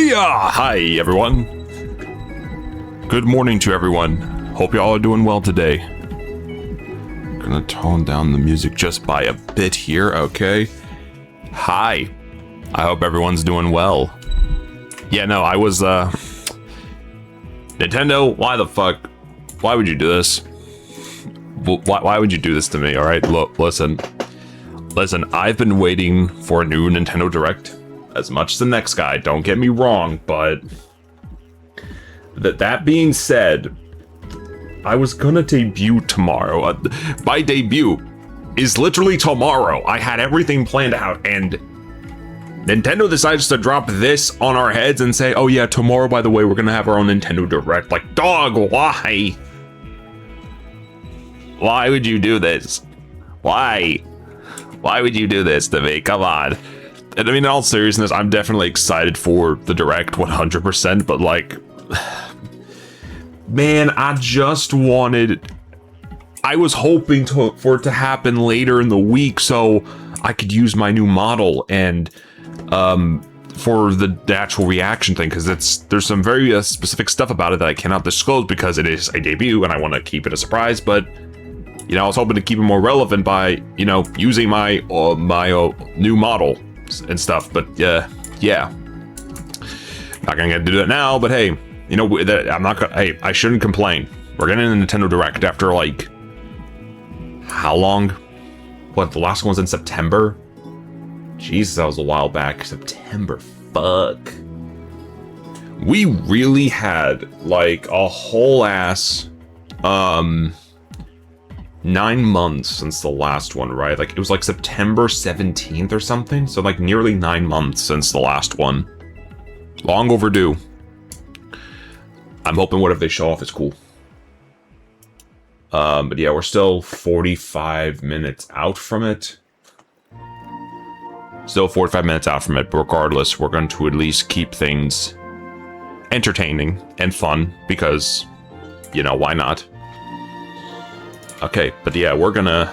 Booyah! Hi, everyone. Good morning to everyone. Hope y'all are doing well today. Gonna tone down the music just by a bit here, okay? Hi. I hope everyone's doing well. Yeah, no, I was, Nintendo, why the fuck? Why would you do this? Why would you do this to me, alright? Look, listen, I've been waiting for a new Nintendo Direct as much as the next guy, don't get me wrong, but that being said, I was gonna debut tomorrow. My debut is literally tomorrow. I had everything planned out, and Nintendo decides to drop this on our heads and say, oh yeah, tomorrow, by the way, we're gonna have our own Nintendo Direct. Like, dog, why? Why would you do this? Why? Why would you do this to me? Come on. And I mean, in all seriousness, I'm definitely excited for the Direct 100%, but like, man, I was hoping for it to happen later in the week so I could use my new model and for the actual reaction thing, because there's some very specific stuff about it that I cannot disclose because it is a debut and I want to keep it a surprise. But you know, I was hoping to keep it more relevant by, you know, using my new model and stuff. But yeah, not gonna get to do that now. But hey, you know, I'm not gonna. Hey, I shouldn't complain. We're getting a Nintendo Direct after like how long? What, the last one was in September? Jesus, that was a while back. September, fuck. We really had like a whole ass 9 months since the last one, right? Like it was like September 17th or something. So like nearly 9 months since the last one. Long overdue. I'm hoping whatever they show off is cool. But yeah, we're still 45 minutes out from it. Still 45 minutes out from it, but regardless, we're going to at least keep things entertaining and fun because, you know, why not? Okay, but yeah, we're gonna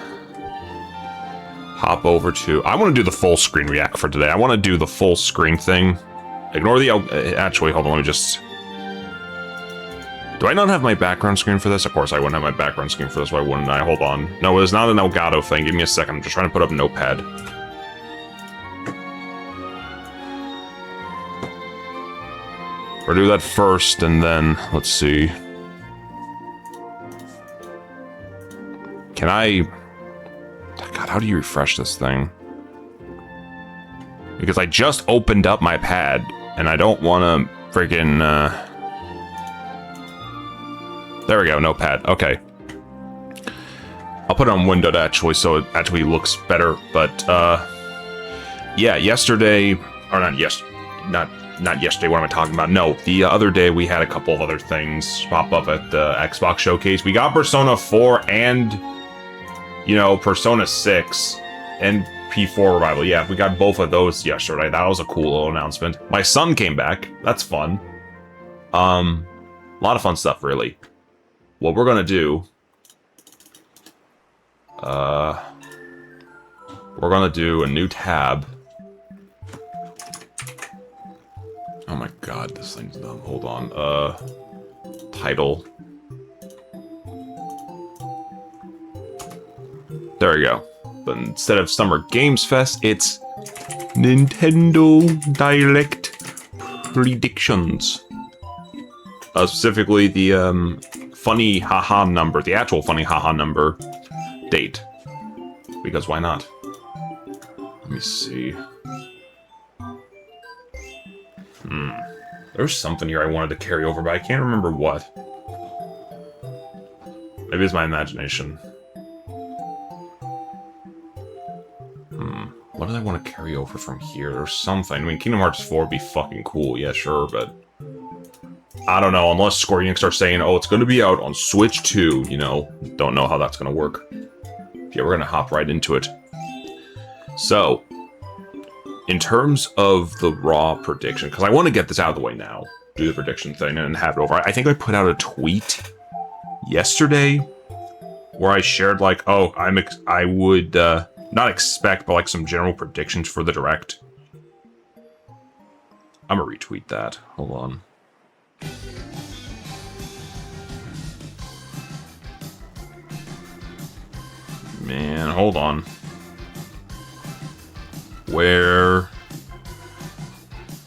hop over to... I want to do the full screen react for today. I want to do the full screen thing. Ignore the... Actually, hold on, let me just... Do I not have my background screen for this? Of course I wouldn't have my background screen for this, why wouldn't I? Hold on. No, it's not an Elgato thing. Give me a second. I'm just trying to put up Notepad. We'll do that first, and then... Let's see... Can I... God, how do you refresh this thing? Because I just opened up my pad, and I don't want to freaking... There we go, Notepad. Okay. I'll put it on windowed, actually, so it actually looks better. But, yeah, yesterday... Or not yesterday. Not yesterday, what am I talking about? No, the other day we had a couple of other things pop up at the Xbox Showcase. We got Persona 4 and... You know, Persona 6 and P4 Revival. Yeah, we got both of those yesterday. That was a cool little announcement. My son came back. That's fun. A lot of fun stuff, really. What we're gonna do... we're gonna do a new tab. Oh my god, this thing's dumb. Hold on. Title... There we go. But instead of Summer Games Fest, it's Nintendo Direct Predictions. Specifically the funny haha number, the actual funny haha number date. Because why not? Let me see. There's something here I wanted to carry over, but I can't remember what. Maybe it's my imagination. What do I want to carry over from here? There's something. I mean, Kingdom Hearts 4 would be fucking cool. Yeah, sure, but... I don't know. Unless Square Enix starts saying, oh, it's going to be out on Switch 2, you know. Don't know how that's going to work. Yeah, we're going to hop right into it. So, in terms of the raw prediction, because I want to get this out of the way now. Do the prediction thing and have it over. I think I put out a tweet yesterday where I shared, like, oh, I would... not expect, but like some general predictions for the Direct. I'm gonna retweet that. Hold on. Man, hold on. Where?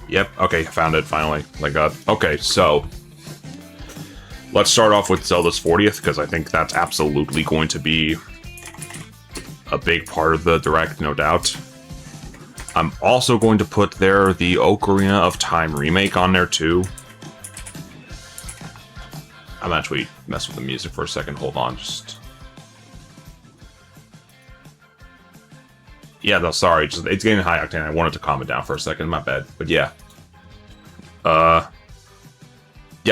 Yep, okay, found it finally. Okay, so let's start off with Zelda's 40th, because I think that's absolutely going to be a big part of the Direct, no doubt. I'm also going to put there the Ocarina of Time remake on there, too. I'm actually mess with the music for a second. Hold on, just... Yeah, no, sorry. Just, it's getting high octane. I wanted to calm it down for a second. My bad. But yeah. Yeah,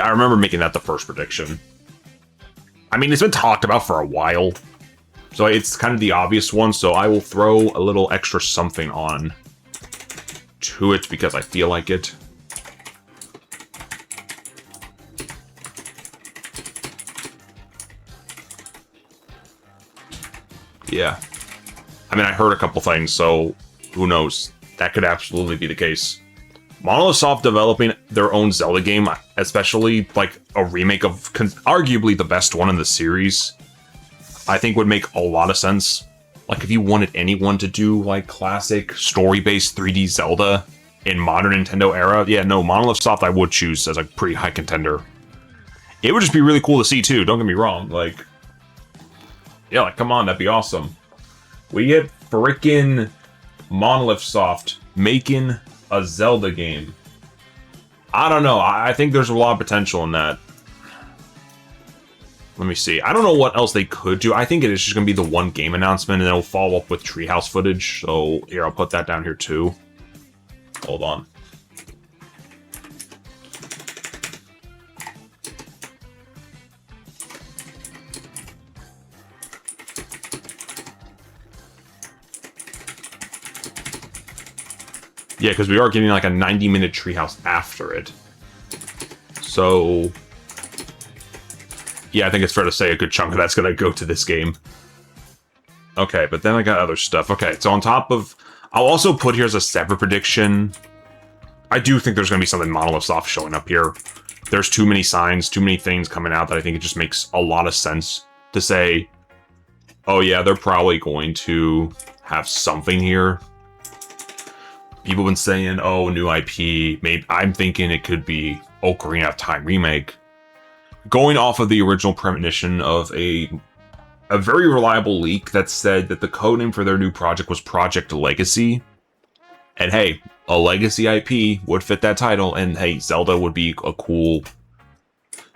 I remember making that the first prediction. I mean, it's been talked about for a while. So it's kind of the obvious one. So I will throw a little extra something on to it because I feel like it. Yeah. I mean, I heard a couple things, so who knows? That could absolutely be the case. Monolith Soft developing their own Zelda game, especially like a remake of arguably the best one in the series, I think would make a lot of sense. Like if you wanted anyone to do like classic story-based 3D Zelda in modern Nintendo era, yeah, no, Monolith Soft I would choose as a pretty high contender. It would just be really cool to see too, don't get me wrong. Like, yeah, like come on, that'd be awesome. We get frickin' Monolith Soft making a Zelda game. I don't know. I think there's a lot of potential in that. Let me see. I don't know what else they could do. I think it is just going to be the one game announcement, and then it'll follow up with Treehouse footage. So here, I'll put that down here too. Hold on. Yeah, because we are getting like a 90-minute Treehouse after it. So, yeah, I think it's fair to say a good chunk of that's going to go to this game. Okay, but then I got other stuff. Okay, so on top of... I'll also put here as a separate prediction. I do think there's going to be something Monolith Soft showing up here. There's too many signs, too many things coming out that I think it just makes a lot of sense to say, oh yeah, they're probably going to have something here. People have been saying, oh, new IP. Maybe I'm thinking it could be Ocarina of Time remake. Going off of the original premonition of a very reliable leak that said that the codename for their new project was Project Legacy. And hey, a Legacy IP would fit that title, and hey, Zelda would be a cool...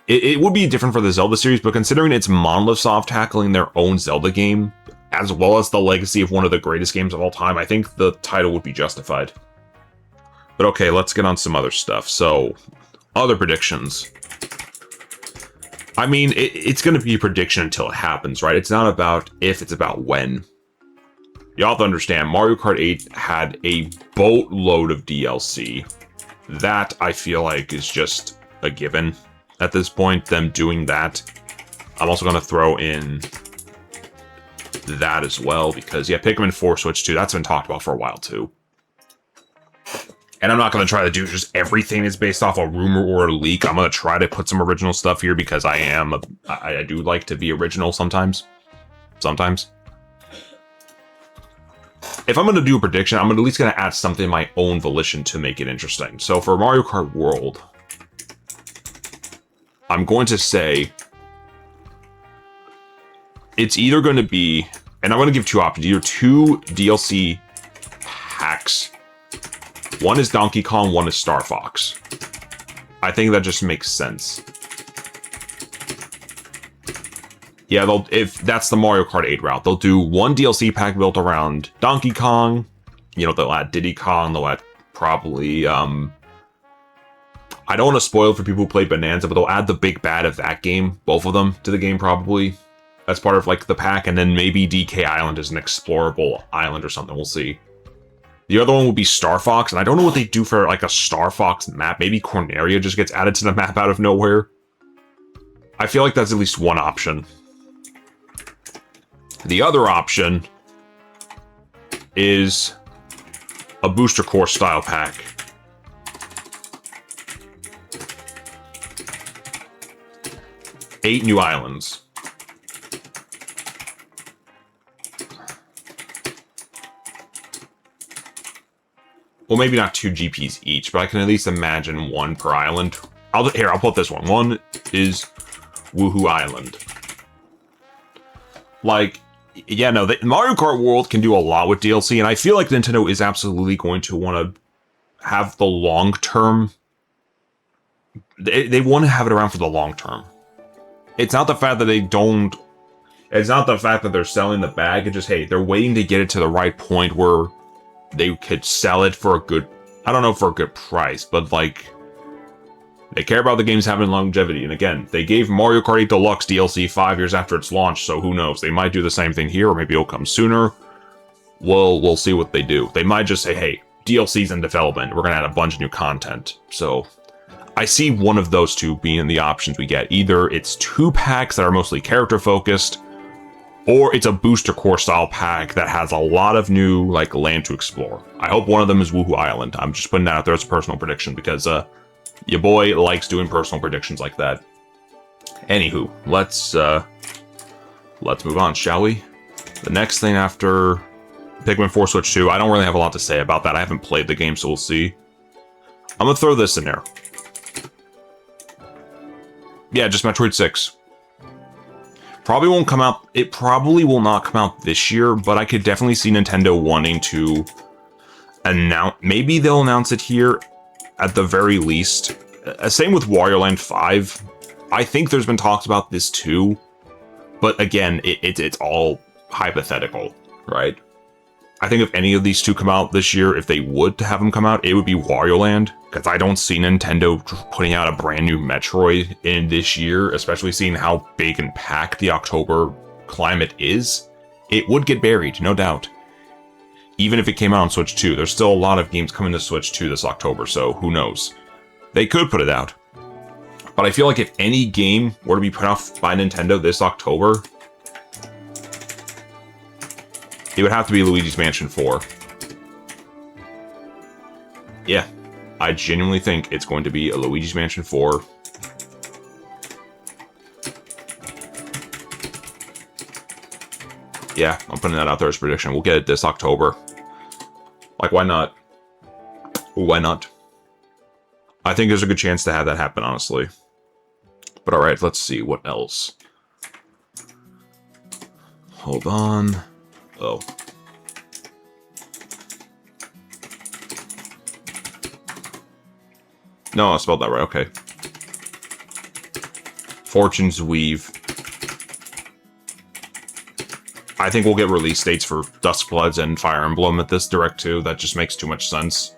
It would be different for the Zelda series, but considering it's Monolith Soft tackling their own Zelda game, as well as the legacy of one of the greatest games of all time, I think the title would be justified. But okay, let's get on some other stuff. So, other predictions. I mean, it's going to be a prediction until it happens, right? It's not about if, it's about when. You all have to understand, Mario Kart 8 had a boatload of DLC. That, I feel like, is just a given at this point, them doing that. I'm also going to throw in that as well, because, yeah, Pikmin 4 Switch 2, that's been talked about for a while, too. And I'm not going to try to do just everything that's based off a rumor or a leak. I'm going to try to put some original stuff here, because I do like to be original sometimes. Sometimes. If I'm going to do a prediction, I'm at least going to add something of my own volition to make it interesting. So for Mario Kart World, I'm going to say it's either going to be, and I'm going to give two options, either two DLC packs. One is Donkey Kong, one is Star Fox. I think that just makes sense. Yeah, if that's the Mario Kart 8 route, they'll do one DLC pack built around Donkey Kong. You know, they'll add Diddy Kong, they'll add probably, I don't want to spoil it for people who play Bonanza, but they'll add the big bad of that game, both of them, to the game probably. As part of, like, the pack, and then maybe DK Island is an explorable island or something, we'll see. The other one will be Star Fox, and I don't know what they do for, like, a Star Fox map. Maybe Corneria just gets added to the map out of nowhere. I feel like that's at least one option. The other option is a Booster Core style pack 8 new islands. Well, maybe not 2 GPs each, but I can at least imagine 1 per island. I'll put this one. One is Woohoo Island. Like, yeah, no, the Mario Kart World can do a lot with DLC, and I feel like Nintendo is absolutely going to want to have the long term. They want to have it around for the long term. It's not the fact that they don't. It's not the fact that they're selling the bag. It's just, hey, they're waiting to get it to the right point where they could sell it for a good, I don't know, for a good price, but like, they care about the games having longevity. And again, they gave Mario Kart 8 Deluxe DLC 5 years after its launch, so who knows? They might do the same thing here, or maybe it'll come sooner. We'll see what they do. They might just say, hey, DLC's in development. We're going to add a bunch of new content. So I see one of those two being the options we get. Either it's 2 packs that are mostly character-focused, or it's a booster core style pack that has a lot of new like land to explore. I hope one of them is Woohoo Island. I'm just putting that out there as a personal prediction because your boy likes doing personal predictions like that. Anywho, let's move on, shall we? The next thing after Pikmin 4 Switch 2, I don't really have a lot to say about that. I haven't played the game, so we'll see. I'm gonna throw this in there. Yeah, just Metroid 6. Probably won't come out, it probably will not come out this year, but I could definitely see Nintendo wanting to announce, maybe they'll announce it here at the very least. Same with Wario Land 5. I think there's been talks about this too, but again, it's all hypothetical, right? I think if any of these two come out this year, if they would have them come out, it would be Wario Land, because I don't see Nintendo putting out a brand new Metroid in this year, especially seeing how big and packed the October climate is. It would get buried, no doubt. Even if it came out on Switch 2, there's still a lot of games coming to Switch 2 this October, so who knows? They could put it out. But I feel like if any game were to be put out by Nintendo this October, it would have to be Luigi's Mansion 4. Yeah, I genuinely think it's going to be a Luigi's Mansion 4. Yeah, I'm putting that out there as a prediction. We'll get it this October. Like, why not? Ooh, why not? I think there's a good chance to have that happen, honestly. But alright, let's see. What else? Hold on. Oh. No, I spelled that right. Okay. Fortune's Weave. I think we'll get release dates for Duskbloods and Fire Emblem at this Direct 2. That just makes too much sense.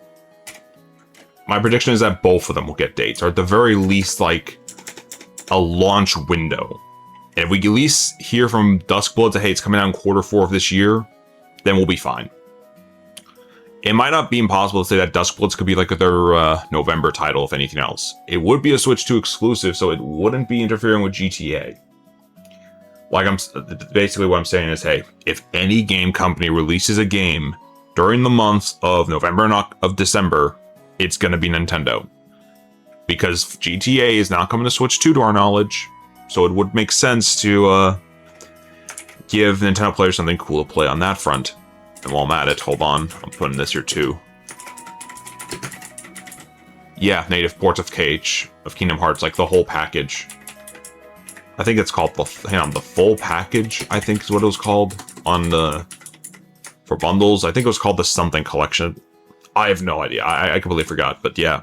My prediction is that both of them will get dates, or at the very least, like, a launch window. And if we at least hear from Duskbloods that, hey, it's coming out in Q4 of this year, then we'll be fine. It might not be impossible to say that Duskbloods could be like their November title, if anything else. It would be a Switch 2 exclusive, so it wouldn't be interfering with GTA. Like, basically what I'm saying is, hey, if any game company releases a game during the months of November and of December, it's going to be Nintendo. Because GTA is not coming to Switch 2 to our knowledge, so it would make sense to give Nintendo players something cool to play on that front. And while I'm at it, hold on, I'm putting this here too. Yeah, native ports of Kingdom Hearts, like the whole package. I think it's called the full package, I think is what it was called on the, for bundles. I think it was called the something collection. I have no idea. I completely forgot, but yeah.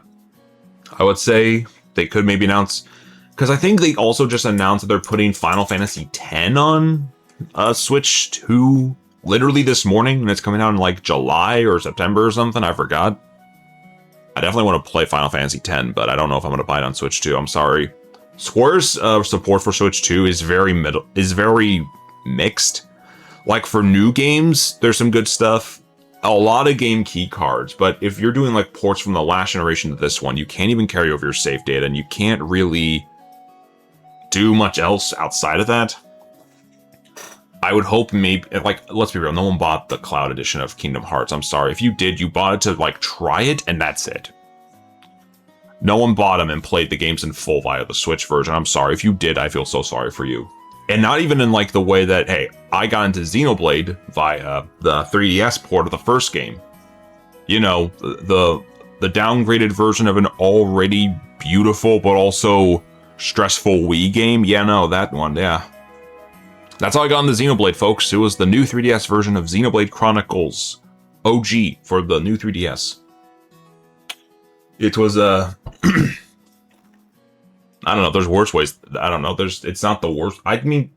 I would say they could maybe announce, because I think they also just announced that they're putting Final Fantasy X on Switch 2 literally this morning, and it's coming out in like July or September or something. I forgot. I definitely want to play Final Fantasy X, but I don't know if I'm going to buy it on Switch 2. I'm sorry. Square's support for Switch 2 is very mixed. Like for new games, there's some good stuff. A lot of game key cards, but if you're doing like ports from the last generation to this one, you can't even carry over your save data, and you can't really do much else outside of that. I would hope maybe, like, let's be real, no one bought the Cloud Edition of Kingdom Hearts. I'm sorry. If you did, you bought it to, like, try it, and that's it. No one bought them and played the games in full via the Switch version. I'm sorry. If you did, I feel so sorry for you. And not even in like the way that, hey, I got into Xenoblade via the 3DS port of the first game. You know, the downgraded version of an already beautiful but also stressful Wii game. Yeah, no, that one, yeah. That's how I got into Xenoblade, folks. It was the new 3DS version of Xenoblade Chronicles OG for the new 3DS. It was I don't know, there's worse ways. I don't know, it's not the worst. I mean,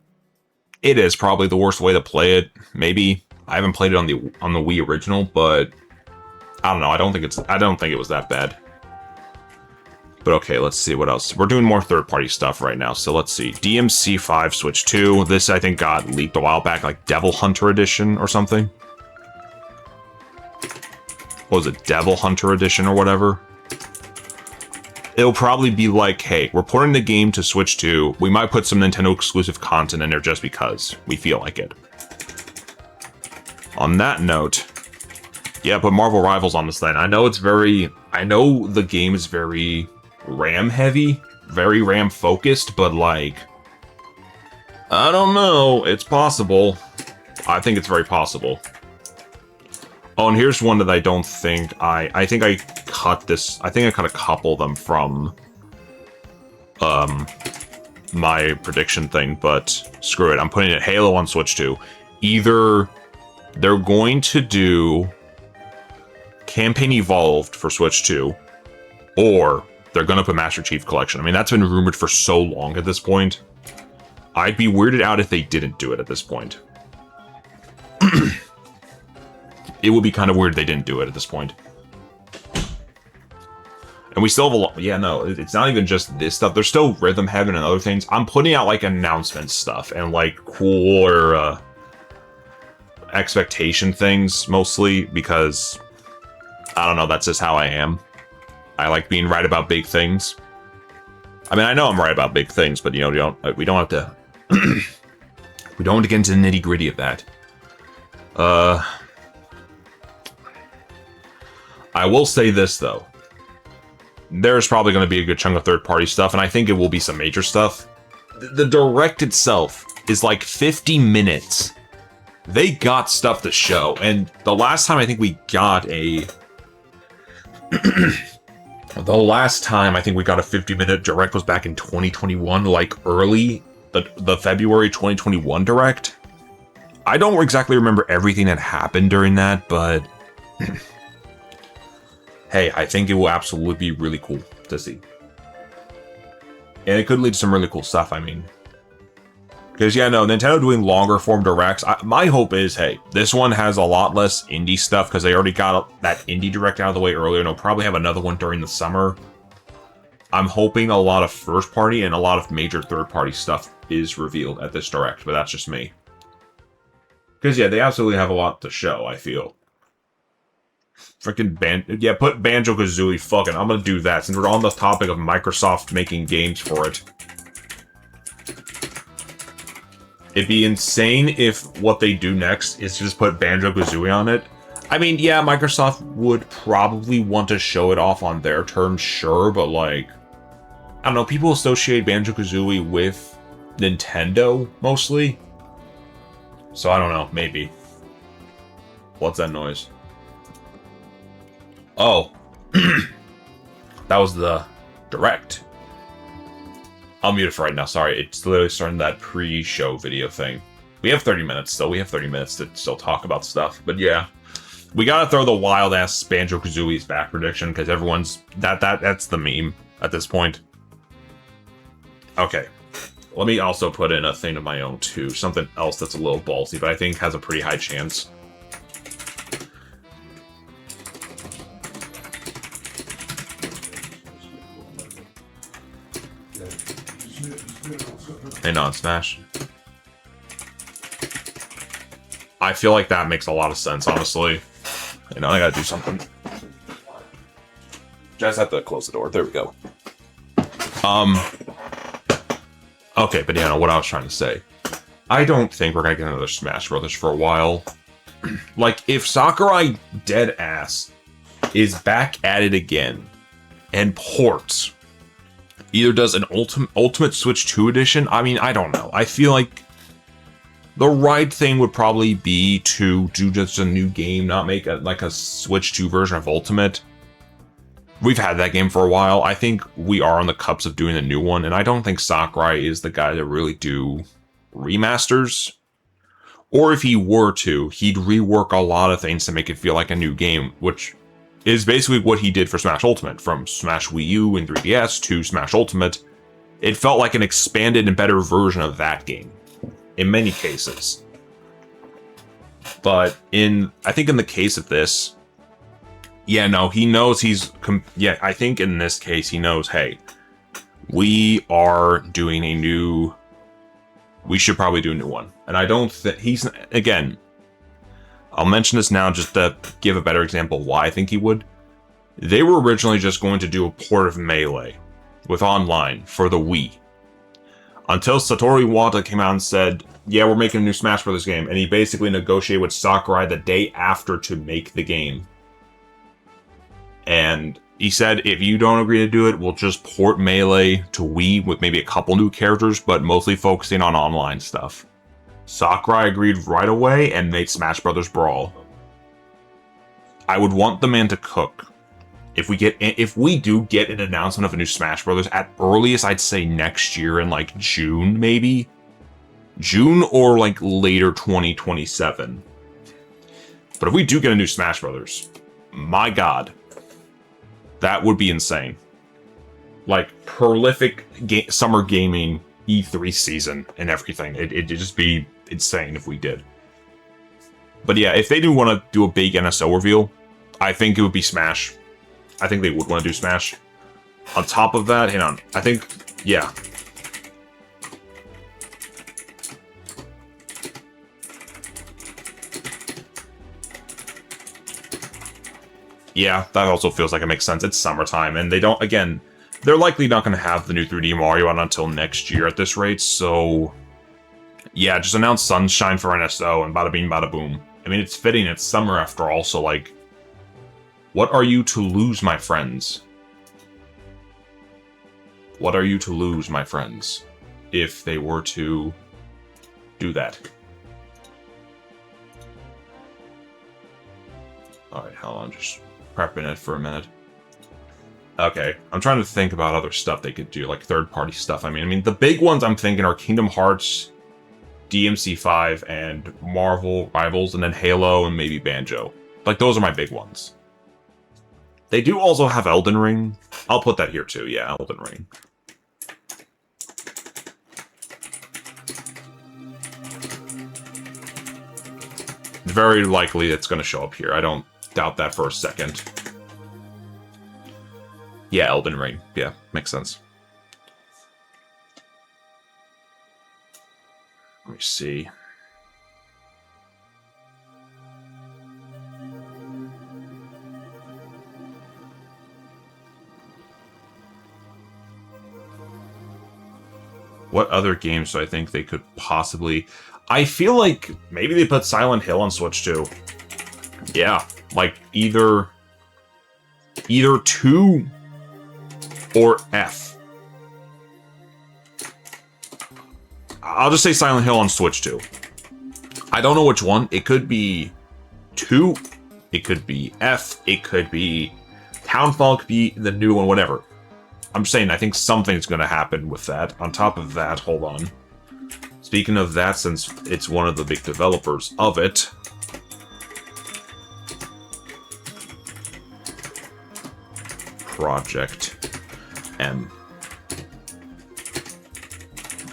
it is probably the worst way to play it. Maybe. I haven't played it on the Wii original, but I don't know. I don't think it was that bad. But okay, let's see what else. We're doing more third-party stuff right now, so let's see. DMC5 Switch 2. This, I think, got leaked a while back, like Devil Hunter Edition or something. What was it? Devil Hunter Edition or whatever? It'll probably be like, hey, we're porting the game to Switch 2. We might put some Nintendo exclusive content in there just because we feel like it. On that note, yeah, put Marvel Rivals on this thing. I know the game is very RAM heavy, very RAM focused, but like, I don't know. It's possible. I think it's very possible. Oh, and here's one that I don't think I think I cut this. I think I cut a couple of them from my prediction thing, but screw it. I'm putting it Halo on Switch 2. Either they're going to do Campaign Evolved for Switch 2, or they're going to put Master Chief Collection. I mean, that's been rumored for so long at this point. I'd be weirded out if they didn't do it at this point. It would be kind of weird if they didn't do it at this point. And we still have a lot. Yeah, no, it's not even just this stuff. There's still Rhythm Heaven and other things. I'm putting out like announcement stuff and like cooler expectation things mostly because I don't know. That's just how I am. I like being right about big things. I mean, I know I'm right about big things, but you know, we don't have to. We don't want to get into the nitty gritty of that. I will say this, though. There's probably going to be a good chunk of third-party stuff, and I think it will be some major stuff. The Direct itself is like 50 minutes. They got stuff to show, and the last time I think we got a... the last time I think we got a 50-minute Direct was back in 2021, like early, the February 2021 Direct. I don't exactly remember everything that happened during that, but... hey, I think it will absolutely be really cool to see. And it could lead to some really cool stuff, I mean. Because, yeah, no, Nintendo doing longer form directs. My hope is, hey, this one has a lot less indie stuff because they already got that indie direct out of the way earlier, and they'll probably have another one during the summer. I'm hoping a lot of first party and a lot of major third party stuff is revealed at this direct, but that's just me. Because, yeah, they absolutely have a lot to show, I feel. Freaking put Banjo-Kazooie, fucking, I'm gonna do that, since we're on the topic of Microsoft making games for it. It'd be insane if what they do next is to just put Banjo-Kazooie on it. I mean, yeah, Microsoft would probably want to show it off on their terms, sure, but like, I don't know, people associate Banjo-Kazooie with Nintendo, mostly. So I don't know, maybe. What's that noise? Oh, that was the direct. I'll mute it for right now. Sorry, it's literally starting that pre-show video thing. We have 30 minutes still. We have 30 minutes to still talk about stuff. But yeah, we gotta throw the wild-ass Banjo-Kazooie's back prediction because everyone's... That's the meme at this point. Okay. Let me also put in a thing of my own, too. Something else that's a little ballsy, but I think has a pretty high chance. Hey, non-smash. I feel like that makes a lot of sense, honestly. You know, I gotta do something. Just have to close the door. There we go. Okay, but yeah, what I was trying to say. I don't think we're gonna get another Smash Brothers for a while. Like, if Sakurai Deadass is back at it again, and ports. Either does an Ultimate Switch 2 edition. I mean, I don't know. I feel like the right thing would probably be to do just a new game, not make a Switch 2 version of Ultimate. We've had that game for a while. I think we are on the cups of doing a new one, and I don't think Sakurai is the guy to really do remasters. Or if he were to, he'd rework a lot of things to make it feel like a new game, which is basically what he did for Smash Ultimate. From Smash Wii U and 3DS to Smash Ultimate, it felt like an expanded and better version of that game, in many cases. But I think in the case of this, yeah, no, he knows I think in this case he knows, hey, we are doing we should probably do a new one. And I don't think again, I'll mention this now just to give a better example why I think he would. They were originally just going to do a port of Melee with online for the Wii. Until Satoru Iwata came out and said, yeah, we're making a new Smash Bros. Game. And he basically negotiated with Sakurai the day after to make the game. And he said, if you don't agree to do it, we'll just port Melee to Wii with maybe a couple new characters, but mostly focusing on online stuff. Sakurai agreed right away and made Smash Bros. Brawl. I would want the man to cook. If we do get an announcement of a new Smash Bros. At earliest, I'd say next year in like June, maybe. June or like later 2027. But if we do get a new Smash Bros., my god, that would be insane. Like, prolific summer gaming E3 season and everything. It'd just be insane if we did. But yeah, if they do want to do a big NSO reveal, I think it would be Smash. I think they would want to do Smash. On top of that, hang on. I think, yeah. Yeah, that also feels like it makes sense. It's summertime, and they don't, again, they're likely not going to have the new 3D Mario out until next year at this rate, so yeah, just announce Sunshine for NSO and bada bing bada boom. I mean, it's fitting, it's summer after all, so like, what are you to lose, my friends? What are you to lose, my friends, if they were to do that? Alright, hold on, just prepping it for a minute. Okay, I'm trying to think about other stuff they could do, like third-party stuff. I mean, the big ones I'm thinking are Kingdom Hearts, DMC5, and Marvel Rivals, and then Halo, and maybe Banjo. Like, those are my big ones. They do also have Elden Ring. I'll put that here too, yeah, Elden Ring. Very likely it's going to show up here. I don't doubt that for a second. Yeah, Elden Ring. Yeah, makes sense. Let me see. What other games do I think they could possibly... I feel like maybe they put Silent Hill on Switch too. Yeah, like either 2 or F. I'll just say Silent Hill on Switch 2. I don't know which one. It could be 2. It could be F. It could be Townfall. It could be the new one, whatever. I'm saying I think something's going to happen with that. On top of that, hold on. Speaking of that, since it's one of the big developers of it... Project M.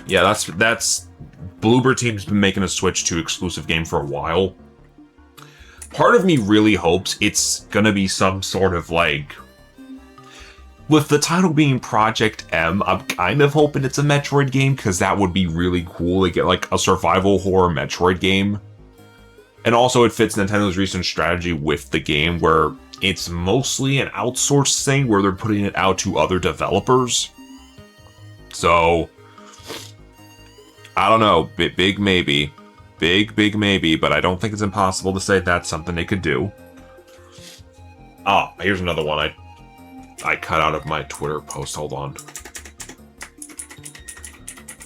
Yeah, that's Bloober Team's been making a Switch 2 exclusive game for a while. Part of me really hopes it's gonna be some sort of like... With the title being Project M, I'm kind of hoping it's a Metroid game, because that would be really cool to get like a survival horror Metroid game. And also it fits Nintendo's recent strategy with the game, where it's mostly an outsourced thing where they're putting it out to other developers. So, I don't know, big maybe. Big maybe, but I don't think it's impossible to say that's something they could do. Oh, here's another one. I cut out of my Twitter post. Hold on.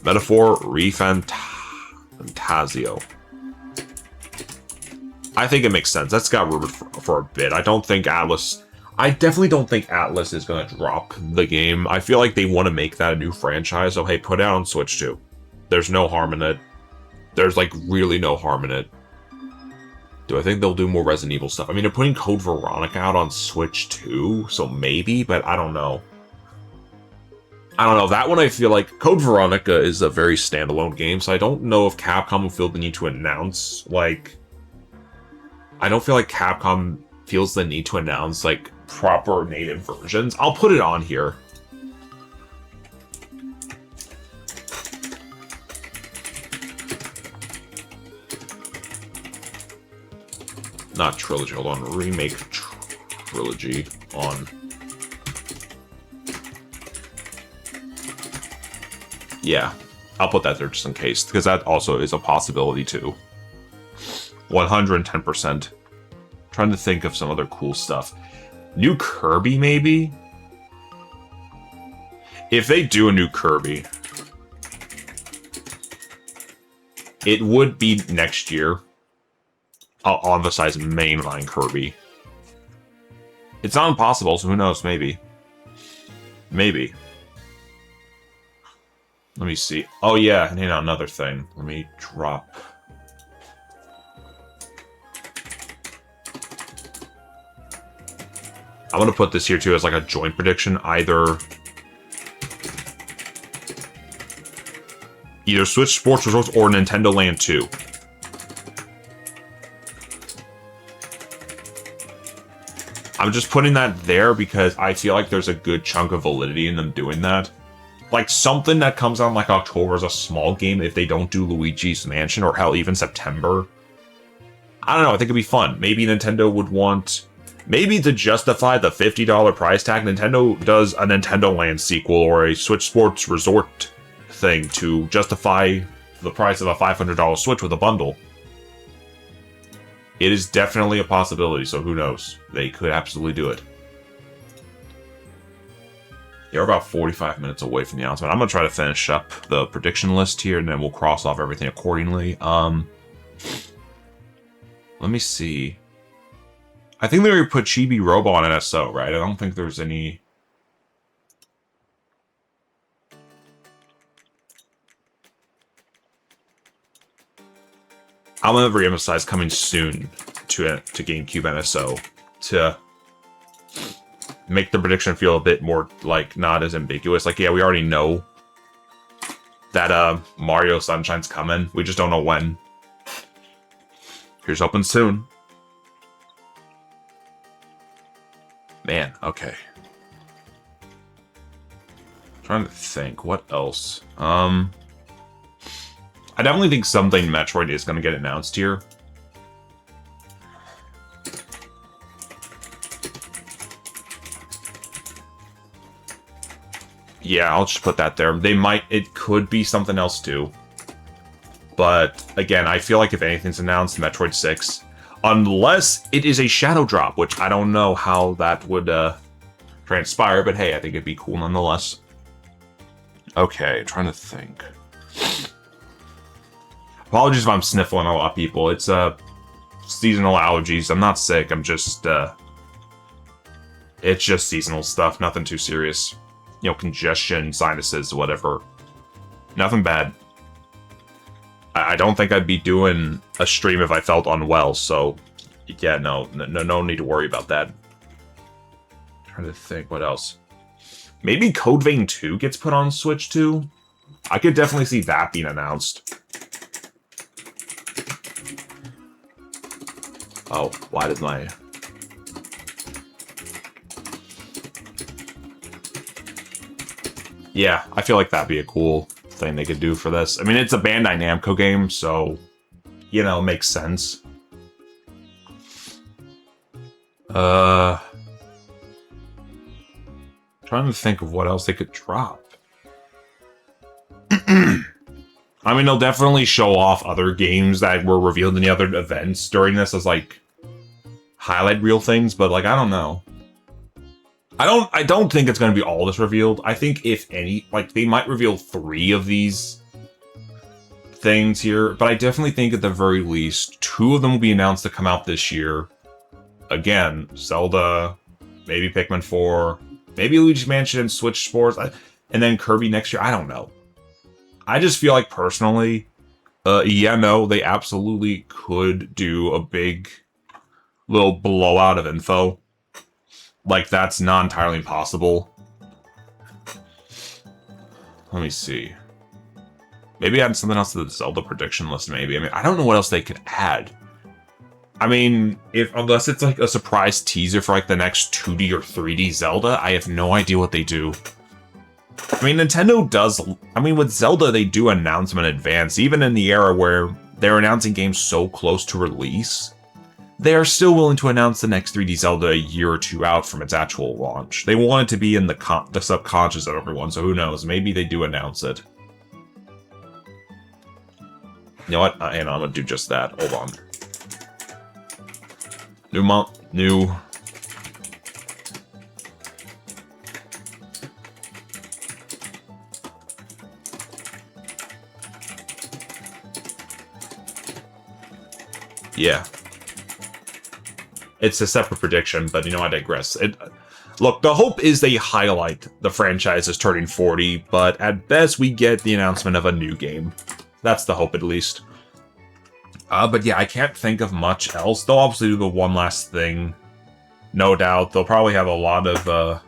Metaphor Fantasio. I think it makes sense. That's got rumored for a bit. I definitely don't think Atlas is going to drop the game. I feel like they want to make that a new franchise. So, hey, put it out on Switch too. There's no harm in it. There's, like, really no harm in it. Do I think they'll do more Resident Evil stuff? I mean, they're putting Code Veronica out on Switch too, so maybe, but I don't know. I don't know. That one I feel like Code Veronica is a very standalone game, so I don't know if Capcom will feel the need to announce, like... I don't feel like Capcom feels the need to announce, like, proper native versions. I'll put it on here. Not trilogy, hold on. Remake trilogy on... Yeah, I'll put that there just in case, because that also is a possibility too. 110%. Trying to think of some other cool stuff. New Kirby, maybe? If they do a new Kirby, it would be next year. I'll emphasize mainline Kirby. It's not impossible, so who knows, maybe. Maybe. Let me see. Oh yeah, and another thing. Let me drop... I'm going to put this here too as like a joint prediction. Either Switch Sports Resorts or Nintendo Land 2. I'm just putting that there because I feel like there's a good chunk of validity in them doing that. Like something that comes out in like October is a small game if they don't do Luigi's Mansion or hell even September. I don't know, I think it'd be fun. Maybe Nintendo would want... Maybe to justify the $50 price tag, Nintendo does a Nintendo Land sequel or a Switch Sports Resort thing to justify the price of a $500 Switch with a bundle. It is definitely a possibility, so who knows? They could absolutely do it. Yeah, we're about 45 minutes away from the announcement. I'm going to try to finish up the prediction list here, and then we'll cross off everything accordingly. Let me see. I think they would put Chibi Robo on NSO, right? I don't think there's any... I'm going to re-emphasize coming soon to GameCube NSO to make the prediction feel a bit more, like, not as ambiguous. Like, yeah, we already know that Mario Sunshine's coming. We just don't know when. Here's hoping soon. Man, okay. Trying to think, what else? I definitely think something Metroid is going to get announced here. Yeah, I'll just put that there. It could be something else too. But, again, I feel like if anything's announced, Metroid 6. Unless it is a shadow drop, which I don't know how that would transpire, but hey, I think it'd be cool nonetheless. Okay, trying to think. Apologies if I'm sniffling a lot, people. It's seasonal allergies. I'm not sick. I'm just it's just seasonal stuff. Nothing too serious. You know, congestion, sinuses, whatever. Nothing bad. I don't think I'd be doing a stream if I felt unwell, so yeah, no need to worry about that. Trying to think, what else? Maybe Code Vein 2 gets put on Switch too? I could definitely see that being announced. Oh, why did my... Yeah, I feel like that'd be a cool thing they could do for this. I mean, it's a Bandai Namco game, so, you know, it makes sense. Trying to think of what else they could drop. I mean, they'll definitely show off other games that were revealed in the other events during this as, like, highlight reel things, but, like, I don't know. I don't think it's going to be all this revealed. I think if any, like, they might reveal 3 of these things here, but I definitely think at the very least 2 of them will be announced to come out this year. Again, Zelda, maybe Pikmin 4, maybe Luigi's Mansion and Switch Sports, and then Kirby next year. I don't know. I just feel like personally, yeah, no, they absolutely could do a big little blowout of info. Like, that's not entirely impossible. Let me see. Maybe add something else to the Zelda prediction list, maybe. I mean, I don't know what else they could add. I mean, unless it's like a surprise teaser for like the next 2D or 3D Zelda, I have no idea what they do. I mean, Nintendo does... I mean, with Zelda, they do announce them in advance. Even in the era where they're announcing games so close to release, they are still willing to announce the next 3D Zelda a year or 2 out from its actual launch. They want it to be in the subconscious of everyone, so who knows? Maybe they do announce it. You know what? I'm gonna do just that. Hold on. New... Yeah. It's a separate prediction, but you know, I digress. Look, the hope is they highlight the franchise as turning 40, but at best we get the announcement of a new game. That's the hope, at least. But yeah, I can't think of much else. They'll obviously do the one last thing. No doubt. They'll probably have a lot of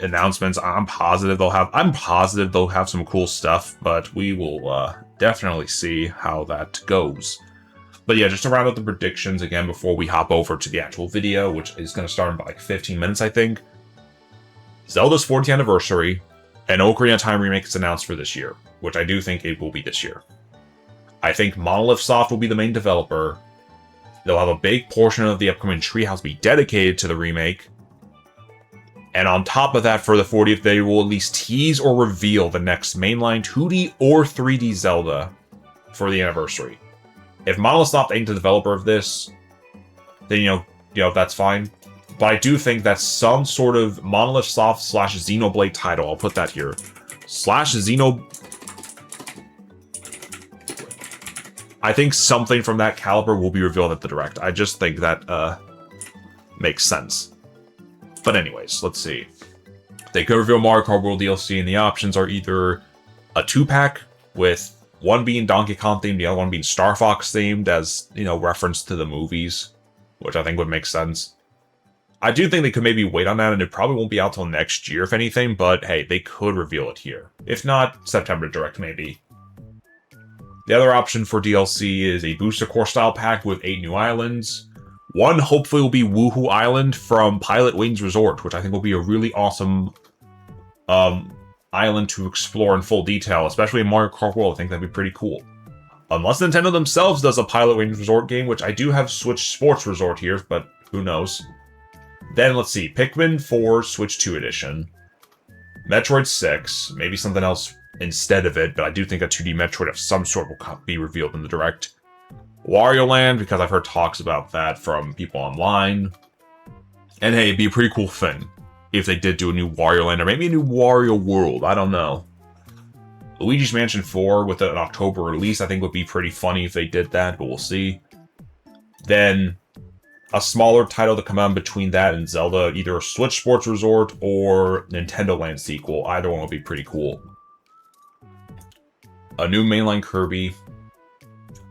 announcements. I'm positive they'll have some cool stuff, but we will definitely see how that goes. But yeah, just to round out the predictions again before we hop over to the actual video, which is going to start in about like 15 minutes, I think. Zelda's 40th anniversary, and Ocarina of Time remake is announced for this year, which I do think it will be this year. I think Monolith Soft will be the main developer. They'll have a big portion of the upcoming Treehouse be dedicated to the remake. And on top of that, for the 40th, they will at least tease or reveal the next mainline 2D or 3D Zelda for the anniversary. If Monolith Soft ain't the developer of this, then, you know, that's fine. But I do think that some sort of Monolith Soft / Xenoblade title, I'll put that here, I think something from that caliber will be revealed at the Direct. I just think that makes sense. But anyways, let's see. They could reveal Mario Kart World DLC, and the options are either a 2-pack with one being Donkey Kong themed, the other one being Star Fox themed, as, you know, reference to the movies, which I think would make sense. I do think they could maybe wait on that, and it probably won't be out till next year, if anything, but hey, they could reveal it here. If not, September Direct, maybe. The other option for DLC is a Booster Course style pack with 8 new islands. One, hopefully, will be Woohoo Island from Pilot Wings Resort, which I think will be a really awesome island to explore in full detail, especially in Mario Kart World. I think that'd be pretty cool. Unless Nintendo themselves does a Pilot Wings Resort game, which I do have Switch Sports Resort here, but who knows. Then, let's see, Pikmin 4 Switch 2 Edition. Metroid 6, maybe something else instead of it, but I do think a 2D Metroid of some sort will be revealed in the Direct. Wario Land, because I've heard talks about that from people online. And hey, it'd be a pretty cool thing if they did do a new Wario Land, or maybe a new Wario World, I don't know. Luigi's Mansion 4 with an October release, I think would be pretty funny if they did that, but we'll see. Then, a smaller title to come out in between that and Zelda, either a Switch Sports Resort or Nintendo Land sequel. Either one would be pretty cool. A new mainline Kirby.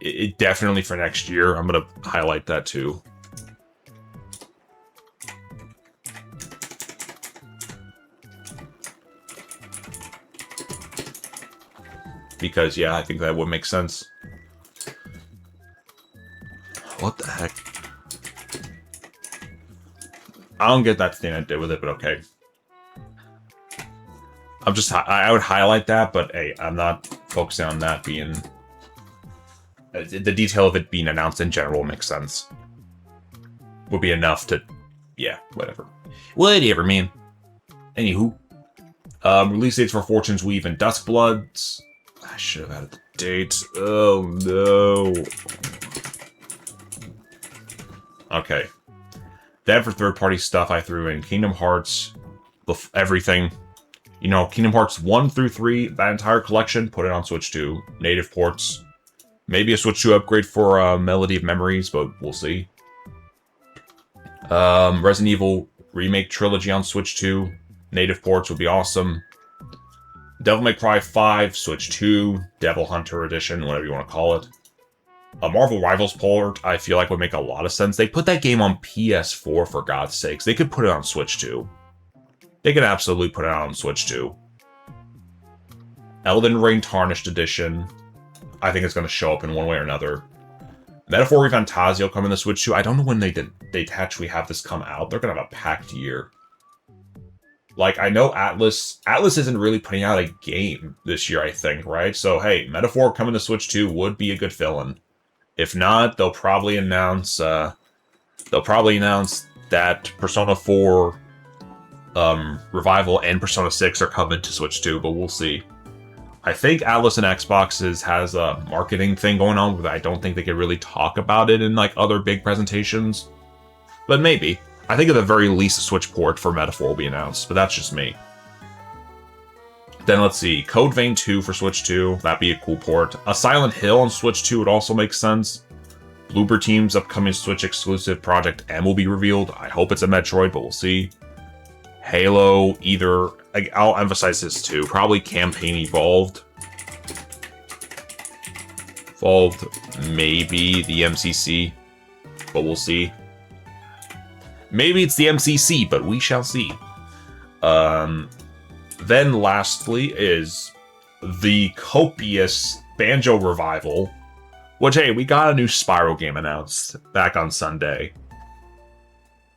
It definitely for next year. I'm going to highlight that too. Because, yeah, I think that would make sense. What the heck? I don't get that thing I did with it, but okay. I would highlight that, but hey, I'm not focusing on that being... The detail of it being announced in general makes sense. Would be enough to... Yeah, whatever. Whatever, man. Anywho. Release dates for Fortune's Weave and Duskbloods. I should have added the date. Oh, no. Okay. Then for third-party stuff, I threw in Kingdom Hearts, everything. You know, Kingdom Hearts 1 through 3, that entire collection, put it on Switch 2. Native ports. Maybe a Switch 2 upgrade for Melody of Memories, but we'll see. Resident Evil Remake Trilogy on Switch 2. Native ports would be awesome. Devil May Cry 5, Switch 2, Devil Hunter Edition, whatever you want to call it. A Marvel Rivals port, I feel like would make a lot of sense. They put that game on PS4, for God's sakes. They could put it on Switch 2. They could absolutely put it on Switch 2. Elden Ring Tarnished Edition. I think it's going to show up in one way or another. Metaphor Refantasio will come in the Switch 2. I don't know when they actually have this come out. They're going to have a packed year. Like, I know Atlas isn't really putting out a game this year, I think, right? So, hey, Metaphor coming to Switch 2 would be a good fill-in. If not, they'll probably announce that Persona 4 Revival and Persona 6 are coming to Switch 2, but we'll see. I think Atlas and Xbox has a marketing thing going on, but I don't think they can really talk about it in like other big presentations. But maybe. I think at the very least a Switch port for Metaphor will be announced, but that's just me. Then let's see, Code Vein 2 for Switch 2, that'd be a cool port. A Silent Hill on Switch 2 would also make sense. Bloober Team's upcoming Switch exclusive Project M will be revealed. I hope it's a Metroid, but we'll see. Halo, either, I'll emphasize this too, probably Campaign Evolved. Maybe the MCC, but we'll see. Maybe it's the MCC, but we shall see. Then lastly is the copious Banjo Revival, which, hey, we got a new Spyro game announced back on Sunday.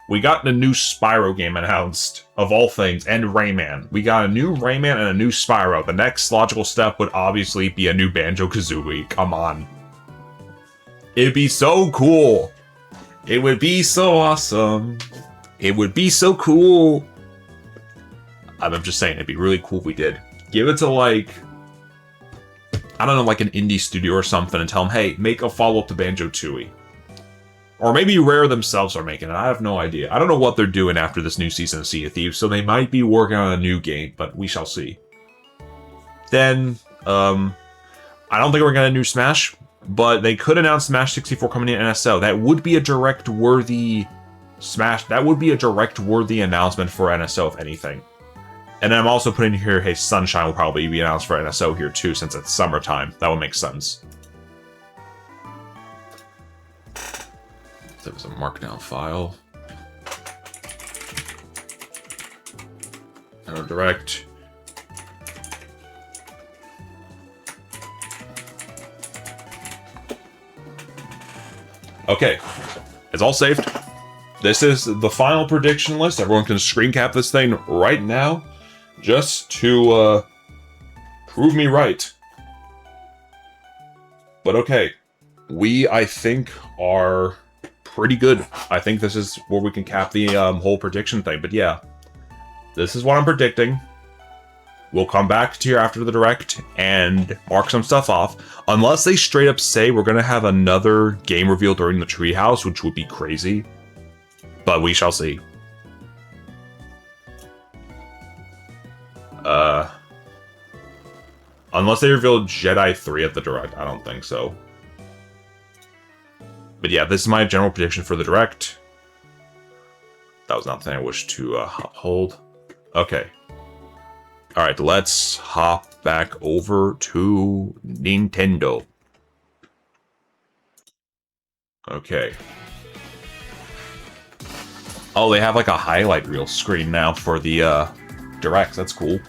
We got the new Spyro game announced, of all things, and Rayman. We got a new Rayman and a new Spyro. The next logical step would obviously be a new Banjo-Kazooie. Come on. It'd be so cool. It would be so awesome. It would be so cool. I'm just saying, it'd be really cool if we did. Give it to, like, I don't know, like an indie studio or something and tell them, hey, make a follow-up to Banjo-Tooie. Or maybe Rare themselves are making it. I have no idea. I don't know what they're doing after this new season of Sea of Thieves, so they might be working on a new game, but we shall see. Then, I don't think we're going to new Smash, but they could announce Smash 64 coming in NSO. That would be a direct-worthy Smash. That would be a direct-worthy announcement for NSO, if anything. And then I'm also putting here, hey, Sunshine will probably be announced for NSO here too, since it's summertime. That would make sense. There was a markdown file. Nintendo Direct. Okay, it's all saved. This is the final prediction list. Everyone can screen cap this thing right now, just to prove me right. But okay, I think, are pretty good. I think this is where we can cap the whole prediction thing. But yeah, this is what I'm predicting. We'll come back to here after the Direct and mark some stuff off. Unless they straight up say we're going to have another game reveal during the Treehouse, which would be crazy. But we shall see. Unless they reveal Jedi 3 at the Direct. I don't think so. But yeah, this is my general prediction for the Direct. That was not something I wish to hold. Okay. Alright, let's hop back over to Nintendo. Okay. Oh, they have like a highlight reel screen now for the Direct. That's cool.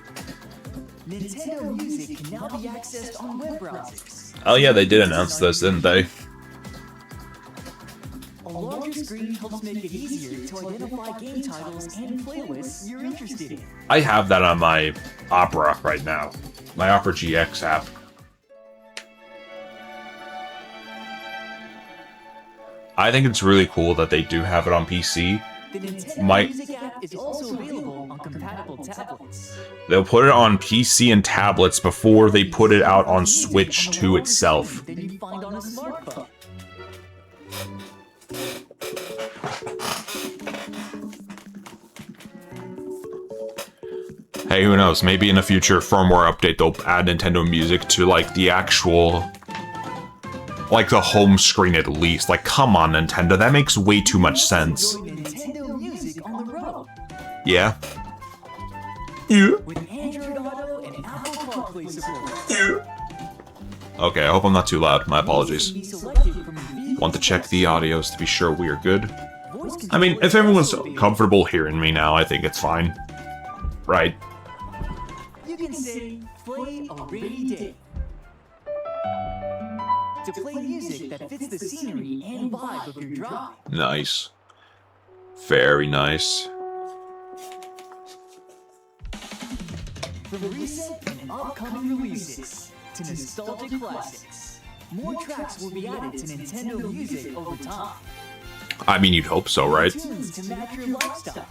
Nintendo Music can now be accessed on web browsers. Oh yeah, they did announce this, didn't they? A larger screen helps make it easier to identify game titles and playlists you're interested in. I have that on my Opera right now. My Opera GX app. I think it's really cool that they do have it on PC. The Nintendo Music app is also available on compatible tablets. They'll put it on PC and tablets before they put it out on Switch 2 itself. Than you find on a smartphone. Hey, who knows? Maybe in a future firmware update they'll add Nintendo Music to like the actual, like the home screen at least. Like, come on, Nintendo, that makes way too much sense. Nintendo Music on the road. Yeah. Yeah. With Android Auto and Apple CarPlay support. Yeah. Okay, I hope I'm not too loud. My apologies. Want to check the audios to be sure we are good. I mean, if everyone's comfortable hearing me now, I think it's fine. Right. You can say, play a rainy day. To play music that fits the scenery and vibe of your drive. Nice. Very nice. From recent and upcoming releases to nostalgic classics, more tracks will be added to Nintendo Music over time. I mean, you'd hope so, right? Tunes to match your lifestyle.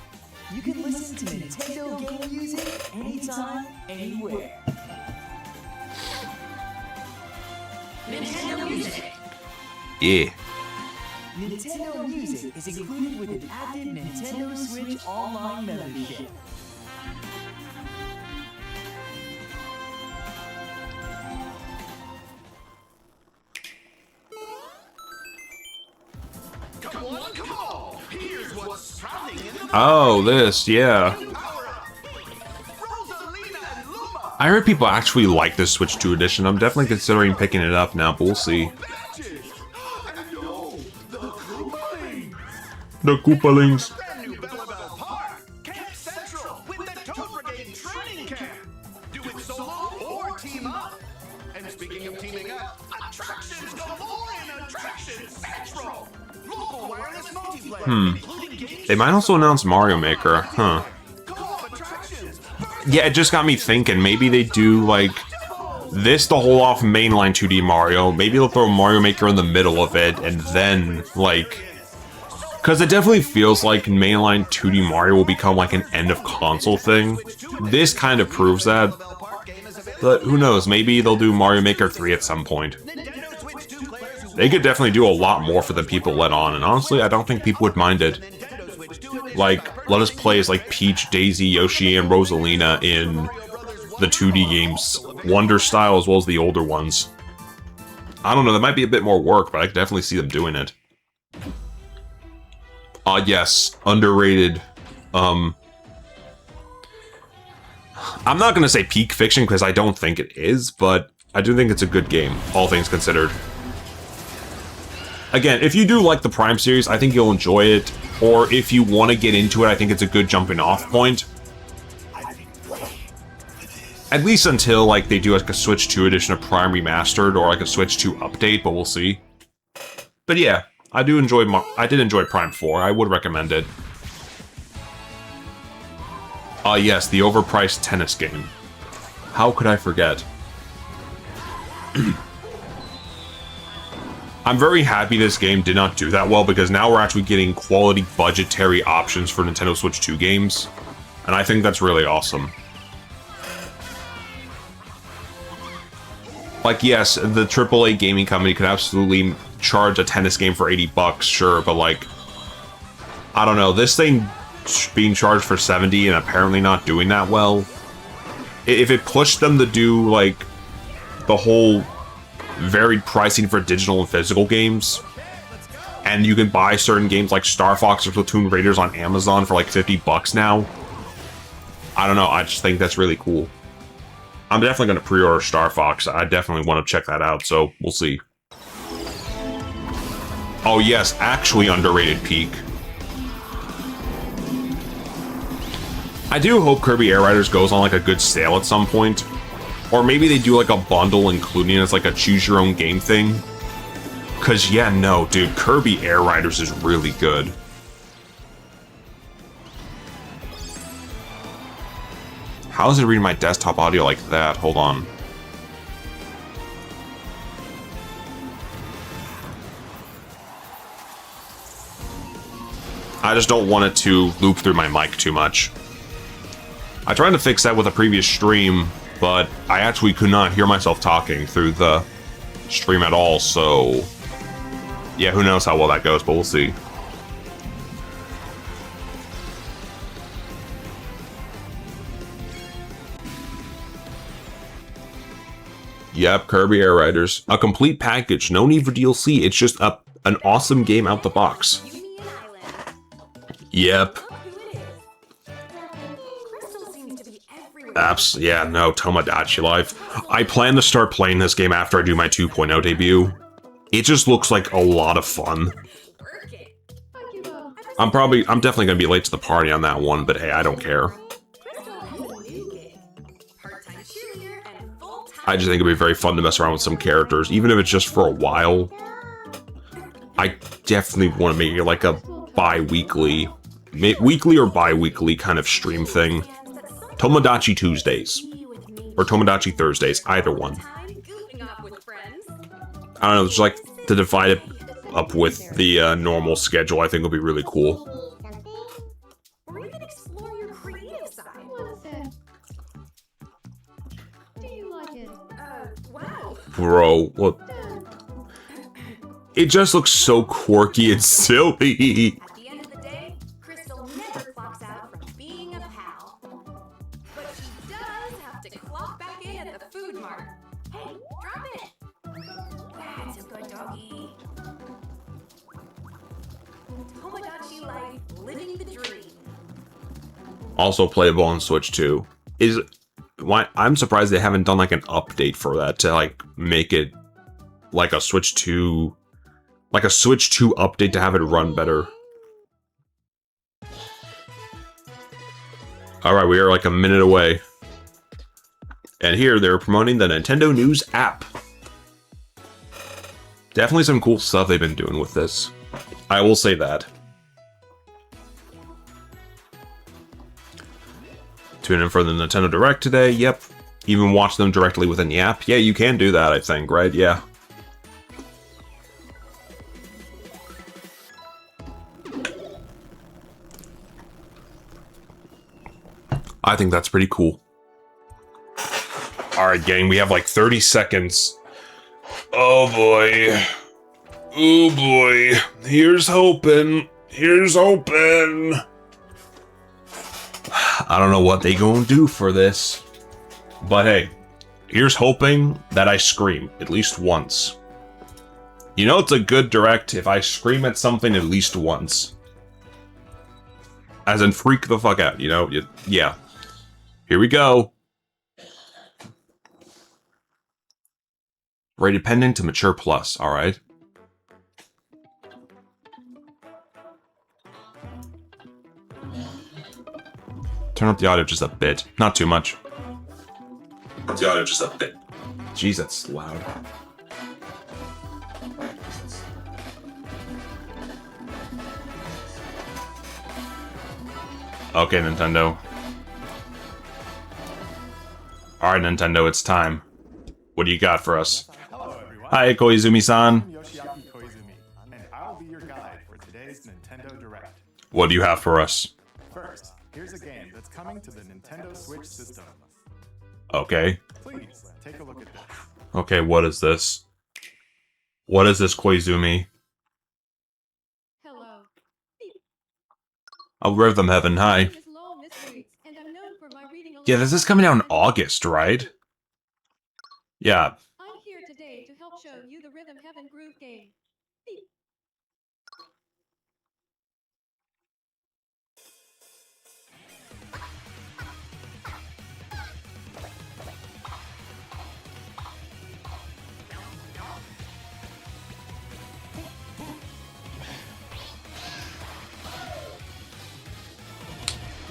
You can listen to Nintendo game music anytime, anywhere. Nintendo Music. Yeah. Nintendo Music is included with an active Nintendo Switch Online membership. Come on! Here's what's trending in the Oh, this, yeah. I heard people actually like this Switch 2 edition. I'm definitely considering picking it up now, but we'll see. The Koopalings. Do it solo or team up. And speaking of teaming up, attractions galore in Attraction Central. Local wireless multiplayer, including games. They might also announce Mario Maker, huh? Co-op attractions. Yeah, it just got me thinking, maybe they do, like, this to hold off mainline 2D Mario. Maybe they'll throw Mario Maker in the middle of it, and then, like... Because it definitely feels like mainline 2D Mario will become, like, an end-of-console thing. This kind of proves that. But who knows, maybe they'll do Mario Maker 3 at some point. They could definitely do a lot more for the people let on, and honestly, I don't think people would mind it. Like, let us play as, like, Peach, Daisy, Yoshi, and Rosalina in the 2D games. Wonder style as well as the older ones. I don't know, that might be a bit more work, but I could definitely see them doing it. Yes, underrated. I'm not gonna say peak fiction, because I don't think it is, but I do think it's a good game, all things considered. Again, if you do like the Prime series, I think you'll enjoy it. Or if you want to get into it, I think it's a good jumping off point. At least until, like, they do, like, a Switch 2 edition of Prime Remastered, or, like, a Switch 2 update, but we'll see. But yeah, I did enjoy Prime 4. I would recommend it. Yes, the overpriced tennis game. How could I forget? I'm very happy this game did not do that well, because now we're actually getting quality budgetary options for Nintendo Switch 2 games, and I think that's really awesome. Like, yes, the AAA gaming company could absolutely charge a tennis game for $80, sure, but like, I don't know, this thing being charged for $70 and apparently not doing that well, if it pushed them to do, like, the whole varied pricing for digital and physical games, and you can buy certain games like Star Fox or Platoon Raiders on Amazon for like $50 now, I don't know, I just think that's really cool. I'm definitely going to pre-order Star Fox. I definitely want to check that out, so we'll see. Oh yes, actually underrated peak. I do hope Kirby Air Riders goes on like a good sale at some point. Or maybe they do like a bundle including it as like a choose your own game thing. Cause yeah, no, dude, Kirby Air Riders is really good. How is it reading my desktop audio like that? Hold on. I just don't want it to loop through my mic too much. I tried to fix that with a previous stream, but I actually could not hear myself talking through the stream at all, so... yeah, who knows how well that goes, but we'll see. Yep, Kirby Air Riders. A complete package. No need for DLC. It's just an awesome game out the box. Yep. Yeah, no, Tomodachi Life. I plan to start playing this game after I do my 2.0 debut. It just looks like a lot of fun. I'm definitely gonna be late to the party on that one, but hey, I don't care. I just think it'd be very fun to mess around with some characters, even if it's just for a while. I definitely want to make it like a bi-weekly, weekly or bi-weekly kind of stream thing. Tomodachi Tuesdays. Or Tomodachi Thursdays, either one. I don't know, just like to divide it up with the normal schedule, I think would be really cool. Or even explore your creative side. Do you like it? Wow. Bro, what? It just looks so quirky and silly. At the end of the day, Crystal never clocks out from being a pal. But she does have to clock back in at the food mart. Hey, drop it! That's a good doggy. Tomodachi Life, living the dream. Also playable on Switch 2. I'm surprised they haven't done like an update for that to like make it like a Switch 2 update to have it run better. Alright, we are like a minute away. And here they're promoting the Nintendo News app. Definitely some cool stuff they've been doing with this. I will say that. Tune in for the Nintendo Direct today. Yep. Even watch them directly within the app. Yeah, you can do that, I think, right? Yeah. I think that's pretty cool. Alright, gang, we have like 30 seconds. Oh boy. Oh boy. Here's hoping. Here's hoping. I don't know what they gonna do for this. But hey, here's hoping that I scream at least once. You know it's a good direct if I scream at something at least once. As in freak the fuck out, you know? Yeah. Here we go. Rated pending to mature plus, alright. Turn up the audio just a bit. Not too much. Turn up the audio just a bit. Jeez, that's loud. Okay, Nintendo. Alright, Nintendo, it's time. What do you got for us? Hello, everyone. Hi, Koizumi-san. I'm Yoshiaki Koizumi, and I'll be your guide for today's Nintendo Direct. What do you have for us? First, here's a game that's coming to the Nintendo Switch system. Okay. Please, take a look at this. Okay, what is this? What is this, Koizumi? Hello. Oh, Rhythm Heaven, hi. Miss Law Mysteries, and I'm known for my reading Yeah, this is coming out in August, right? Yeah. I'm here today to help show you the Rhythm Heaven Groove game.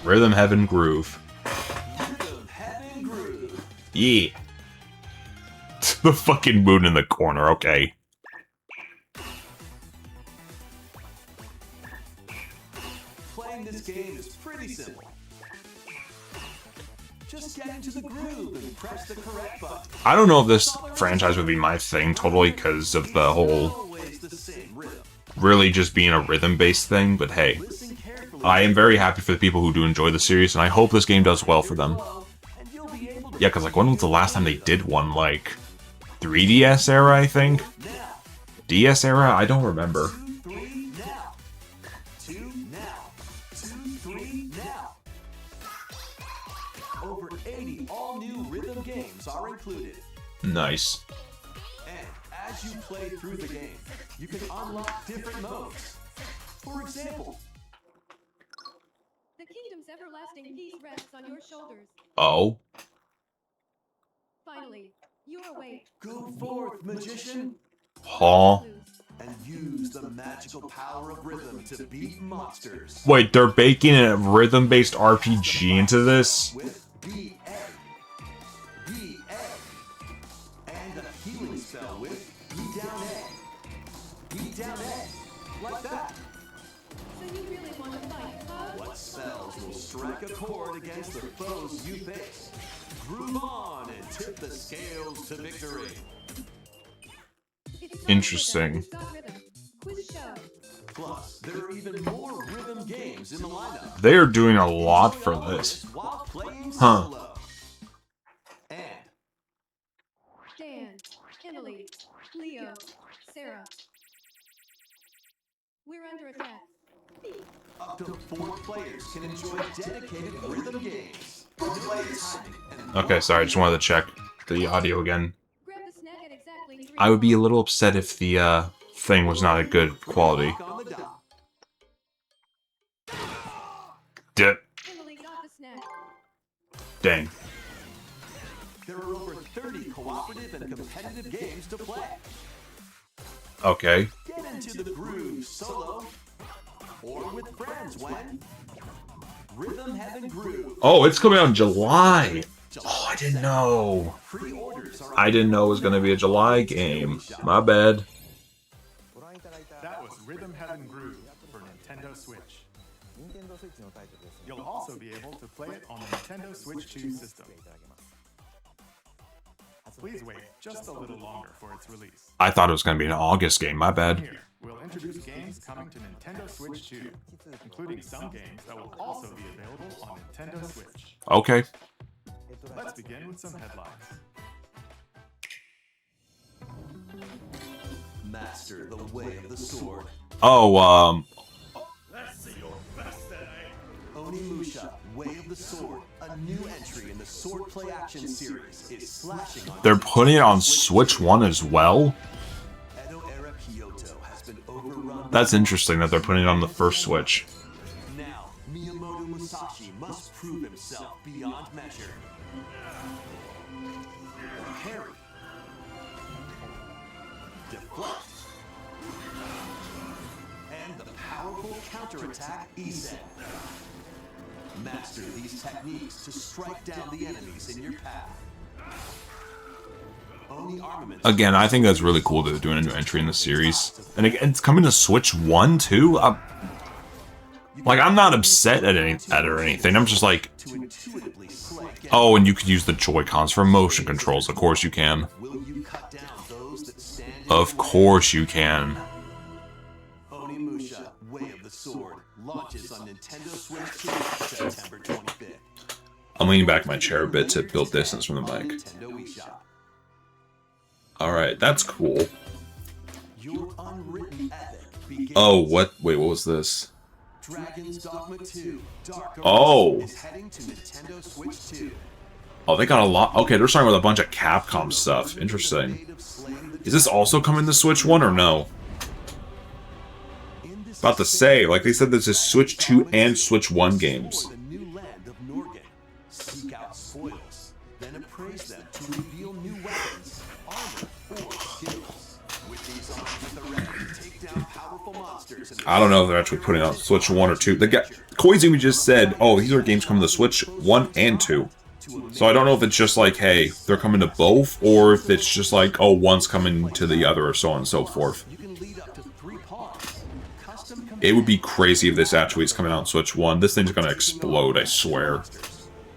Rhythm Heaven Groove. Rhythm Heaven Groove. Yeah. The fucking moon in the corner, okay. Playing this game is pretty simple. Just get into the groove and press the correct button. I don't know if this franchise would be my thing totally because of the whole Always the same rhythm. really just being a rhythm-based thing, but hey. Listen carefully. I am very happy for the people who do enjoy the series, and I hope this game does well for them. And you'll be able to Yeah, because like, when was the last time they did one? Like, 3DS era, I think? now. DS era? I don't remember. 2, 3 now. 2 now. 2, 3 now. Over 80 all-new rhythm games are included. Nice. And as you play through the game, you can unlock different modes. For example, The kingdom's everlasting peace rests on your shoulders. Oh. Finally, you awake. go forth, magician, Huh. Loose. and use the magical power of rhythm to beat monsters Wait, they're baking a rhythm-based RPG into this? with BA. BA. And a healing spell with B down A. B down A. Like that. So you really want to fight, huh? What spells will strike a chord against the foes you face? Groove on and tip the scales to victory. It's time Interesting. for the Who's Got Rhythm quiz show. Plus, there are even more rhythm games in the lineup. They are doing a lot for this. While playing Huh. solo. And Dan, Emily, Leo, Sarah. We're under attack. up to 4 players can enjoy dedicated rhythm games. Play timing and Okay, sorry, I just wanted to check the audio again. Grab the snack at exactly 3 I would be a o'clock. little upset if the thing was not a good quality. on the dot. Emily got the snack. Dang. There are over 30 cooperative and competitive games to play. Okay. Get into the groove solo or with friends when Rhythm Heaven Groove. Oh, it's coming out in July. Oh, I didn't know. Pre-orders are I didn't know it was going to be a July game. My bad. That was Rhythm Heaven Groove for Nintendo Switch. You'll also be able to play it on the Nintendo Switch 2 system. Please wait just a little longer for its release. I thought it was going to be an August game. My bad. Here, we'll introduce games coming to Nintendo Switch 2, including some games that will also be available on Nintendo Switch. Okay. Let's begin with some headlines. Master the way of the sword. Oh, Onimusha, Way of the Sword, a new entry in the Swordplay Action series, is slashing on. they're putting it on Switch 1 as well? Edo era Kyoto has been overrun. That's interesting that they're putting it on the first Switch. Now, Miyamoto Musashi must prove himself beyond measure. Parry. Deflect. And the powerful counterattack Isen. Master these techniques to strike down the enemies in your path. Oni armaments. Again, I think that's really cool that they're doing a new entry in the series. And again, it's coming to Switch 1 too? Like, I'm not upset at it or anything. I'm just like, To intuitively slay. oh, and you could use the Joy-Cons for motion controls. Of course you can. Will you cut down those that stand in Of course you can. Onimusha, Way of the Sword, launches on Nintendo Switch 2 September 25th. I'm leaning back in my chair a bit to build distance from the On mic. Nintendo eShop. Alright, that's cool. Your unwritten epic begins. Oh, what? Wait, what was this? Dragon's Dogma 2, Dark Arisen Oh. is heading to Nintendo Switch 2. Oh, they got a lot. Okay, they're starting with a bunch of Capcom stuff. Interesting. Native slaying the Is this also coming to Switch 1 or no? in this About to say, like they said, this is Switch 2 and Switch 1 games. For the new land of Norgan. Seek out spoils, then appraise them to reveal new weapons, armor, or skills. With these arms at the ready, take down powerful monsters. And I don't know if they're actually putting out Switch 1 or 2. The guy, Koizumi just said, oh, these are games coming to Switch 1 and 2. So I don't know if it's just like, hey, they're coming to both, or if it's just like, oh, one's coming to the other, or so on and so forth. You can lead up to 3 pawns. Custom It would be crazy if this actually is coming out on Switch 1. This thing's gonna explode, I swear.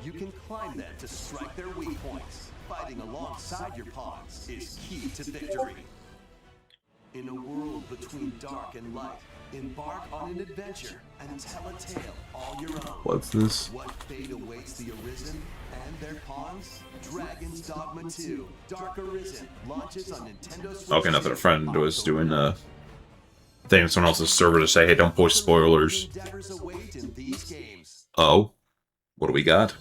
You can climb them to strike their weak points. Fighting alongside your pawns is key to victory. In a world between dark and light, embark on an adventure and tell a tale all your own. What's this? What fate awaits the Arisen and their pawns? Dragon's Dogma 2, Dark Arisen, launches on Nintendo Switch. Okay, not that a 2 friend was October doing a thing on someone else's server to say, hey, don't post spoilers. Endeavors await in these games. Oh, what do we got?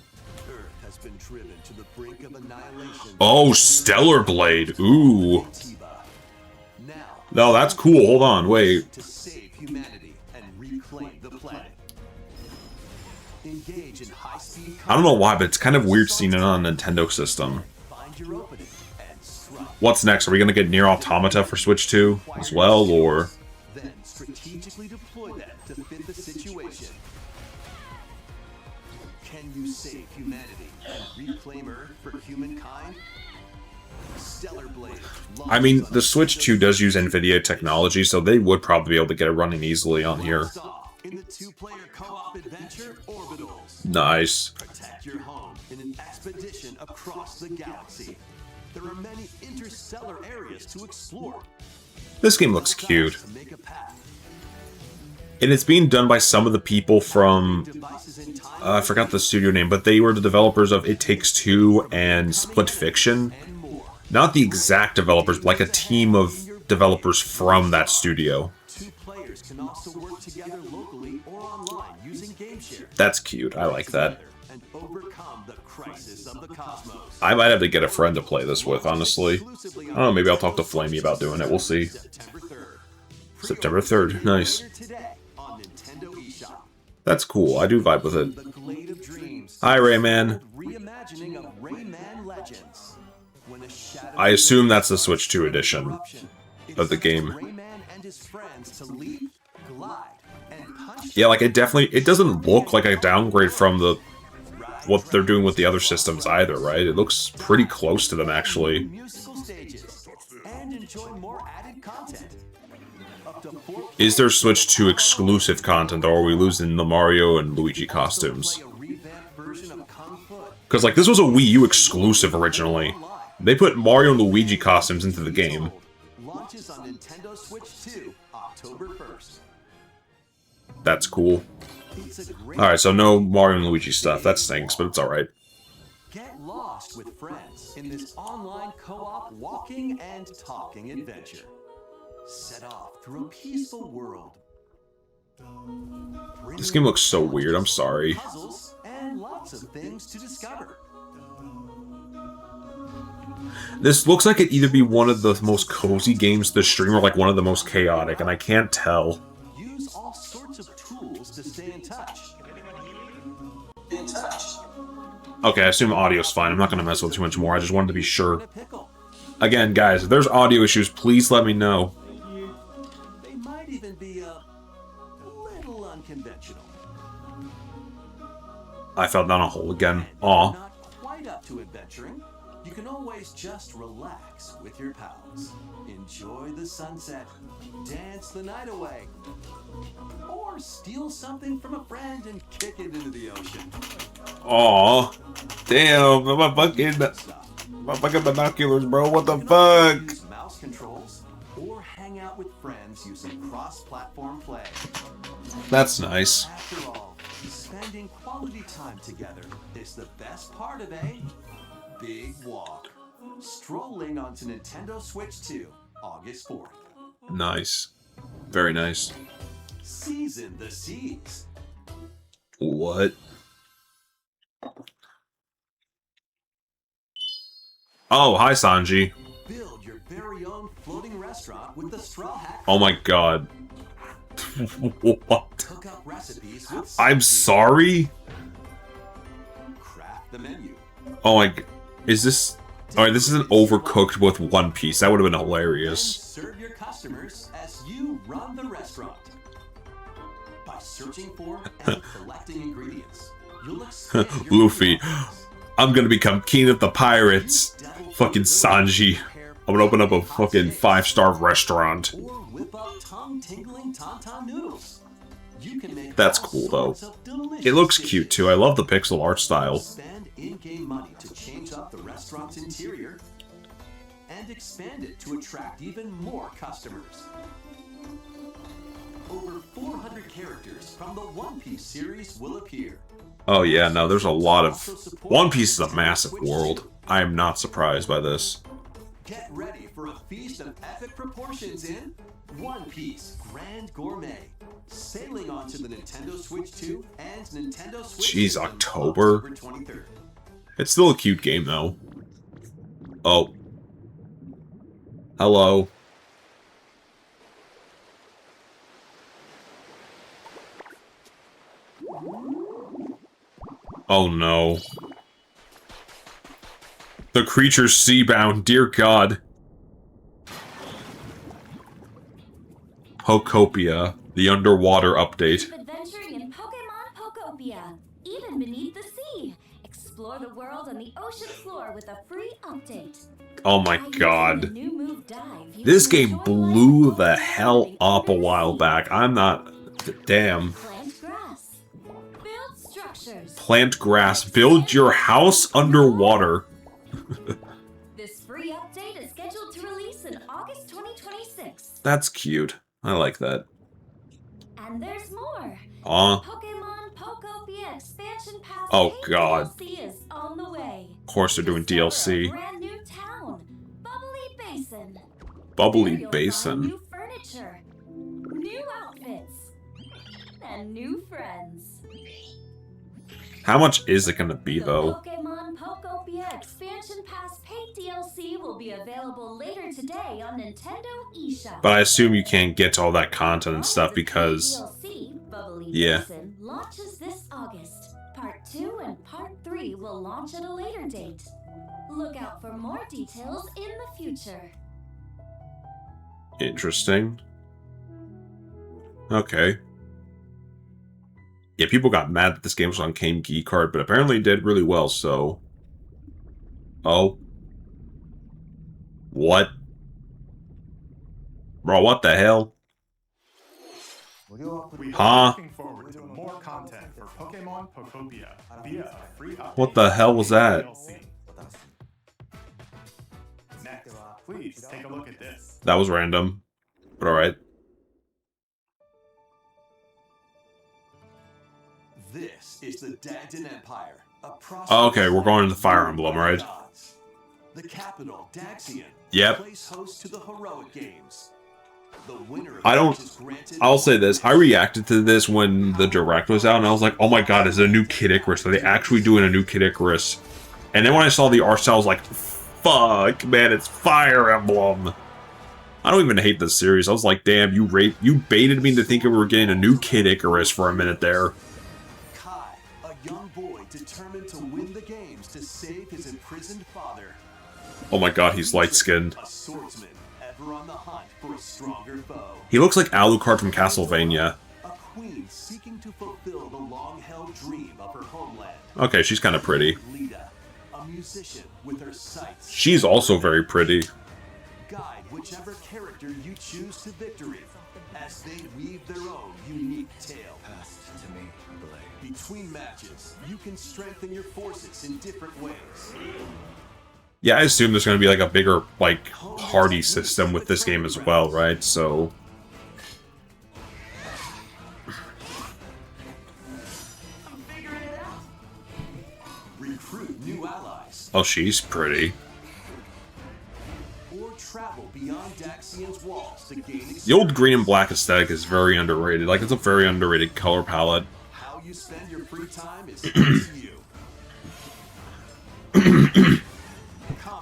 Earth has been driven to the brink of annihilation. Oh, Stellar Blade. Ooh. Now, No, that's cool. Hold on, wait. to save humanity and reclaim the planet. Engage in high-speed I don't know why, but it's kind of weird seeing it on a Nintendo system. Find your opening and strike. What's next? Are we gonna get Nier Automata for Switch 2 as well, or? Then strategically deploy that to fit the situation. Can you save humanity and reclaim Earth for humankind? Stellar Blade. I mean, the Switch 2 does use NVIDIA technology, so they would probably be able to get it running easily on here. In the two-player co-op adventure Orbitals. Nice. Protect your home in an expedition across the galaxy. There are many interstellar areas to explore. This game looks cute. To make a path. And it's being done by some of the people from... Devices in time I forgot the studio name, but they were the developers of It Takes Two and Split Fiction. and more. Not the exact developers, but like a team of developers from that studio. Two players can also work together locally or online using game share. That's cute. I like that. And overcome the crisis of the cosmos. I might have to get a friend to play this with, honestly. I don't know, maybe I'll talk to Flamey about doing it. We'll see. September 3rd. September 3rd. Nice. Later today on Nintendo eShop. That's cool. I do vibe with it. The Glade of Dreams. Hi, Rayman. Reimagining of Rayman Legends. When a shadow I assume that's the Switch 2 edition eruption, of the game. Rayman and his friends to leap, glide, and punch. Yeah, like, it doesn't look like a downgrade from what they're doing with the other systems either, right? It looks pretty close to them, actually. Musical stages and enjoy more added content. Up to 4 Is there Switch 2 exclusive content, or are we losing the Mario and Luigi costumes? play a revamped version of Kung Fu. Because, like, this was a Wii U exclusive originally. They put Mario and Luigi costumes into the game. Launches on Nintendo Switch 2, October 1st. That's cool. It's a great Alright, so no Mario and Luigi stuff. That stinks, but it's alright. Get lost with friends in this online co-op walking and talking adventure. Set off through a peaceful world. This game looks so weird, I'm sorry. Puzzles and lots of things to discover. This looks like it'd either be one of the most cozy games to stream or like one of the most chaotic, and I can't tell. Use all sorts of tools to stay in touch. Okay, I assume audio's fine. I'm not gonna mess with it too much more. I just wanted to be In sure. a pickle. Again, guys, if there's audio issues, please let me know. They might even be a little unconventional. I fell down a hole again. And if Aw. you're not quite up to adventuring, you can always just relax with your pals. Enjoy the sunset, dance the night away, or steal something from a friend and kick it into the ocean. Aw. Damn, my Stuff. fucking binoculars, bro. What the You can also fuck? use mouse controls or hang out with friends using cross-platform play. That's nice. After all, spending quality time together is the best part of a big walk. Strolling onto Nintendo Switch 2, August 4th. Nice. Very nice. Season the seas. What? Oh, hi, Sanji. Build your very own floating restaurant with the Straw Hat. Oh my god. What? Cook up recipes with I'm sorry? craft the menu. Oh my... Is this... Alright, this isn't Overcooked with One Piece. That would have been And hilarious. serve your customers as you run the restaurant. By searching for and collecting ingredients, you'll expand your Luffy. I'm gonna become king of the pirates. Fucking Sanji. I'm gonna open up a fucking 5-star restaurant. Or whip up tongue-tingling tauntaun noodles. You can make That's all cool, though. sorts of delicious It looks dishes. cute, too. I love the pixel art style. Spend in-game money to change up the restaurant's interior and expand it to attract even more customers. Over 400 characters from the One Piece series will appear. Oh yeah, no, there's a lot of... One Piece is a massive world. I am not surprised by this. Get ready for a feast of epic proportions in One Piece Grand Gourmet. Sailing onto the Nintendo Switch 2 and Nintendo Switch Jeez, 2 on October? October 23rd. It's still a cute game, though. Oh. Hello. Oh no. The creature's seabound, dear God. Pokopia, the underwater update. Keep adventuring in Pokemon Pokopia, even beneath the sea. Explore the world on the ocean floor with a free update. Oh my By using the God. new move Dive, you This can game enjoy blew life the while hell exploring up a under the while sea. back. I'm not... Damn. Plant grass. Build structures. Plant grass. Build your house underwater. This free update is scheduled to release in August 2026. That's cute. I like that. And there's more. Aw. Pokemon Pokopia expansion pass. Oh, paid God. DLC is on the way. Of course they're doing Discover a DLC. brand new town, Bubbly Basin. Bubbly There you'll find Basin. New furniture, new outfits, and new friends. How much is it gonna be, The though? Pokemon Pokopia expansion pass paid DLC will be available later today on Nintendo eShop. But I assume you can't get to all that content and stuff because... DLC, Bubbly Yeah. Basin launches this August. Part 2 and Part 3 will launch at a later date. Look out for more details in the future. Interesting. Okay. Yeah, people got mad that this game was on Game Geek Card, but apparently it did really well, so... Oh. What? Bro, what the hell? We Huh? are looking forward to more content for Pokemon Pokopia via a free update. What the hell was that? DLC. Next, please take a look at this. That was random. But alright. This is the Dagdan Empire. Oh, okay, we're going to the Fire Emblem, right? The capital, Daxian. Yep. Plays host to the heroic games. The winner of I don't... which is granted I'll say this. I reacted to this when the Direct was out, and I was like, oh my god, is it a new Kid Icarus? Are they actually doing a new Kid Icarus? And then when I saw the art style, I was like, fuck, man, it's Fire Emblem. I don't even hate this series. I was like, damn, you baited me into thinking we were getting a new Kid Icarus for a minute there. Kai, a young boy determined to win the games to save his imprisoned father. Oh my god, he's light-skinned. A swordsman, ever on the hunt for a stronger foe. He looks like Alucard from Castlevania. A queen seeking to fulfill the long-held dream of her homeland. Okay, she's kind of pretty. Lita, a musician with her sights. She's also very pretty. Guide whichever character you choose to victory as they weave their own unique tale. Between matches, you can strengthen your forces in different ways. Yeah, I assume there's going to be like a bigger, like, party system with this game as well, right? So... Recruit new allies. Oh, she's pretty. Or travel beyond Daxian's walls to gain The old green and black aesthetic is very underrated. Like, it's a very underrated color palette. How you spend your free time is up to you.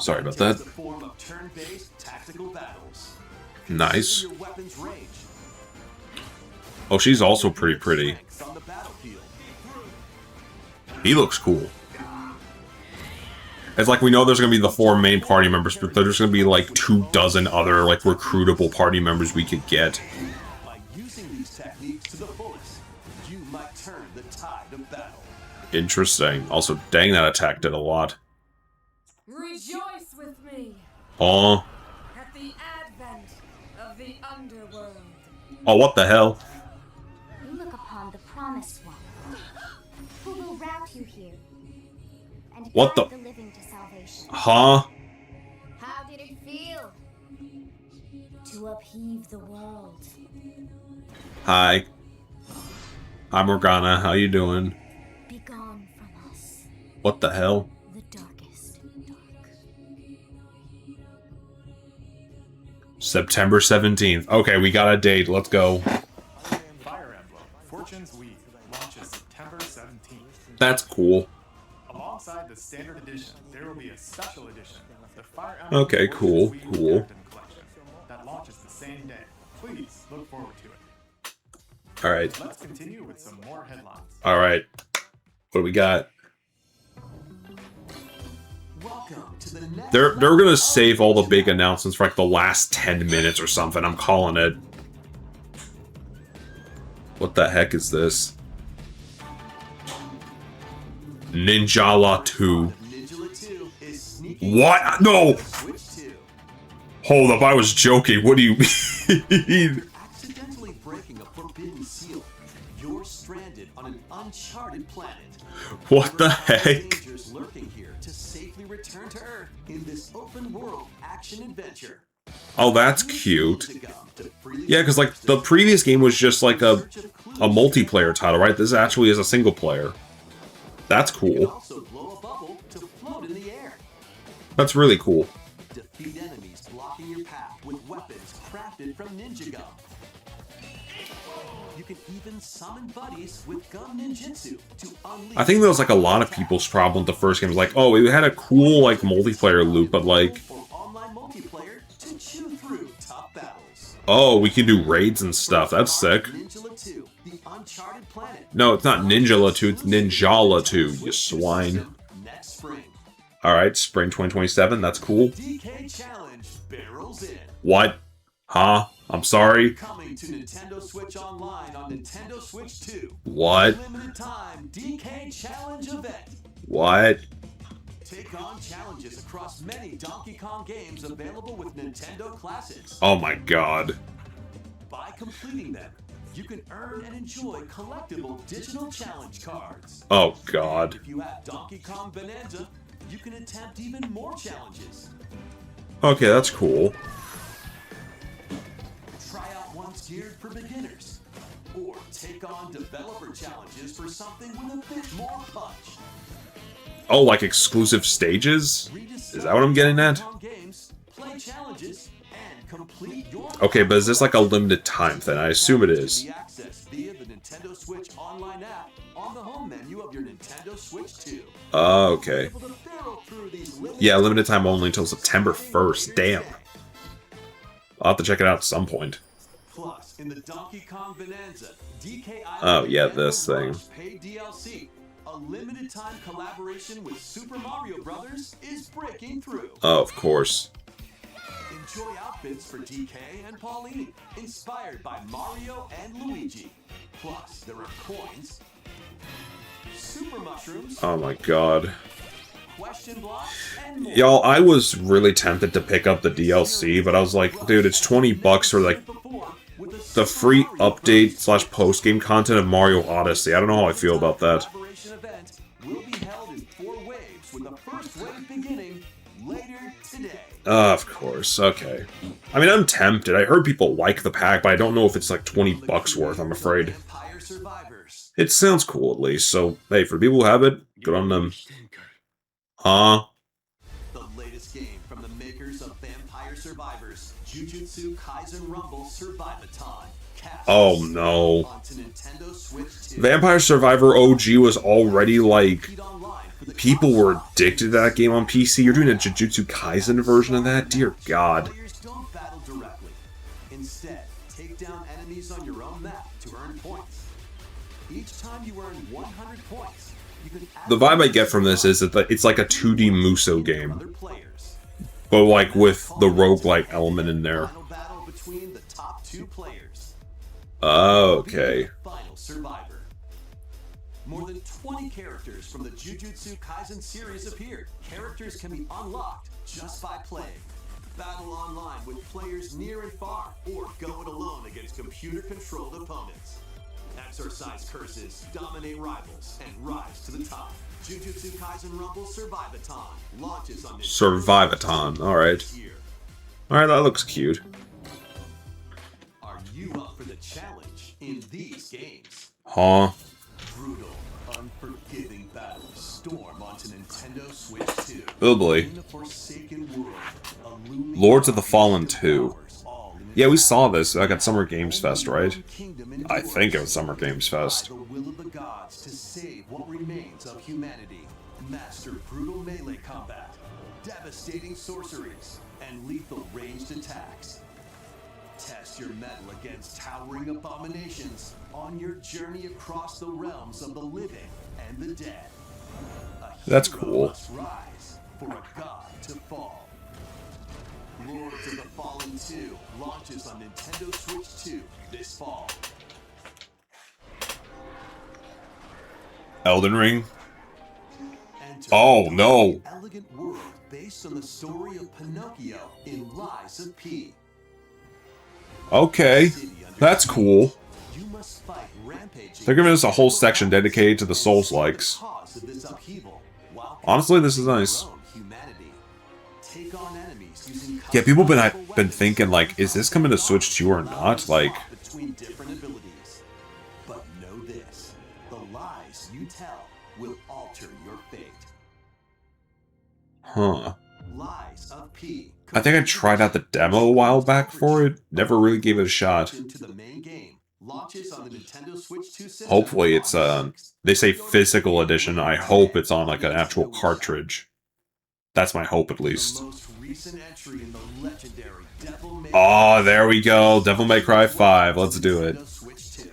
Sorry about that. Takes the form of turn-based tactical battles. Nice. Consider your weapon's range. Oh, she's also pretty. Strengths on the battlefield. He looks cool. It's like we know there's going to be the 4 main party members, but there's going to be like 24 other like recruitable party members we could get. By using these techniques to the fullest, you might turn the tide of battle. Interesting. Also, dang, that attack did a lot. Rejoice with me Oh. at the advent of the underworld. Oh, what the hell? You look upon the promised one, who will route you here and What guide the- the living to salvation. Huh? How did it feel to upheave the world? Hi. Hi, Morgana. How you doing? Be gone from us, What the hell? the darkest dark. September 17th. Okay, we got a date. Let's go. Fire Emblem Fortune's Weave launches September 17th. That's cool. Alongside Alongside the standard edition, there will be a special edition, the Fire Emblem Okay, cool, Warriors Wii cool. Captain Collection, that launches the same day. Please look forward to it. Alright. Let's continue with some more headlines. Alright. What do we got? Welcome to the next They're gonna save all the big announcements for like the last 10 minutes or something. I'm calling it. What the heck is this? Ninjala 2. Ninjala 2 is sneaking What? No! Switch 2. Hold up, I was joking. What do you mean? Accidentally breaking a forbidden seal. You're stranded on an uncharted planet. What the There are heck? dangers lurking here to safely return to Earth in this open world action adventure. Oh, that's cute. To go to freely Yeah, because like the previous game was just like a multiplayer title, right? This actually is a single player. That's You can cool. also blow a bubble to float in the air. That's really cool. Defeat enemies blocking your path with weapons crafted from ninja gum. You can even summon buddies with gum ninjutsu to unleash. I think that was like a lot of people's problem with the first game. Like, oh, it had a cool like multiplayer loop, but like, for online multiplayer to chew through tough battles. oh, we can do raids and stuff. That's sick. Ninjala 2, the uncharted planet. No, it's not Ninjala 2, it's Ninjala 2, you swine. Next spring. Alright, spring 2027, that's cool. DK Challenge barrels in. What? Huh? I'm sorry? Coming to Nintendo Switch Online on Nintendo Switch 2. What? Limited time DK Challenge event. What? Take on challenges across many Donkey Kong games available with Nintendo Classics. Oh my god. By completing them, you can earn and enjoy collectible digital challenge cards. Oh god. If you have Donkey Kong Bonanza, you can attempt even more challenges. Okay, that's cool. Try out ones geared for beginners. Or take on developer challenges for something with a bit more punch. Oh, like exclusive stages? Is that what I'm getting at? Games, play challenges, and complete your Okay, but is this like a limited time thing? I assume it is. be accessed via the Nintendo Switch Online app on the home menu of your Nintendo Switch 2. Okay. Able to barrel through these limited Yeah, limited time only until September 1st. Damn. I'll have to check it out at some point. Plus, in the Donkey Kong Bonanza, DK Oh, yeah, this thing. Paid DLC, a limited time collaboration with Super Mario Brothers is breaking through. Oh, of course. Enjoy outfits for DK and Pauline, inspired by Mario and Luigi. Plus, there are coins, super mushrooms, Oh my god. question blocks, and more. Y'all, I was really tempted to pick up the DLC, but I was like, dude, it's 20 bucks for like the free update slash post game content of Mario Odyssey. I don't know how I feel about that. Collaboration event will be held in 4 waves, with the first wave beginning later today. Of course, okay. I mean, I'm tempted. I heard people like the pack, but I don't know if it's like 20 bucks worth, I'm afraid. Vampire Survivors. It sounds cool at least, so hey, for people who have it, good on them. Huh? The latest game from the makers of Vampire Survivors, Jujutsu Kaisen Rumble Survivathon. Oh no. Onto Nintendo Switch 2. Vampire Survivor OG was already like... Compete online for the People were addicted to that game on PC. You're doing a Jujutsu Kaisen version of that? Dear God. Players don't battle directly. Instead, take down enemies on your own map to earn points. Each time you earn 100 points, you can The vibe I get from this is that it's like a 2D Muso game, other players. but like with the roguelike element in there. Final battle between the top 2 players. Oh, okay. Final survivor. More than 20 characters from the Jujutsu Kaisen series appeared. Characters can be unlocked just by playing. Battle online with players near and far, or go it alone against computer-controlled opponents. Exorcise curses, dominate rivals, and rise to the top. Jujutsu Kaisen Rumble Survivathon launches on Survivathon, alright. this year. Alright, that looks cute. Are you up for the challenge in these games? Huh? Brutal, unforgiving battles storm onto Nintendo Switch 2. Oh boy. In the Forsaken World, a looming Lords of the Fallen 2. powers, all in Yeah, we saw this like at Summer Games Fest, right? kingdom I endures think it was Summer Games by Fest. the will of the gods to save what remains of humanity. Master brutal melee combat, devastating sorceries, and lethal ranged attacks. Test your mettle against towering abominations on your journey across the realms of the living and the dead. That's Hero cool. must rise for a god to fall. Lords of the Fallen 2 launches on Nintendo Switch 2 this fall. Elden Ring? Enter Oh, a no. elegant world based on the story of Pinocchio in Lies of P. Okay. That's cool. You must fight rampaging. They're giving us a whole section dedicated to the Souls-likes. Cause of this upheaval, while Honestly, this is nice. your own humanity. Take on enemies using Yeah, people been customizable thinking, like, is this coming to Switch 2 or not? Like, between different abilities. But know this, the lies you tell will alter your fate. huh. Lies of P. I think I tried out the demo a while back for it. Never really gave it a shot. Into the main game. Launches on the Nintendo Switch 2 system. Hopefully it's, August 6th. they say physical edition. I hope it's on, like, an actual cartridge. That's my hope, at least. The most recent entry in the legendary Devil May Oh, there we go. Devil May Cry 5. Let's do it. Nintendo Switch 2.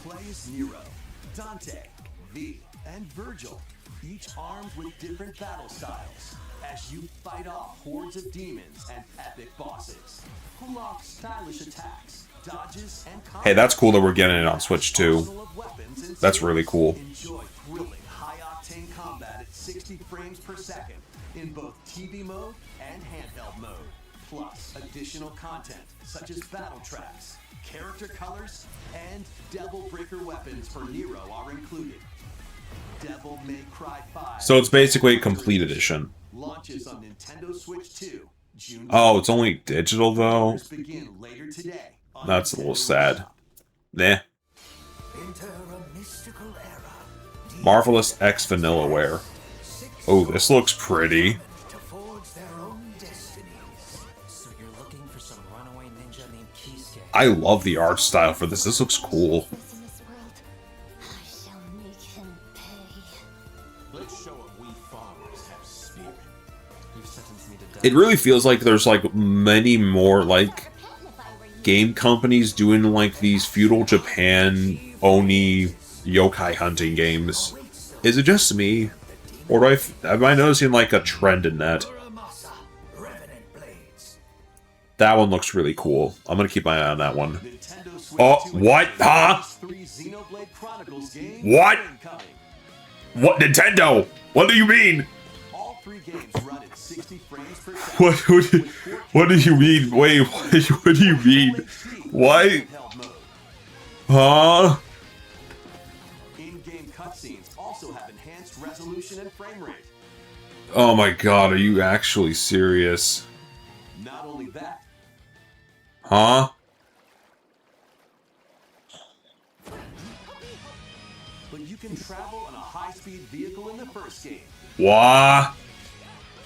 Play as Nero, Dante, V, and Virgil, each armed with different battle styles, as you fight off hordes of demons and epic bosses. Pull off stylish attacks, dodges, and Hey, that's cool that we're getting it on Switch 2. That's really cool. Enjoy thrilling, high-octane combat at 60 frames per second in both TV mode and handheld mode. Plus, additional content such as battle tracks, character colors, and Devil Breaker weapons for Nero are included. Devil May Cry 5. So it's basically a complete edition. Launches on Nintendo Switch 2. June. Oh, it's only digital, though? Begin later today. on That's a little Nintendo sad. Shop. Nah. Enter a mystical era. Marvelous X Vanillaware. Oh, this looks pretty. To forge their own destinies. So you're looking for some runaway ninja named Kisuke. I love the art style for this. This looks cool. Who's in this world? I shall make him pay. Let's show what we farmers have spirit. You've sentenced me to death. It really feels like there's, like, many more, like, game companies doing, like, these feudal Japan Oni yokai hunting games. Is it just me? Or do am I noticing, like, a trend in that? Muramasa, Revenant Blades. That one looks really cool. I'm gonna keep my eye on that one. Nintendo Switch Oh, 2 what? Huh? 3 Xenoblade Chronicles games What? are incoming. What, Nintendo? What do you mean? All 3 games run at 60 frames per second. What do you mean? Wait, what do you mean? What? Handheld mode. Huh? In-game cutscenes also have enhanced resolution and frame rate. Oh my god, are you actually serious? Not only that, Huh? but you can travel on a high-speed vehicle in the first game. What?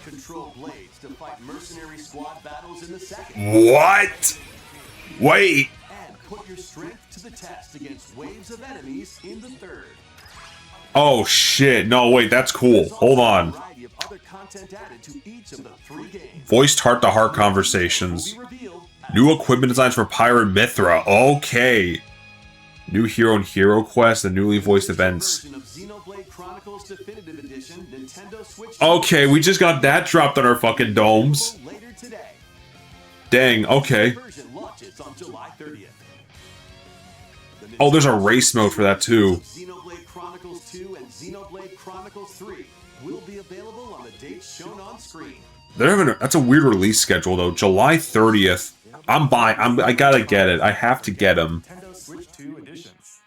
Control blades to fight mercenary squad battles in the second. What? Wait. And put your strength to the test against waves of enemies in the third. Oh shit. No, wait, that's cool. Hold on. A variety of other content added to each of the 3 games. Voiced heart-to-heart conversations. Will be revealed New equipment designs for Pirate Mithra. Okay. New hero and hero quest and newly voiced events. version of Xenoblade Chronicles Definitive Edition, Nintendo Switch. Okay, we just got that dropped on our fucking domes. Later today. Dang, okay. Version launches on July 30th. The Oh, there's a Nintendo race mode for that too. Xenoblade Chronicles 2 and Xenoblade Chronicles 3 will be available on the dates shown on screen. They're having that's a weird release schedule though. July 30th. I'm buying. I gotta get it. I have to get them. Nintendo Switch 2 editions.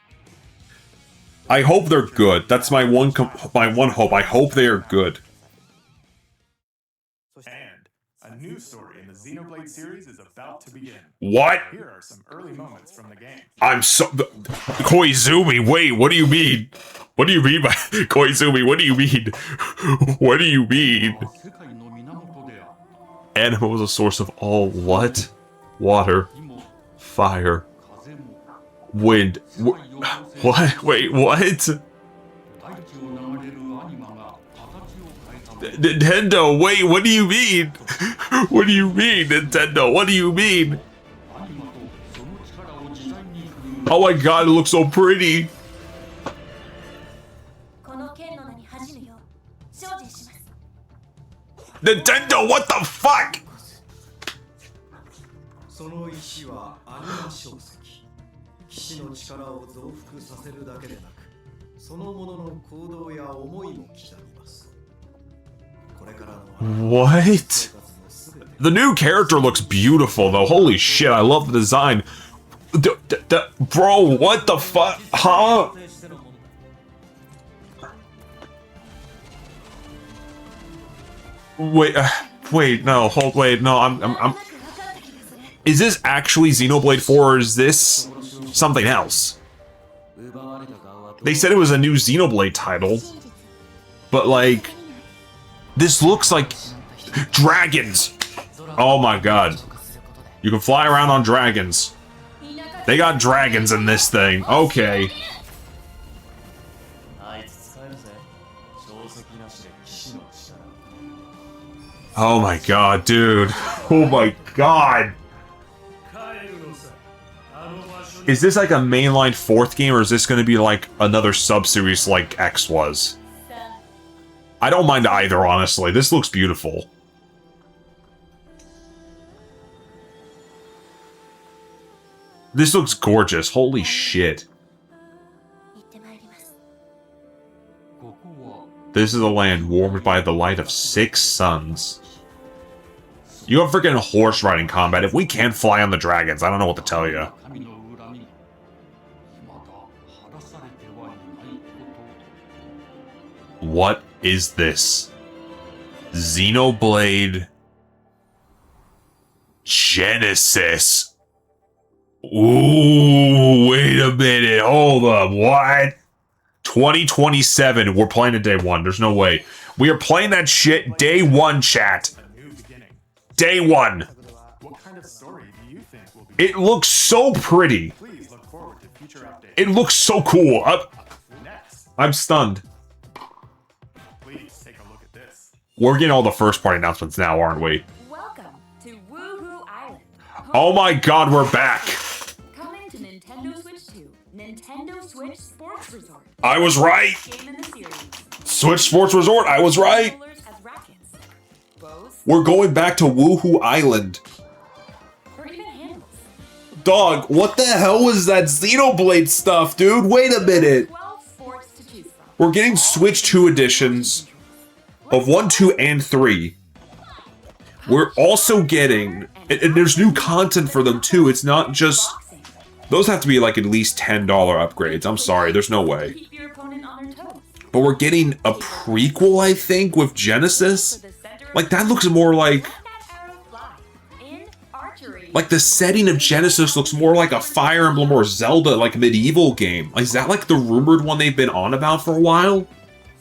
I hope they're good. That's my one hope. I hope they are good. And a new story in the Xenoblade series is about to begin. What? Here are some early moments from the game. I'm so Koizumi. Wait, what do you mean? What do you mean by Koizumi? What do you mean? What do you mean? Anima was a source of all what? Water, fire, wind. What? Wait, what? Nintendo, wait, what do you mean? What do you mean, Nintendo? What do you mean? Oh my god, it looks so pretty. Nintendo, what the fuck? その石はアニマ小石。騎士の力を増幅させるだけでなく、そのものの行動や思いも刻みます。これからの What? The new character looks beautiful though. Holy shit, I love the design. Bro, what the fuck? Huh? Wait, no, wait, no, I'm. Is this actually Xenoblade 4 or is this something else? They said it was a new Xenoblade title, but like, this looks like dragons. Oh my god. You can fly around on dragons. They got dragons in this thing. Okay. Oh my god, dude. Oh my god. Is this like a mainline 4th game, or is this going to be like another sub-series like X was? I don't mind either, honestly. This looks beautiful. This looks gorgeous. Holy shit. This is a land warmed by the light of 6 suns. You have freaking horse riding combat. If we can't fly on the dragons, I don't know what to tell you. What is this? Xenoblade Genesis. Ooh, wait a minute. Hold up. What? 2027. We're playing it day 1. There's no way. We are playing that shit day 1, chat. Day 1. What kind of story do you think will be? It looks so pretty. Please look forward to future updates. It looks so cool. Next, I'm stunned. please take a look at this. We're getting all the first party announcements now, aren't we? Welcome to Woohoo Island. Oh my god, we're back. Coming to Nintendo Switch 2, Nintendo Switch Sports Resort. I was right. Game in the series. Switch Sports Resort, I was right. Rollers as rackets. Bows, We're going back to Woohoo Island. or even handles. Dog, what the hell was that Xenoblade stuff, dude? Wait a minute. 12 sports to choose from. We're getting Switch 2 editions of 1, 2, and 3. We're also getting... And there's new content for them, too. It's not just... Boxing. Those have to be, like, at least $10 upgrades. I'm sorry, there's no way. Keep your opponent on their toes. But we're getting a prequel, I think, with Genesis. For the center of Like, that looks more like... Let that arrow fly. In archery. Like, the setting of Genesis looks more like a Fire Emblem or Zelda, like, medieval game. Is that, like, the rumored one they've been on about for a while?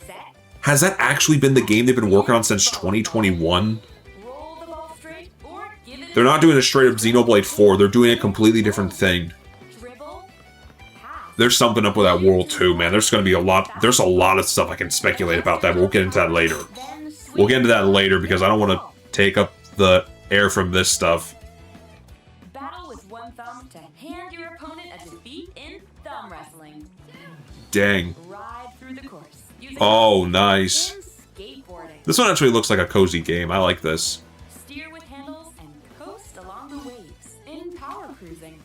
Set. Has that actually been the game they've been working on since 2021? Roll the ball straight or give it a They're not doing a straight-up Xenoblade 4. They're doing a completely different thing. dribble. Pass. There's something up with that world, too, man. There's going to be a lot... There's a lot of stuff I can speculate about that. We'll get into that later. Then swing. We'll get into that later because I don't want to take up the air from this stuff. Battle with one thumb to hand your opponent a defeat in thumb wrestling. Dang. Ride through the course. Using Oh, nice. and skateboarding. This one actually looks like a cozy game. I like this. Steer with handles and coast along the waves in power cruising.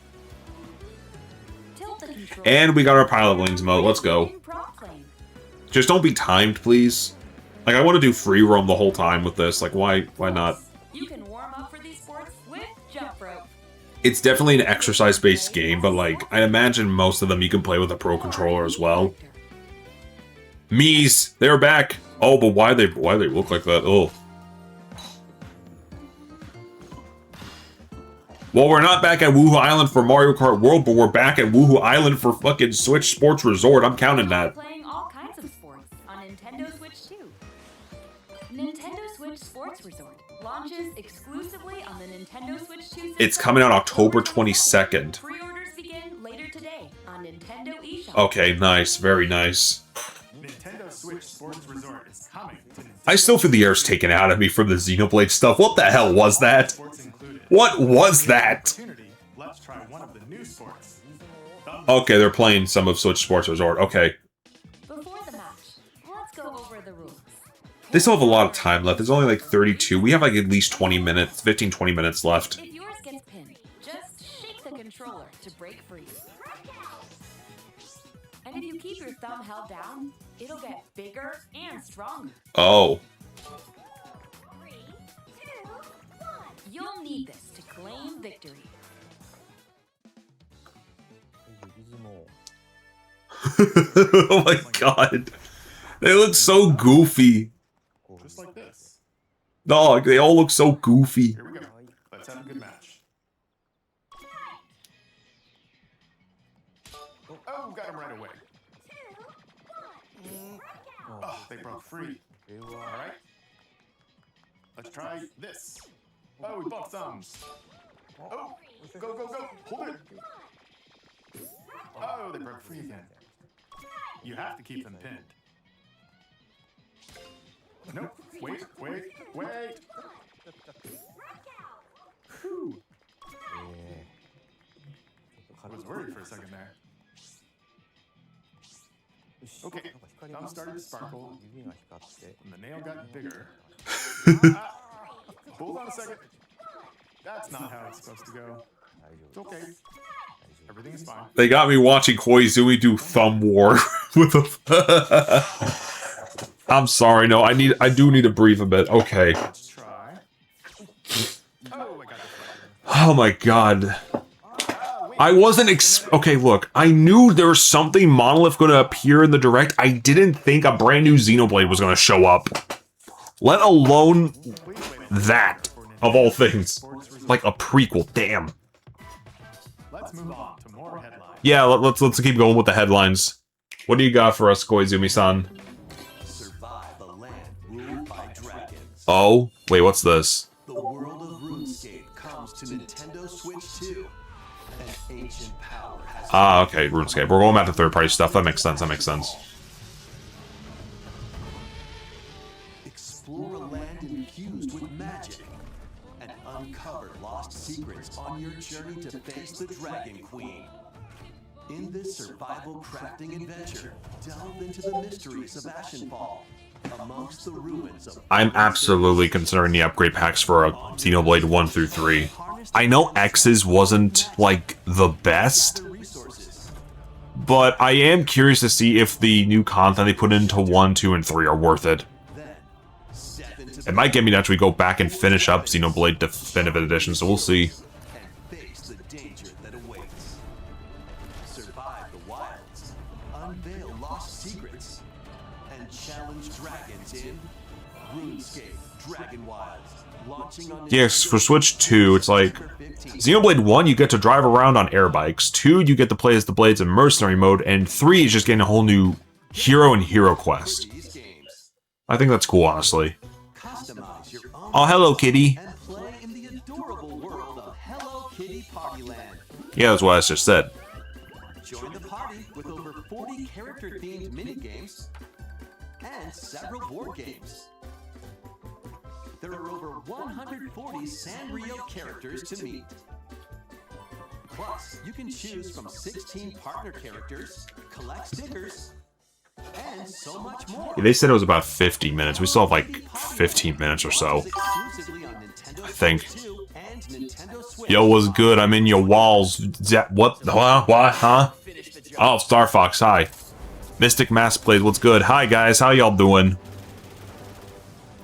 Tilt the controls. And we got our Pilot Wings mode. Let's go. In prop plane. Just don't be timed, please. Like, I want to do free roam the whole time with this. Like, why not? You can warm up for these sports with jump rope. It's definitely an exercise-based game, but, like, I imagine most of them you can play with a pro controller as well. Mies! They're back! Oh, but why they look like that? Oh. Well, we're not back at Woohoo Island for Mario Kart World, but we're back at Woohoo Island for fucking Switch Sports Resort. I'm counting that. Playing all kinds of sports on Nintendo Switch 2. Nintendo Switch Sports Resort launches exclusively on the Nintendo Switch 2 system. It's coming out October 22nd. Pre-orders begin later today on Nintendo eShop. Okay, nice. Very nice. Nintendo Switch Sports Resort is coming to Nintendo. I still feel the air's taken out of me from the Xenoblade stuff. What the hell was that? Sports included. What was that? Opportunity, let's try one of the new sports. Okay, they're playing some of Switch Sports Resort. Okay. Before the match, let's go over the rules. They still have a lot of time left. There's only like 32. We have like at least 20 minutes, 15, 20 minutes left. If yours gets pinned, just shake the controller to break free. And if you keep your thumb held down, it'll get bigger and stronger. Oh. 3, 2, 1. You'll need this to claim victory. Oh my god. They look so goofy. Just like this. No, they all look so goofy. Here we go. Let's have a good match. Oh, got him right away. Oh, they broke free. All right. Let's try this. Oh, we bumped thumbs. Oh, go, go, go. Hold it. Oh, they broke free again. You have to keep them pinned. Nope. Wait, wait, wait. Whew. I was worried for a second there. Okay, thumb started to sparkle, and the nail got bigger. Hold on a second. That's not how it's supposed to go. It's okay. Everything's fine. They got me watching Koizumi do thumb war with a. I'm sorry, no, I do need to breathe a bit. Okay. Let's try. Oh, I got it. Oh my god. I wasn't okay, look, I knew there was something Monolith gonna appear in the direct. I didn't think a brand new Xenoblade was gonna show up. Let alone that, of all things. Like a prequel, damn. Let's move on to more headlines. Yeah, let's keep going with the headlines. What do you got for us, Koizumi-san? Survive a land ruled by dragons. Oh, wait, what's this? The world of RuneScape comes to Nintendo Switch 2. An ancient power has... Ah, okay, RuneScape. We're going back to third-party stuff. That makes sense, that makes sense. Explore a land infused with magic and uncover lost secrets on your journey to face the Dragon Queen. In this survival crafting adventure, delve into the mysteries of Ashenfall, amongst the ruins of... I'm absolutely considering the upgrade packs for a Xenoblade 1 through 3. I know X's wasn't, like, the best, but I am curious to see if the new content they put into 1, 2, and 3 are worth it. It might get me to actually go back and finish up Xenoblade Definitive Edition, so we'll see. And face the danger that awaits. Survive the wilds, unveil lost secrets, and challenge dragons in RuneScape Dragon Wilds. Launching on Yes, for Switch 2, it's like... Xenoblade 1, you get to drive around on air bikes. 2, you get to play as the Blades in Mercenary mode. And 3 is just getting a whole new hero and hero quest. I think that's cool, honestly. Oh, hello, kitty. And play in the adorable world of Hello Kitty Partyland. Yeah, that's what I just said. Join the party with over 40 character-themed minigames and several board games. There are over 140 Sanrio characters to meet. Plus, you can choose from 16 partner characters, collect stickers, and so much more. Yeah, they said it was about 50 minutes. We still have like 15 minutes or so. I think. Yo, what's good? I'm in your walls. What? What? Huh? Oh, Star Fox, hi. Mystic Mask Plays, what's good? Hi, guys. How y'all doing?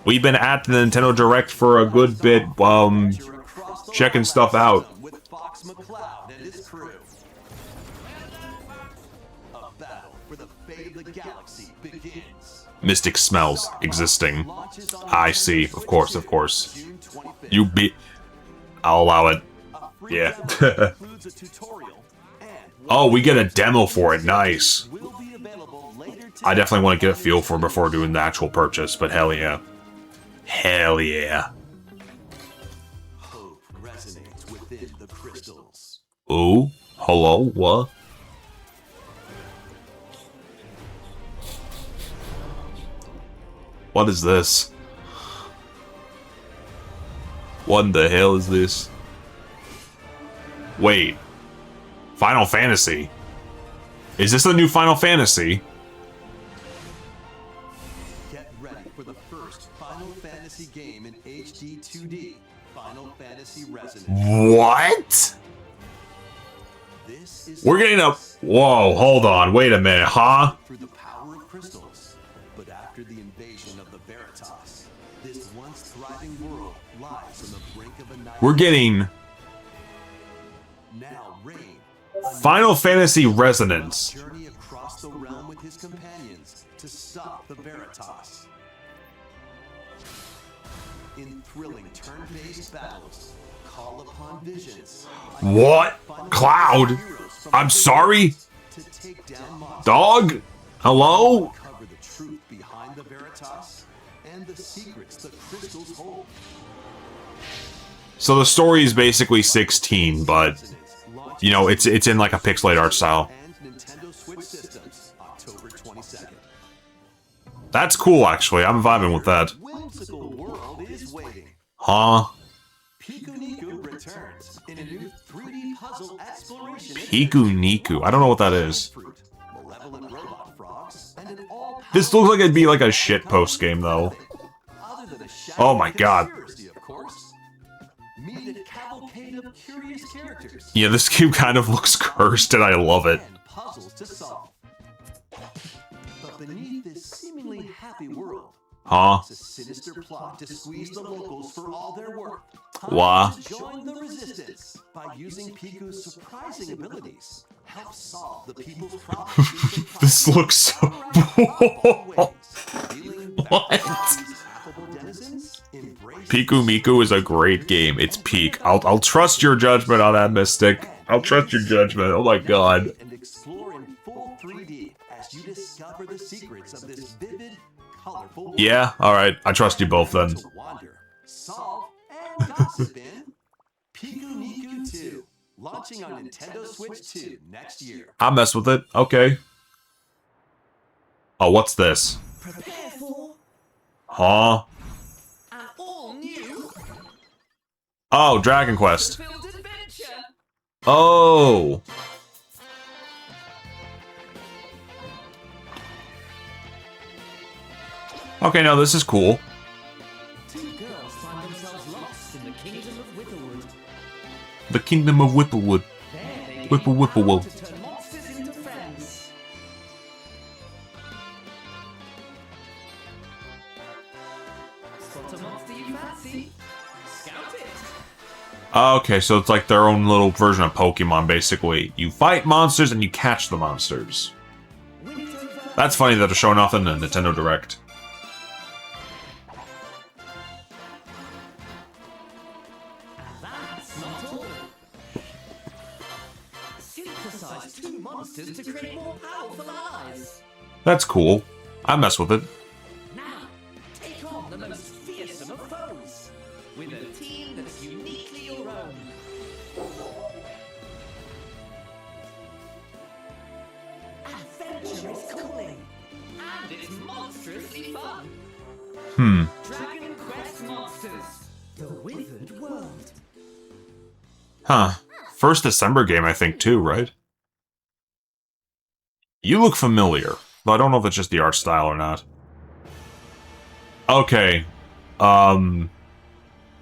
We've been at the Nintendo Direct for a good bit, checking stuff out. Mystic smells existing. I see. Of course, of course. You be... I'll allow it. Yeah. Oh, we get a demo for it. Nice. I definitely want to get a feel for it before doing the actual purchase, but hell yeah. Hell yeah. Hope resonates within the crystals. Ooh, hello, what? What is this? What in the hell is this? Wait. Final Fantasy? Is this the new Final Fantasy? Get ready for the first Final Fantasy game in HD 2D. Final Fantasy Resonance. What? This is We're getting a... Whoa, hold on. Wait a minute, huh? through the power of crystals. But after the invasion of the Veritas, this once thriving world lies on the brink of annihilation. We're getting Now Rain, Final Fantasy Resonance. journey across the realm with his companions to stop the Veritas. In thrilling turn-based battles, call upon visions. What? Cloud? I'm sorry? To take down monsters. Dog? Hello? Cover the truth behind the Veritas and the secrets the crystals hold. So the story is basically 16, but, you know, it's in like a pixelated art style. And Nintendo Switch systems, October 22nd. That's cool, actually. I'm vibing with that. Whimsical world is waiting. Huh? Piku Niku returns in a new 3D puzzle exploration. Piku Niku. I don't know what that is. Fruit, malevolent robot frogs, and an all This looks like it'd be like a shitpost game, though. other than a Oh my god. conspiracy, of course. Meet a cavalcade of curious characters Yeah, this game kind of looks cursed, and I love it. and puzzles to solve. But beneath this seemingly happy world, Huh? it's a sinister plot to squeeze the locals for all their worth. Wah. Join the resistance by using Piku's surprising abilities. Help solve the people's problems. This looks so... What? Piku Miku is a great game. It's peak. I'll trust your judgment on that, Mystic. I'll trust your judgment. Oh my god. And explore in full 3D as you discover the secrets of this vivid, colorful world. Yeah, alright. I trust you both then. To wander, solve, and gossip in Piku Niku 2, launching on Nintendo Switch 2 next year. I'll mess with it. Okay. Oh, what's this? Prepare for Huh? an all-new Oh, Dragon Quest. filled adventure. Oh. Okay, now this is cool. Two girls find themselves lost in the kingdom of Whipplewood. The Kingdom of Whipplewood. There they gain Whipple, whipple, power whoa. to turn monsters into friends. Spot a monster you fancy? Scout it. Okay, so it's like their own little version of Pokemon, basically. You fight monsters and you catch the monsters. Win it over. That's funny that they're showing off in the Nintendo Direct. That's not all. Synthesize two monsters to create more powerful allies. That's cool. I mess with it. Now, take on the most fearsome of foes with a team that's uniquely your own. Adventure is calling, and it's monstrously fun. Dragon Quest Monsters, the Withered World. Huh. First December game, I think, too, right? You look familiar, though I don't know if it's just the art style or not. Okay.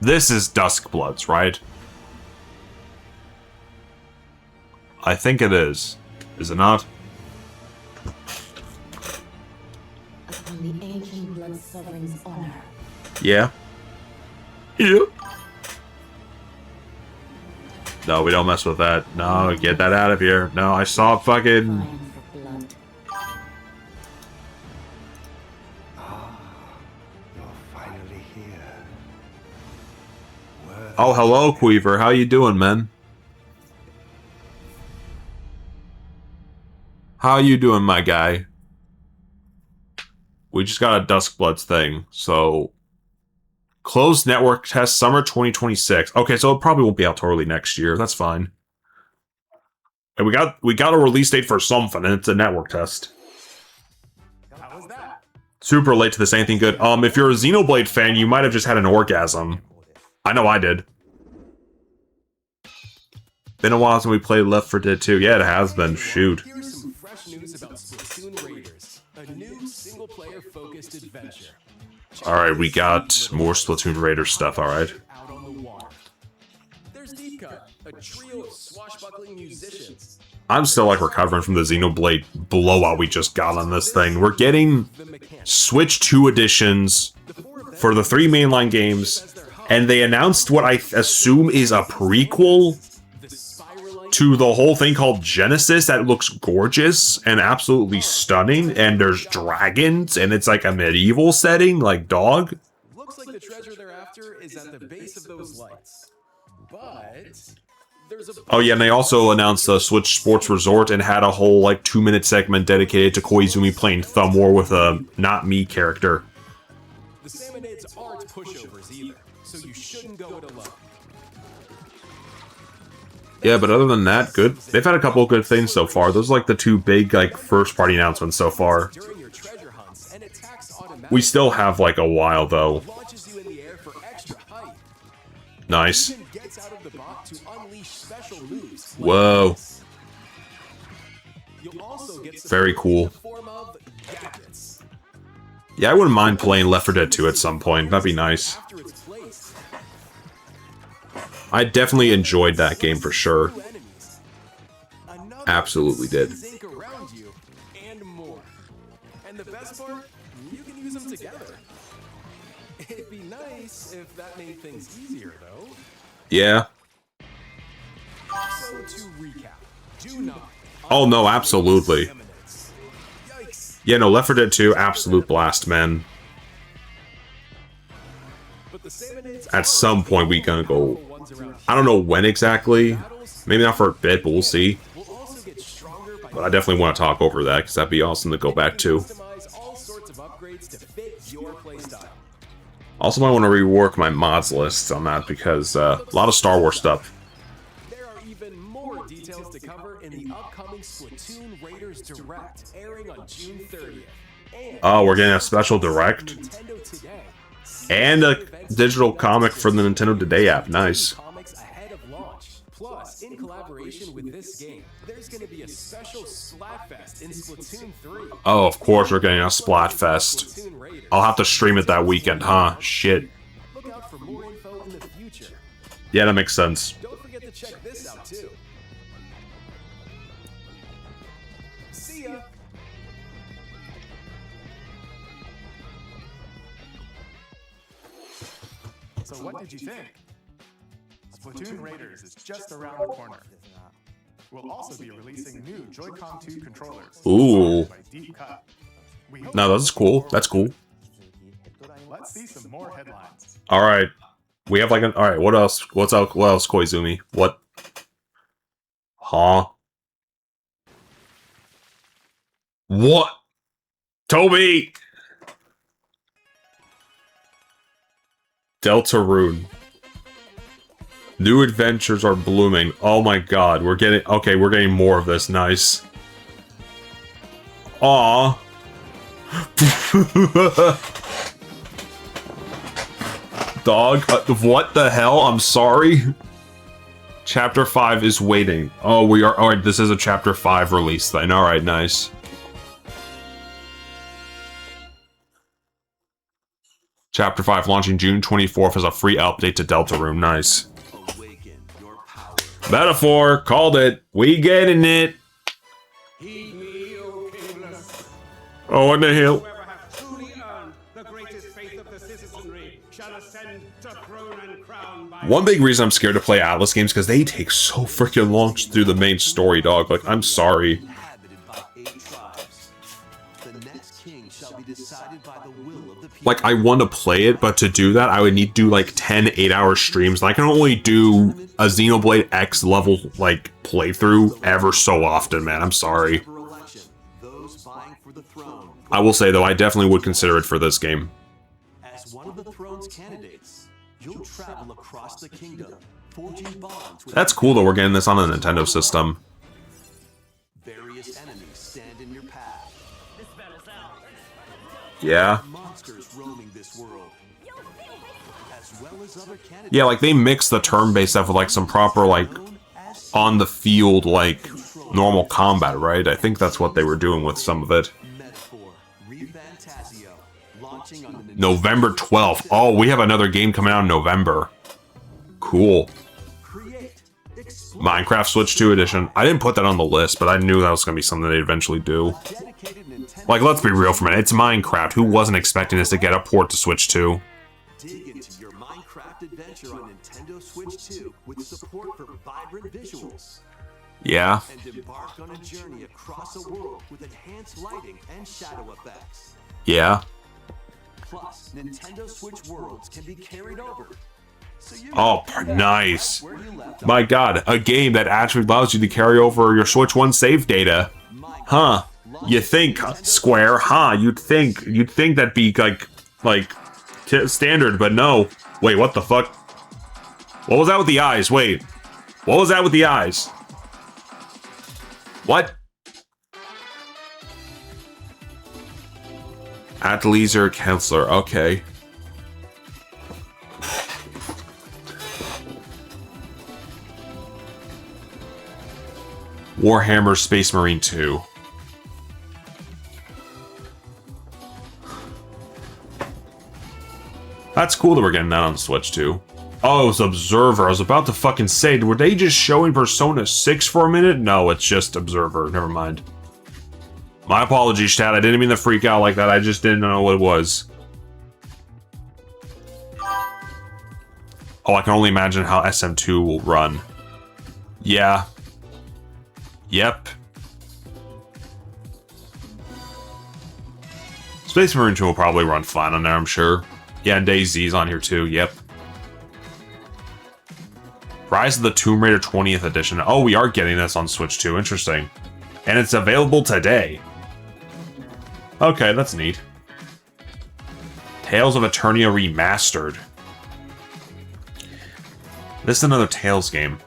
This is Duskbloods, right? I think it is. Is it not? Upon the ancient blood sovereign's honor. Yeah. Yeah. No, we don't mess with that. No, get that out of here. No, I saw fucking... Crying for blood. You're finally here. Worthy Oh, hello, Queever. How you doing, man? How you doing, my guy? We just got a Duskbloods thing, so... Closed network test summer 2026. Okay, so it probably won't be out totally next year. That's fine. And we got a release date for something, and it's a network test. How was that? Super late to this. Anything good? If you're a Xenoblade fan, you might have just had an orgasm. I know I did. Been a while since we played Left 4 Dead 2. Yeah, it has been. Shoot. Here's some fresh news about Splatoon Raiders, a new single-player focused adventure. Alright, we got more Splatoon Raider stuff, alright. Out on the water. There's Deep Cut, a trio of swashbuckling musicians. I'm still like recovering from the Xenoblade blowout we just got on this thing. We're getting Switch 2 editions for the 3 mainline games, and they announced what I assume is a prequel to the whole thing called Genesis that looks gorgeous and absolutely stunning, and there's dragons, and it's like a medieval setting, like dog. Looks like the treasure they're after is at the base of those lights. But there's a Oh yeah, and they also announced the Switch Sports Resort and had a whole like 2-minute segment dedicated to Koizumi playing Thumb War with a not me character. The Salmonids aren't pushovers either, so you shouldn't go it alone. Yeah, but other than that, good. They've had a couple of good things so far. Those are like the 2 big like first-party announcements so far. During your treasure hunts, and attacks automatically. We still have like a while though. Launches you in the air for extra height. Nice. Even gets out of the box to unleash special moves. like Whoa. this. You'll also get Very cool. in the form of gadgets. Yeah, I wouldn't mind playing Left 4 Dead 2 at some point. That'd be nice. After it's placed, I definitely enjoyed that game for sure. new enemies. Another Absolutely did. zinc around you, and more. And the best part, you can use them together. It'd be nice if that made things easier, though. Yeah. So to recap, do not. Oh no, absolutely. Yikes. Yeah, no, Left 4 Dead 2, absolute blast, man. But the Salmonids At some point, we gonna go. ones around I don't know when exactly. Maybe not for a bit, but we'll see. will also get stronger by But I definitely want to talk over that because that'd be awesome to go back to. customize all sorts of upgrades to fit your playstyle. Also, might want to rework my mods list on that because a lot of Star Wars stuff. There are even more details to cover in the upcoming Splatoon Raiders Direct, airing on June 30th. And Oh, we're getting a special direct Nintendo Today. and a digital comic for the Nintendo Today app. Nice. Comics ahead of launch. Plus, in collaboration with this game, there's going to be a special Splatfest in Splatoon 3. Oh, of course we're getting a Splatfest. Splatoon Raiders. I'll have to stream it that weekend, huh? Shit. Look out for more info in the future. Yeah, that makes sense. Don't forget to check this out too. See ya. So what did you think? Splatoon Raiders is just around the corner. We'll also be releasing new Joy-Con 2 controllers. Ooh. By Deep Cut. We hope No, that's cool. That's cool. Let's see some more headlines. All right. We have like an. All right. What else? What's out? What else, Koizumi? What? Huh? What? Toby! Deltarune. New adventures are blooming. Oh my god, we're getting... Okay, we're getting more of this. Nice. Aww. Dog, what the hell? I'm sorry. Chapter 5 is waiting. Oh, we are... Alright, this is a Chapter 5 release thing. Alright, nice. Chapter 5 launching June 24th as a free update to Deltarune. Nice. Awaken your power. Metaphor, called it. We getting it. Heed me, O kingless. Oh, what the hell? Whoever hath truly earned the greatest faith of the citizenry shall ascend to throne and crown by... One big reason I'm scared to play Atlas games because they take so freaking long to do the main story, dog. Like, I'm sorry. Inhabited by 8 tribes. The next king shall be decided by the will of the people. Like, I want to play it, but to do that, I would need to do, like, 10 8-hour streams. And I can only do a Xenoblade X level, like, playthrough ever so often, man. I'm sorry. For election, those vying for the throne. I will say, though, I definitely would consider it for this game. As one of the throne's candidates, you'll travel across the kingdom, forging bonds with That's cool, though. We're getting this on a Nintendo system. various enemies stand in your path. Yeah. Monsters roaming this world, as well as other candidates. Yeah, like they mix the turn-based stuff with like some proper like on the field like normal combat, right? I think that's what they were doing with some of it. Metaphor, Refantasio, launching on the November 12th. Oh, we have another game coming out in November. Cool. Create, explore, Minecraft Switch 2 edition. I didn't put that on the list, but I knew that was going to be something they'd eventually do. dedicated Nintendo. Like, let's be real for a minute. It's Minecraft. Who wasn't expecting this to get a port to Switch 2? Dig into your Minecraft adventure on Nintendo Switch 2 with support for vibrant visuals. Yeah. And embark on a journey across a world with enhanced lighting and shadow effects. Yeah. Plus, Nintendo Switch worlds can be carried over. So you Oh, nice. My god, a game that actually allows you to carry over your Switch 1 save data. Huh. You think, Square, huh? You'd think that'd be like standard, but no. Wait, what the fuck? What was that with the eyes? Wait. What was that with the eyes? What? At leisure counselor, okay. Warhammer Space Marine 2. That's cool that we're getting that on the Switch too. Oh, it was Observer. I was about to fucking say, were they just showing Persona 6 for a minute? No, it's just Observer. Never mind. My apologies, chat. I didn't mean to freak out like that. I just didn't know what it was. Oh, I can only imagine how SM2 will run. Yeah. Yep. Space Marine 2 will probably run fine on there, I'm sure. Yeah, and DayZ's on here too, yep. Rise of the Tomb Raider 20th edition. Oh, we are getting this on Switch 2, interesting. And it's available today. Okay, that's neat. Tales of Eternia Remastered. This is another Tales game.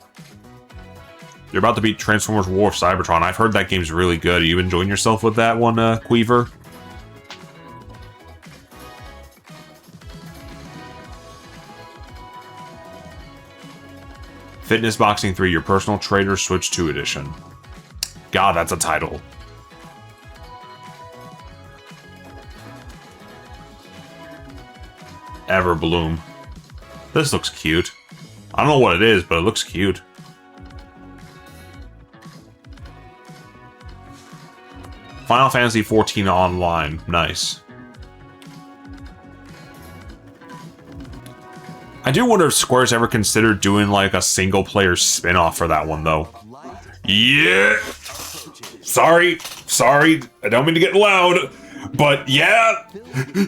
You're about to beat Transformers War of Cybertron. I've heard that game's really good. Are you enjoying yourself with that one, Queever? Fitness Boxing 3, Your Personal Trainer Switch 2 Edition. God, that's a title. Everbloom. This looks cute. I don't know what it is, but it looks cute. Final Fantasy XIV Online. Nice. I do wonder if Square's ever considered doing like a single-player spin-off for that one, though. Yeah! Sorry. I don't mean to get loud, but yeah!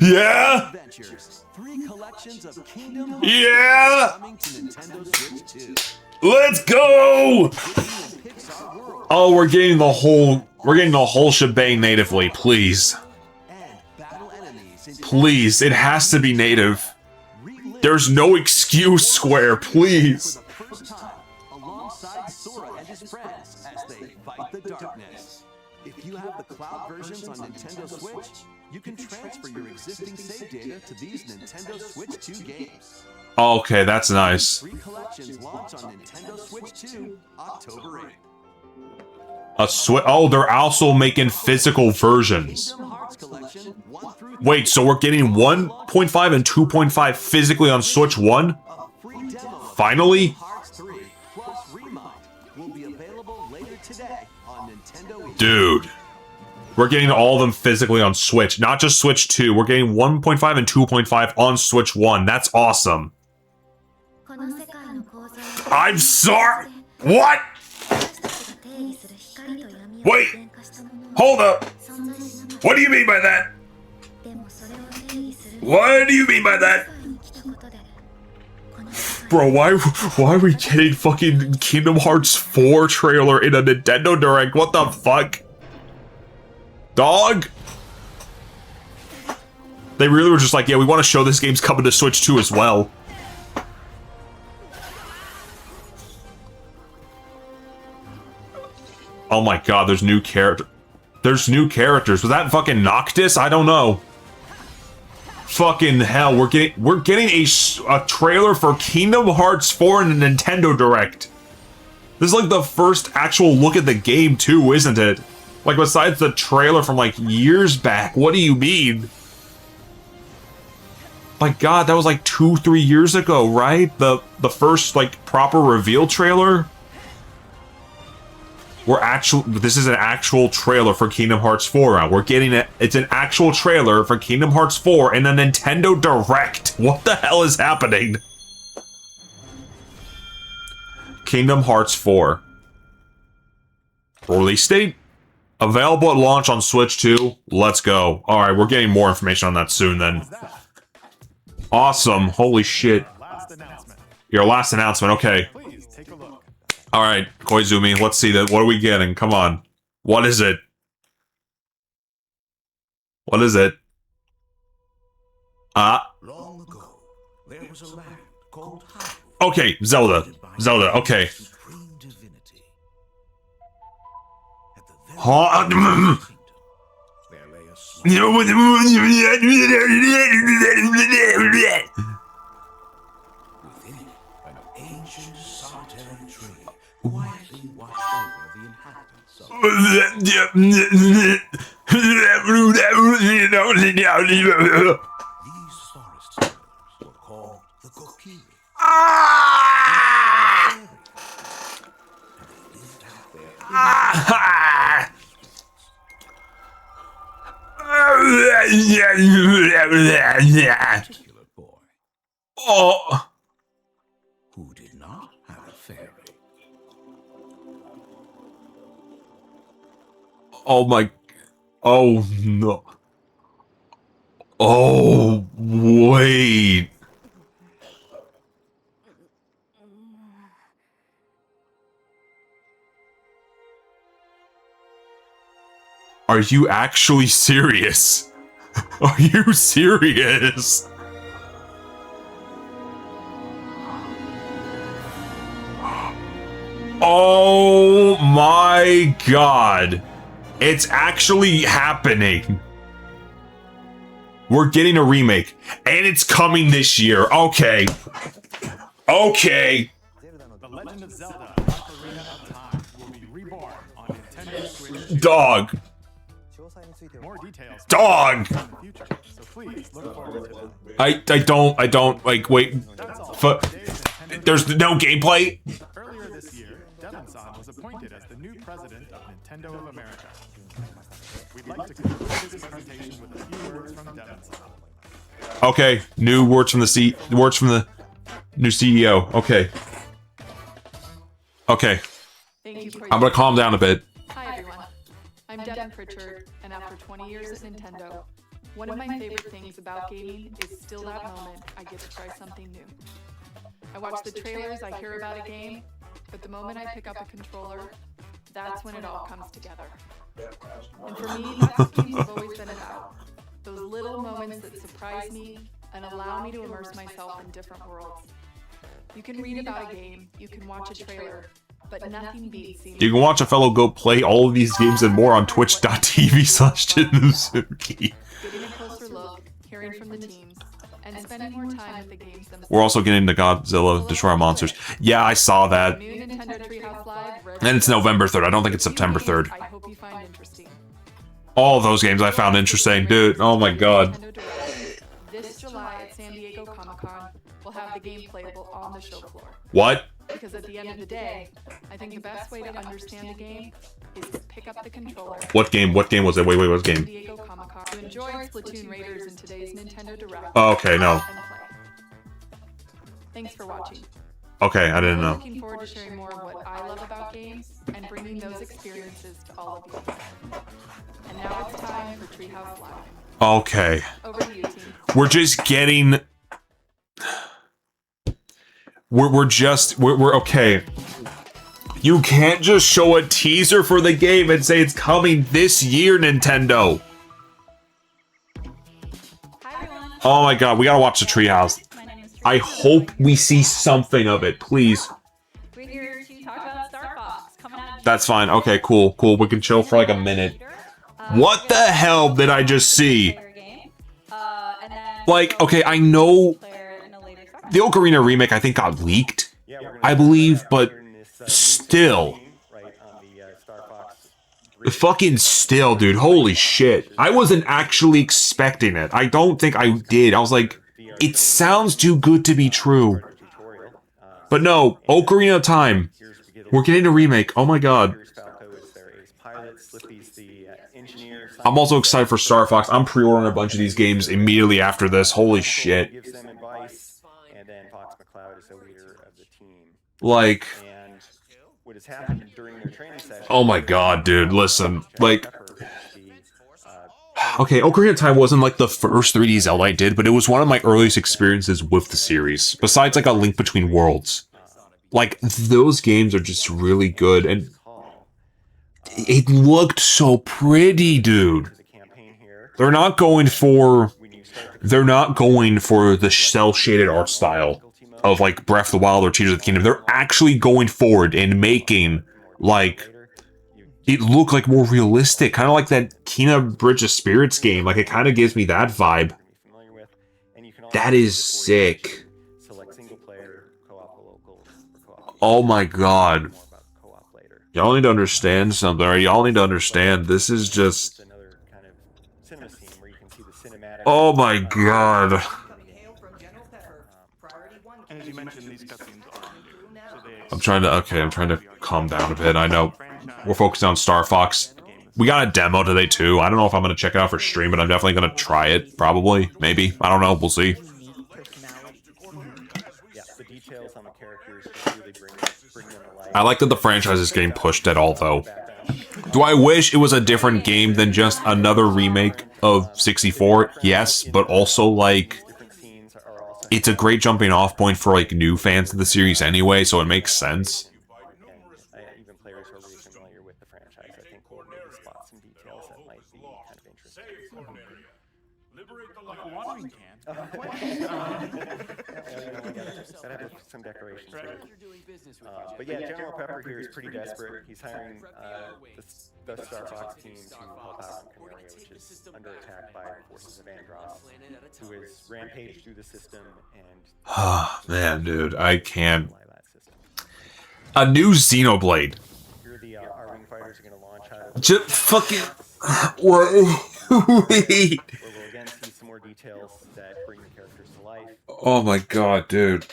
Yeah! Yeah! Let's go! Oh, we're getting the whole shebang natively, please. Please, it has to be native. There's no excuse, Square, please. Alongside Sora and his friends as they fight the darkness. If you have the cloud versions on Nintendo Switch, you can transfer your existing save data to these Nintendo Switch 2 games. Okay, that's nice. Free collections launch on Nintendo Switch 2, October 8th. Oh, they're also making physical versions. Wait, so we're getting 1.5 and 2.5 physically on Switch 1? Finally? Dude. We're getting all of them physically on Switch. Not just Switch 2. We're getting 1.5 and 2.5 on Switch 1. That's awesome. I'm sorry. What? Wait. Hold up. What do you mean by that? What do you mean by that? Bro, why are we getting fucking Kingdom Hearts 4 trailer in a Nintendo Direct? What the fuck? Dog? They really were just like, yeah, we want to show this game's coming to Switch 2 as well. Oh my god, there's new characters. Was that fucking Noctis? I don't know. Fucking hell, we're getting a trailer for Kingdom Hearts 4 in the Nintendo Direct. This is like the first actual look at the game too, isn't it? Like besides the trailer from like years back. What do you mean? My god, that was like 2-3 years ago, right? The first like proper reveal trailer? This is an actual trailer for Kingdom Hearts 4 out. We're getting it. It's an actual trailer for Kingdom Hearts 4 in a Nintendo Direct. What the hell is happening? Kingdom Hearts 4. Release date? Available at launch on Switch 2. Let's go. Alright, we're getting more information on that soon then. Awesome. Holy shit. Your last announcement. Okay. Alright, Koizumi, let's see that. What are we getting? Come on. What is it? What is it? Long ago, there was a land called Hyrule. Okay, Zelda. Zelda, okay. Supreme divinity. At the very Huh? kingdom, there lay a small within it, an ancient solitary tree quietly watched over the inhabitants of these forest dwellers were called the Kokiri. Particular boy Oh. who did not have a fairy. Oh my. Oh no. Oh, wait. Are you actually serious? Are you serious? Oh my god. It's actually happening. We're getting a remake. And it's coming this year. Okay. Okay. The Legend of Zelda: Ocarina of Time will be reborn on Nintendo Switch. Dog. More details Dog. in the future, so please look forward to them. I don't, like, wait. There's no gameplay? Earlier this year, Devon-san was appointed as the new president of Nintendo of America. We'd like to conclude this presentation with a few words from Devon-san. Okay, new words from the new CEO. Okay. Okay. Thank you for I'm gonna calm down a bit. Hi everyone. I'm Devin Pritchard, and after 20 years at Nintendo, one of my favorite things about gaming is still that moment I get to try something new. I watch the trailers, I hear about a game, but the moment I pick up a controller, that's when it all comes together. And for me, that's what games have always been about. Those little moments that surprise me and allow me to immerse myself in different worlds. You can read about a game, you can watch a trailer, but nothing beats seeing. You can watch a fellow go play all of these games and more on twitch.tv/Jemuzukki. Getting a closer look, hearing from the teams, and spending more time with the games themselves. We're also getting the Godzilla Destroy All Monsters. Yeah, I saw that. New Nintendo Treehouse Live, And it's November 3rd. I don't think it's September 3rd. I hope you find interesting. All of those games I found interesting. Dude, oh my god. This July at San Diego Comic-Con, we'll have the game playable on the show floor. What? Because at the end of the day, I think the best way to understand a game is to pick up the controller. What game? What game was it? Wait, what San game? Diego Comic-Con. To enjoy Splatoon Raiders in today's Nintendo Direct. Oh, okay, no. and play. Thanks for watching. Okay, I didn't I'm know. looking forward to sharing more of what I love about games and bringing those experiences to all of you. And now it's time for Treehouse Live. Okay. Over to you, team. We're just getting... We're okay. You can't just show a teaser for the game and say it's coming this year, Nintendo. Oh my god, we gotta watch the Treehouse. I hope we see something of it, please. We're here to talk about Star Fox coming out. That's fine. Okay, cool. We can chill for like a minute. What the hell did I just see? And then Like, okay, I know the Ocarina remake I think got leaked, I believe, but still. Fucking still, dude. Holy shit. I wasn't actually expecting it. I don't think I did. I was like, it sounds too good to be true. But no, Ocarina of Time. We're getting a remake. Oh my god. I'm also excited for Star Fox. I'm pre-ordering a bunch of these games immediately after this. Holy shit. Like... Oh my god, dude, listen, like... Okay, Ocarina of Time wasn't like the first 3D Zelda I did, but it was one of my earliest experiences with the series, besides like A Link Between Worlds. Like, those games are just really good, and... It looked so pretty, dude. They're not going for the cel-shaded art style of like Breath of the Wild or Tears of the Kingdom. They're actually going forward and making like it look like more realistic, kind of like that Kena Bridge of Spirits game. Like, it kind of gives me that vibe. That is sick. Oh my god. Y'all need to understand something, or y'all need to understand this is just... Oh my god. I'm trying to calm down a bit. I know we're focused on Star Fox. We got a demo today too. I don't know if I'm going to check it out for stream, but I'm definitely going to try it. Probably. Maybe. I don't know. We'll see. I like that the franchise is getting pushed at all, though. Do I wish it was a different game than just another remake of 64? Yes, but also, like, it's a great jumping off point for, like, new fans of the series anyway, so it makes sense. Some decorations here. But yeah, General Pepper here is pretty desperate. He's hiring the Star Fox team to help out on Cornelia, which is under attack by forces of Andross, who is rampaged through the system and... Oh, man, dude, I can't... A new Xenoblade. Here the R-Wing fighters are going to launch out of... Just fucking... Wait. Where we'll again see some more details that bring the characters to life. Oh my god, dude.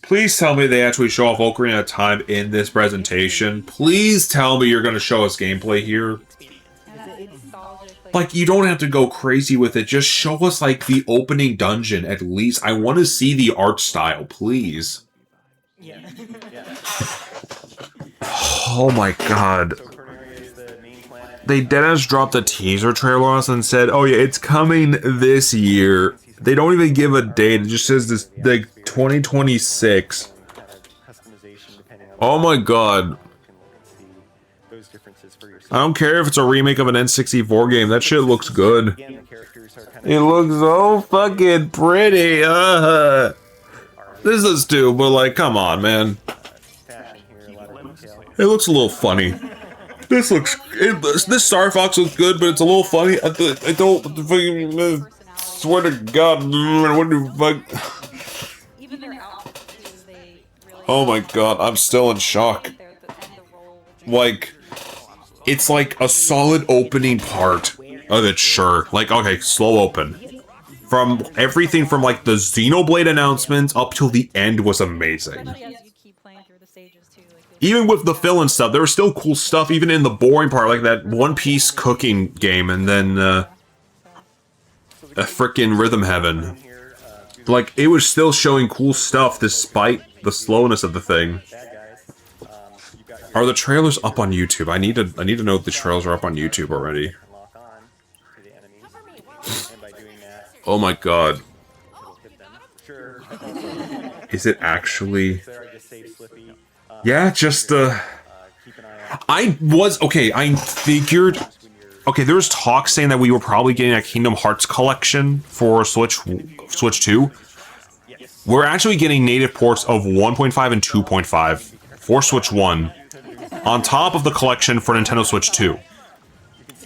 Please tell me they actually show off Ocarina of Time in this presentation. Please tell me you're going to show us gameplay here. Like, you don't have to go crazy with it. Just show us, like, the opening dungeon, at least. I want to see the art style, please. Oh my god. They deadass dropped a teaser trailer on us and said, oh yeah, it's coming this year. They don't even give a date. It just says this, like, 2026. Oh my god. I don't care if it's a remake of an N64 game. That shit looks good. It looks so fucking pretty. This is too, but like, come on, man. It looks a little funny. This Star Fox looks good, but it's a little funny. I don't fucking swear to God, what the fuck? Oh my god, I'm still in shock. Like, it's like a solid opening part of it, sure. Like, okay, slow open. From everything from like the Xenoblade announcements up till the end was amazing. Even with the fill and stuff, there was still cool stuff, even in the boring part, like that One Piece cooking game, and then, a frickin' Rhythm Heaven. Like, it was still showing cool stuff despite the slowness of the thing. Are the trailers up on YouTube? I need to know if the trailers are up on YouTube already. Oh my god. Is it actually... Yeah, just, I figured... Okay, there was talk saying that we were probably getting a Kingdom Hearts collection for Switch 2. We're actually getting native ports of 1.5 and 2.5 for Switch 1, on top of the collection for Nintendo Switch 2.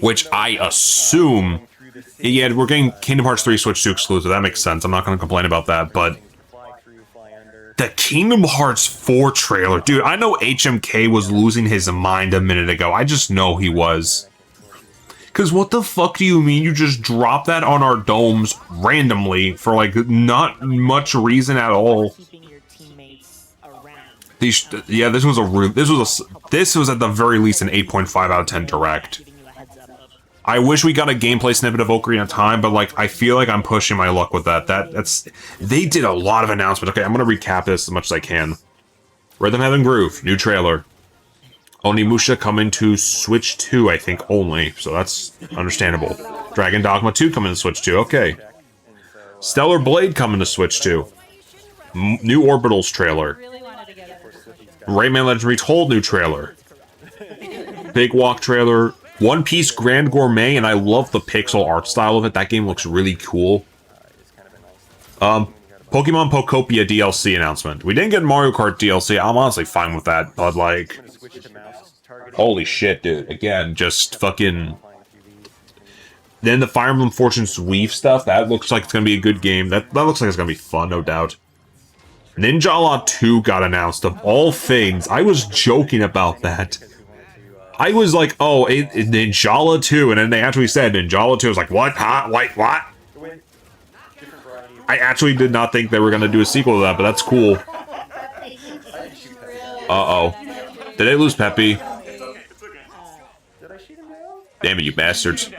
Which I assume Yeah, we're getting Kingdom Hearts 3 Switch 2 exclusive. That makes sense. I'm not going to complain about that, but the Kingdom Hearts 4 trailer, dude, I know HMK was losing his mind a minute ago. I just know he was. Because what the fuck do you mean you just drop that on our domes randomly for, like, not much reason at all? Yeah, this was at the very least an 8.5 out of 10 direct. I wish we got a gameplay snippet of Ocarina of Time, but, like, I feel like I'm pushing my luck with that. They did a lot of announcements. Okay, I'm gonna recap this as much as I can. Rhythm Heaven Groove, new trailer. Onimusha coming to Switch 2, I think, only, so that's understandable. Dragon Dogma 2 coming to Switch 2, okay. Stellar Blade coming to Switch 2. New Orbitals trailer. Rayman Legends Retold new trailer. Big Walk trailer. One Piece Grand Gourmet, and I love the pixel art style of it. That game looks really cool. Pokemon Pokopia DLC announcement. We didn't get Mario Kart DLC. I'm honestly fine with that, but, like... Holy shit, dude. Again, just fucking... Then the Fire Emblem Fortune's Weave stuff, that looks like it's gonna be a good game. That looks like it's gonna be fun, no doubt. Ninjala 2 got announced, of all things. I was joking about that. I was like, oh, Ninjala 2, and then they actually said Ninjala 2. I was like, what? Huh? Wait, what? I actually did not think they were gonna do a sequel to that, but that's cool. Uh-oh. Did they lose Peppy? Damn it, you bastards.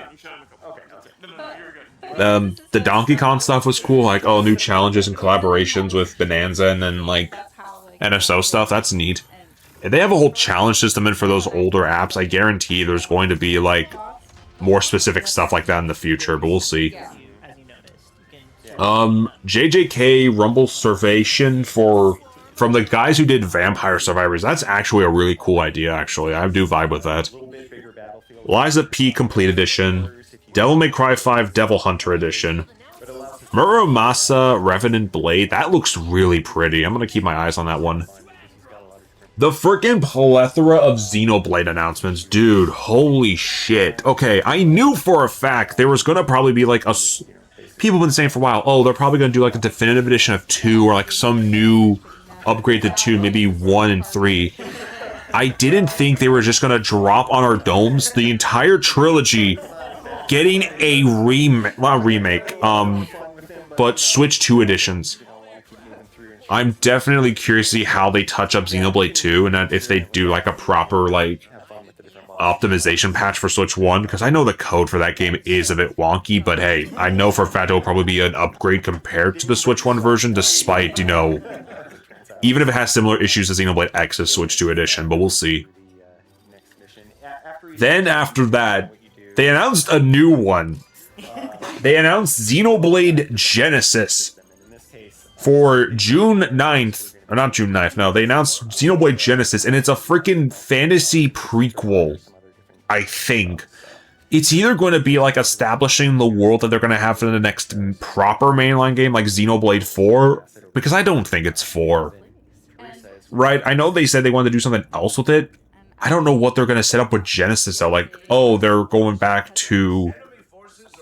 The Donkey Kong stuff was cool, like, oh, new challenges and collaborations with Bonanza and then, like, NSO stuff, that's neat. If they have a whole challenge system in for those older apps, I guarantee there's going to be, like, more specific stuff like that in the future, but we'll see. JJK Rumble Survation from the guys who did Vampire Survivors, that's actually a really cool idea, actually. I do vibe with that. Liza P Complete Edition. Devil May Cry 5 Devil Hunter Edition. Muramasa Revenant Blade. That looks really pretty. I'm gonna keep my eyes on that one. The frickin' plethora of Xenoblade announcements. Dude, holy shit. Okay, I knew for a fact there was gonna probably be like a... People have been saying for a while, oh, they're probably gonna do like a definitive edition of 2 or like some new upgrade to 2, maybe 1 and 3. I didn't think they were just gonna drop on our domes the entire trilogy getting a remake, but Switch 2 editions. I'm definitely curious to see how they touch up Xenoblade 2, and if they do, like, a proper, like, optimization patch for Switch 1, because I know the code for that game is a bit wonky, but hey, I know for a fact it will probably be an upgrade compared to the Switch 1 version, despite, you know, even if it has similar issues to Xenoblade X's Switch 2 edition, but we'll see. Then, after that, they announced a new one. They announced Xenoblade Genesis for June 9th. Or not June 9th, no. They announced Xenoblade Genesis, and it's a freaking fantasy prequel, I think. It's either going to be, like, establishing the world that they're going to have for the next proper mainline game, like Xenoblade 4, because I don't think it's 4. Right? I know they said they wanted to do something else with it. I don't know what they're going to set up with Genesis, though. Like, oh, they're going back to...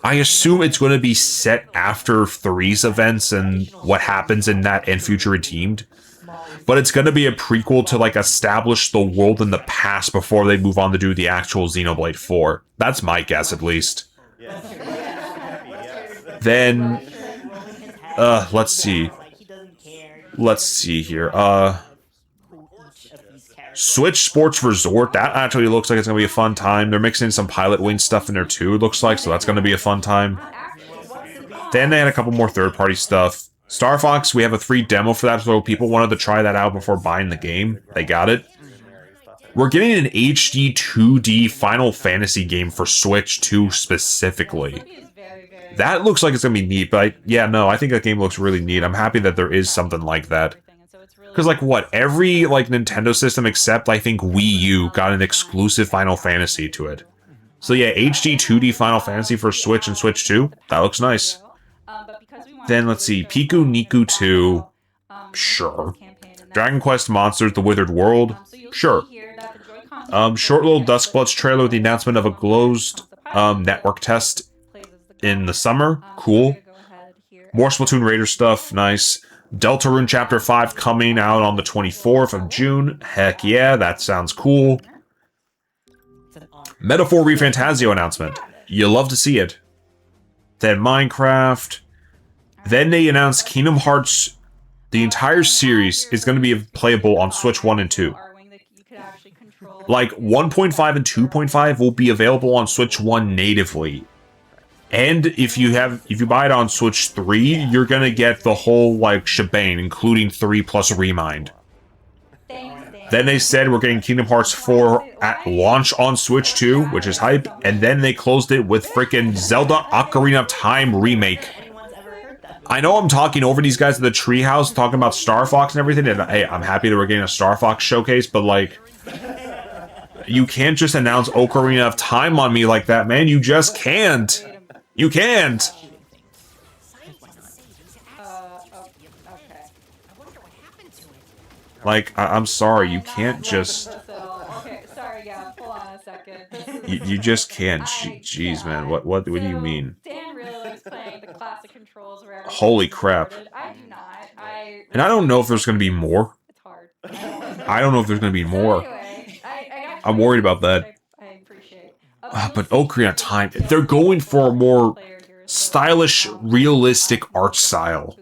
I assume it's going to be set after 3's events and what happens in that and Future Redeemed. But it's going to be a prequel to, like, establish the world in the past before they move on to do the actual Xenoblade 4. That's my guess, at least. Then... let's see. Let's see here. Switch Sports Resort, that actually looks like it's going to be a fun time. They're mixing some Pilot Wing stuff in there too, it looks like, so that's going to be a fun time. Then they had a couple more third-party stuff. Star Fox, we have a free demo for that, so people wanted to try that out before buying the game. They got it. We're getting an HD 2D Final Fantasy game for Switch 2 specifically. That looks like it's going to be neat, but yeah, no, I think that game looks really neat. I'm happy that there is something like that. Because, like, what? Every, like, Nintendo system except, I think, Wii U got an exclusive Final Fantasy to it. So, yeah, HD 2D Final Fantasy for Switch and Switch 2. That looks nice. Then, let's see. Piku Niku 2. Sure. Dragon Quest Monsters The Withered World. Sure. Short little Duskbloods trailer with the announcement of a closed network test. in the summer. Cool. More Splatoon Raider stuff. Nice. Deltarune Chapter 5 coming out on the 24th of June. Heck yeah, that sounds cool. Metaphor ReFantazio announcement. You love to see it. Then Minecraft. Then they announced Kingdom Hearts. The entire series is going to be playable on Switch 1 and 2. Like, 1.5 and 2.5 will be available on Switch 1 natively. And if you buy it on Switch 3, you're going to get the whole, like, shebang, including 3 plus Remind. Then they said we're getting Kingdom Hearts 4 at launch on Switch 2, which is hype. And then they closed it with freaking Zelda Ocarina of Time remake. I know I'm talking over these guys at the treehouse, talking about Star Fox and everything, and hey, I'm happy that we're getting a Star Fox showcase, but like, you can't just announce Ocarina of Time on me like that, man. You just can't. You can't. Like, I'm sorry, you can't just... Okay, sorry, yeah, hold on a second. You just can't. Jeez, man, what do you mean? Dan really likes playing the classic controls where Holy crap. I do not. And I don't know if there's going to be more. It's hard. I don't know if there's going to be more. I'm worried about that. I appreciate. But Ocarina of Time, they're going for a more stylish, realistic art style.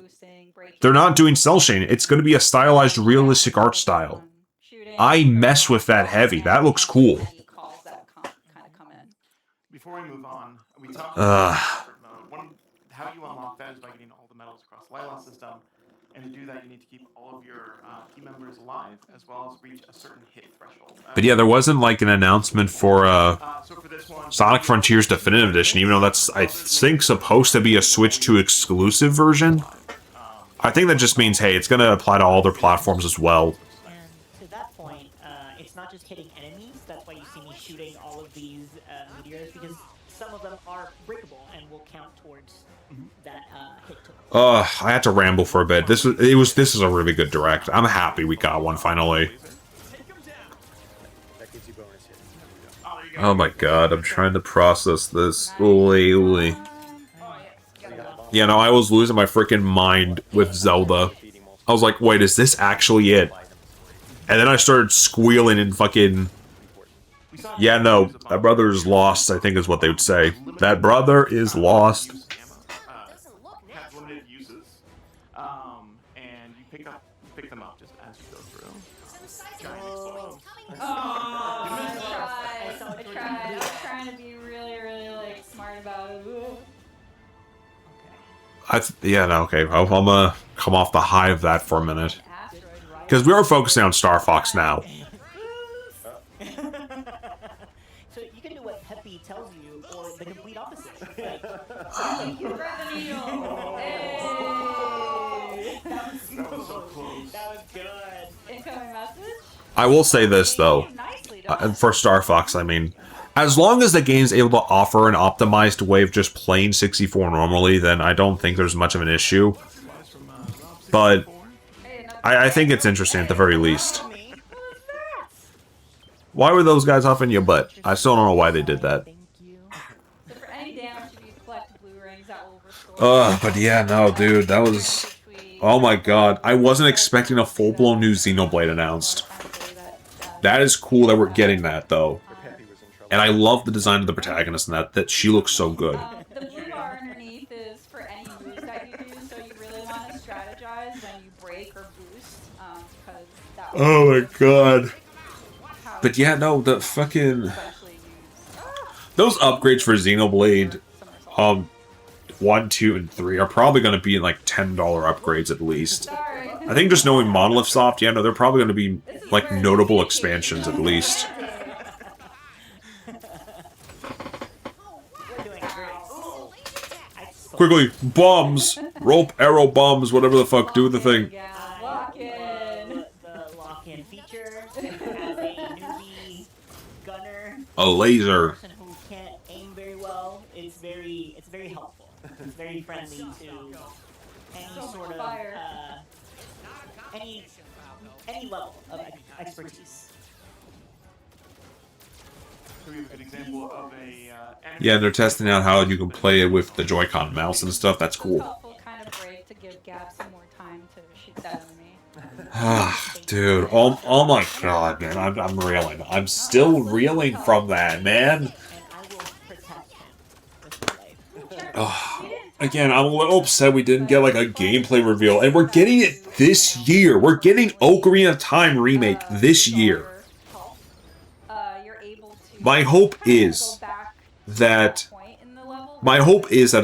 They're not doing cell shading. It's going to be a stylized, realistic art style. I mess with that heavy. That looks cool. Before we move on, we talked about how you unlock that is by getting all the medals across Lila's system. And to do that, you need to keep all of your team members alive, as well as reach a certain hit threshold. But yeah, there wasn't like an announcement for Sonic Frontiers Definitive Edition, even though that's, I think, supposed to be a Switch 2 exclusive version. I think that just means, hey, it's going to apply to all their platforms as well. And to that point, it's not just hitting enemies. That's why you see me shooting all of these meteors, because some of them are breakable and will count towards that hit total. I had to ramble for a bit. This is a really good direct. I'm happy we got one finally. Oh my god, I'm trying to process this. Ooly. Yeah, no, I was losing my freaking mind with Zelda. I was like, wait, is this actually it? And then I started squealing and fucking... Yeah, no, that brother is lost, I think is what they would say. That brother is lost. Have limited uses, and you pick them up just as you go through. I tried. I was trying to be really, like, smart about it. Yeah, no, okay. I'm gonna come off the high of that for a minute. Because we are focusing on Star Fox now. So you can do what Peppy tells you, or the complete opposite. Thank you for the needle. Hey. That was so close. That was good. Incoming message? I will say this, though. For Star Fox, I mean. As long as the game's able to offer an optimized way of just playing 64 normally, then I don't think there's much of an issue. But I think it's interesting at the very least. Why were those guys off in your butt? I still don't know why they did that. But yeah, no, dude, that was... Oh my god, I wasn't expecting a full-blown new Xenoblade announced. That is cool that we're getting that, though. And I love the design of the protagonist and that she looks so good. The blue bar underneath is for any moves that you do, so you really want to strategize when you break or boost, because that will... Oh my god. But yeah, no, the fucking... Those upgrades for Xenoblade, 1, 2, and 3 are probably going to be like $10 upgrades at least. I think just knowing Monolith Soft, yeah, no, they're probably going to be like notable expansions at least. Quickly, bombs! Rope, arrow, bombs, whatever the fuck, do the thing. The lock-in feature has a newbie gunner. A laser. Person who can't aim very well. It's very helpful. It's very friendly to any sort of any level of expertise. So we have a good example of a. Yeah, they're testing out how you can play it with the Joy-Con mouse and stuff. That's cool. Helpful kind of break to give Gab some more time to shoot that enemy. Ah, dude. Oh my god, man. I'm reeling. I'm still reeling from that, man. Again, I'm a little upset we didn't get like a gameplay reveal, and we're getting it this year. We're getting Ocarina of Time remake this year. My hope is that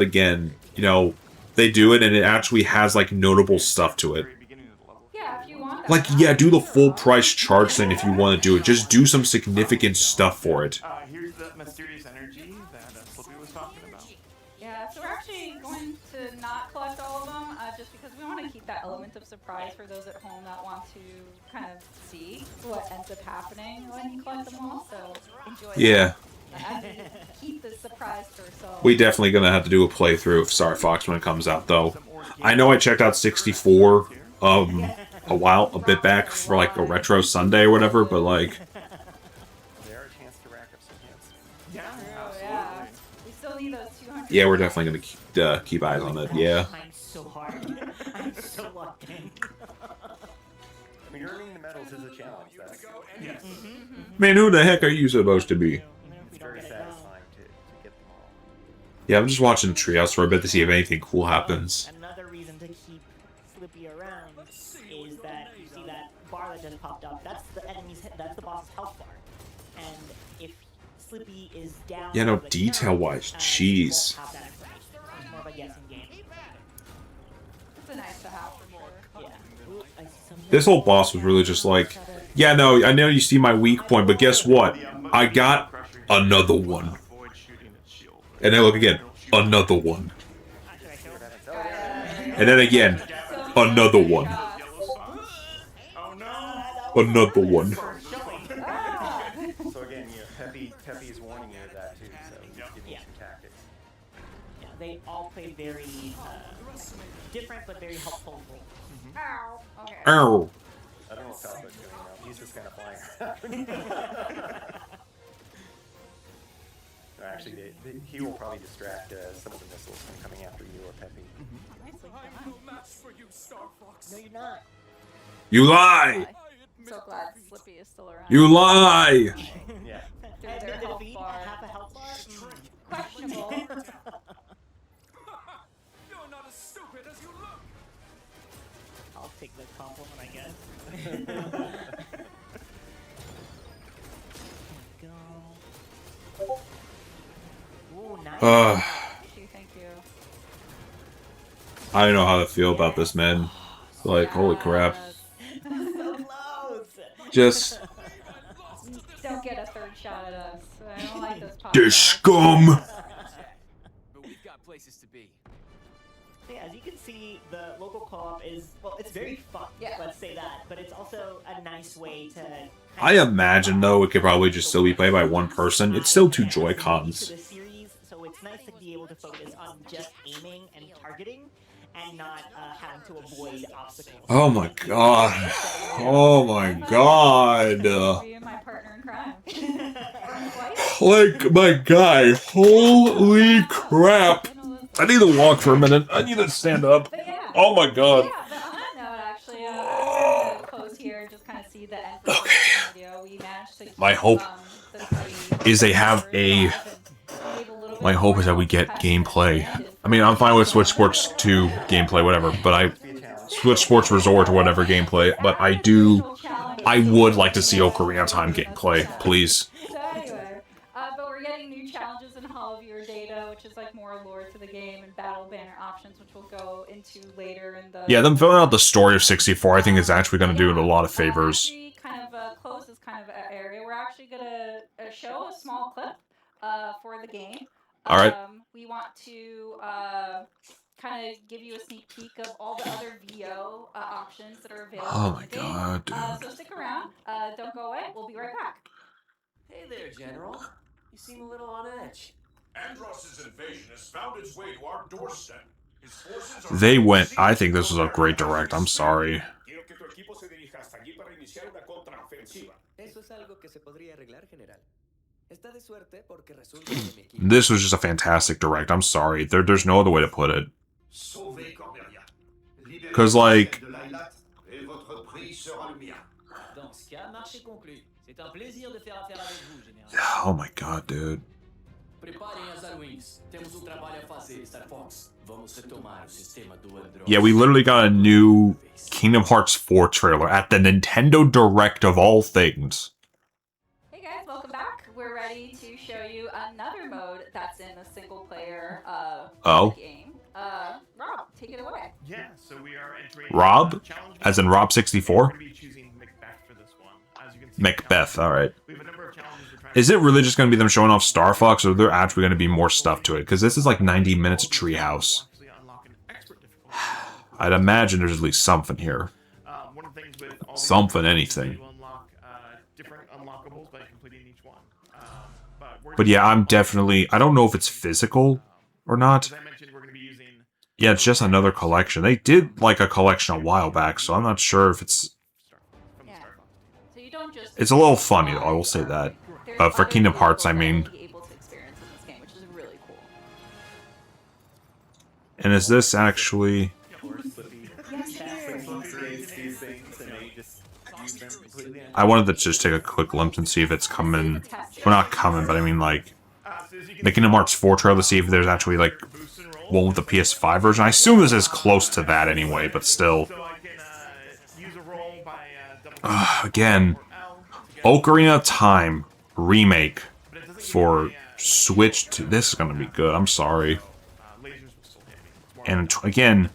again, you know, they do it and it actually has like notable stuff to it. Yeah, if you want. Like, yeah, do the full price charge thing if you want to do it. Just do some significant stuff for it. Here's the mysterious energy that Slippy was talking about. Yeah, so we're actually going to not collect all of them, just because we want to keep that element of surprise for those at home that want to kind of see what ends up happening when you collect them all. So enjoy. Yeah. That. Keep the surprise for yourself. We definitely gonna have to do a playthrough of Star Fox when it comes out, though. I know I checked out 64 a bit back for like a retro Sunday or whatever, but like. There are a chance to rack up some hits. Yeah. We still need those 200. Yeah, we're definitely gonna keep eyes on it. Yeah. I'm so hard. I'm so locked in. I mean, earning the medals is a challenge. That's yes. Man, who the heck are you supposed to be? It's very satisfying to get them all. Yeah, I'm just watching the treehouse for a bit to see if anything cool happens. Another reason to keep Slippy around is that you see that bar that just popped up. That's the enemy's. That's the boss's health bar. And if Slippy is down, Yeah, no, detail-wise, jeez. have that information. It's more of a guessing game. It's a nice to have for sure. Yeah. Ooh, I see something. This whole boss was really just like, yeah, no, I know you see my weak point, but guess what? I got another one. And then look again, another one. And then again, another one. Another one. So again, you know, Peppy's warning you of that too, so giving you some tactics. Yeah, they all play very different but very helpful roles. Ow. Okay. Ow. I don't know what Falco's doing now. He's just kind of flying around. Actually, he will probably distract some of the missiles from coming after you or Peppy. No, you're not. You lie! I'm so glad Slippy is still around. You lie! Yeah. Through their health bar. Half a health bar? Questionable. You're not as stupid as you look. I'll take the compliment, I guess. Go. Ooh, nice. Thank you. I don't know how to feel about this, man. Like, holy crap. So close. Just... Don't get a third shot at us. I don't like this podcast. This scum! But we've got places to be. Yeah, as you can see, the local co-op is, well, it's very fun, let's say that, but it's also a nice way to... I imagine, though, it could probably just still be played by one person. It's still two Joy-Cons. The series, so it's nice to be able to focus on just aiming and targeting, and not having to avoid obstacles. Oh my god. Oh my god. Me and my partner in crime. Like, my guy. Holy crap. I need to walk for a minute. I need to stand up. Oh my god. Yeah, but on that note, actually, I'm going to close here and just kind of see the end of the video. We managed to keep, My hope is they have a... My hope is that we get gameplay. I mean, I'm fine with Switch Sports 2 gameplay, whatever, but Switch Sports Resort or whatever gameplay, but I would like to see Ocarina of Time gameplay, please. So anyway, but we're getting new challenges in Hall of Viewer data, which is like more lore to the game, and battle banner options, which we'll go into later in the... Yeah, them filling out the story of 64, I think is actually going to do it a lot of favors. Kind of close this kind of area. We're actually going to show a small clip for the game. All right. We want to kind of give you a sneak peek of all the other VO options that are available. Oh my god, dude. So stick around. Don't go away. We'll be right back. Hey there, General. You seem a little on edge. Andross's invasion has found its way to our doorstep. His forces are... They went... I think this was a great direct. I'm sorry. Eso es algo que se podría arreglar, General. This was just a fantastic direct. I'm sorry. There's no other way to put it. Because, like... Oh my god, dude. Yeah, we literally got a new Kingdom Hearts 4 trailer at the Nintendo Direct of all things. Hey guys, welcome back. We're ready to show you another mode that's in the single player game. Rob, take it away. Yeah, so we are entering Rob? As in Rob 64? We're going to be choosing Macbeth for this one. As you can see, Macbeth, alright. we have a number of challenges we're trying Is it really just going to be them showing off Star Fox, or are there actually going to be more stuff to it? Because this is like 90 minutes of Treehouse. I'd imagine there's at least something here. One of the things with all Something, anything. you unlock different unlockables by completing each one. But yeah, I'm definitely... I don't know if it's physical or not. As I mentioned, we're going to be using Yeah, it's just another collection. They did like a collection a while back, so I'm not sure if it's... So you don't just It's a little funny, though, I will say that. For Kingdom Hearts, I mean... able to experience in this game, which is really cool. And is this actually... I wanted to just take a quick glimpse and see if it's coming... Well, not coming, but I mean, like... The Kingdom Hearts 4 trailer to see if there's actually, like, one with the PS5 version. I assume this is close to that anyway, but still. Again, Ocarina of Time remake for Switch 2. This is going to be good. I'm sorry. And again,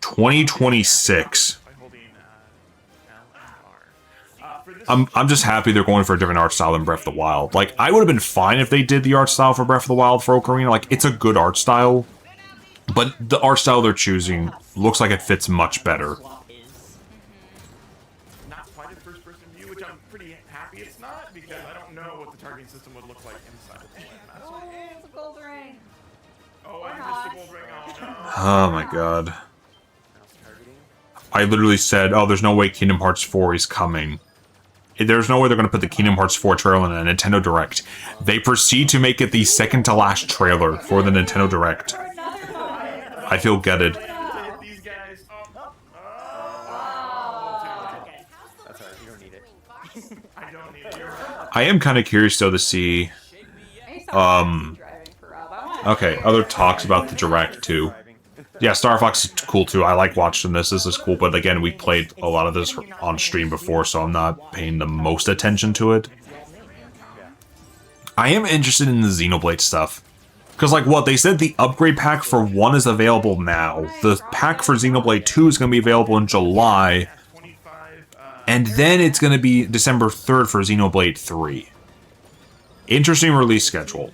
2026. I'm just happy they're going for a different art style than Breath of the Wild. Like, I would have been fine if they did the art style for Breath of the Wild for Ocarina. Like, it's a good art style. But the art style they're choosing looks like it fits much better. not quite a first-person view, which I'm pretty happy it's not, because I don't know what the targeting system would look like inside of the Landmaster. Oh, it's a gold ring. Oh, I missed the gold ring. Oh, no. Oh my god. I literally said, oh, there's no way Kingdom Hearts 4 is coming. There's no way they're going to put the Kingdom Hearts 4 trailer in a Nintendo Direct. They proceed to make it the second-to-last trailer for the Nintendo Direct. I feel gutted. These guys. That's alright, you don't need it. I don't need it. I am kind of curious, though, to see... Okay, other talks about the Direct, too. Yeah, Star Fox is cool, too. I like watching this. This is cool, but again, we played a lot of this on stream before, so I'm not paying the most attention to it. I am interested in the Xenoblade stuff. Because, like, what? They said the upgrade pack for 1 is available now. The pack for Xenoblade 2 is going to be available in July. And then it's going to be December 3rd for Xenoblade 3. Interesting release schedule.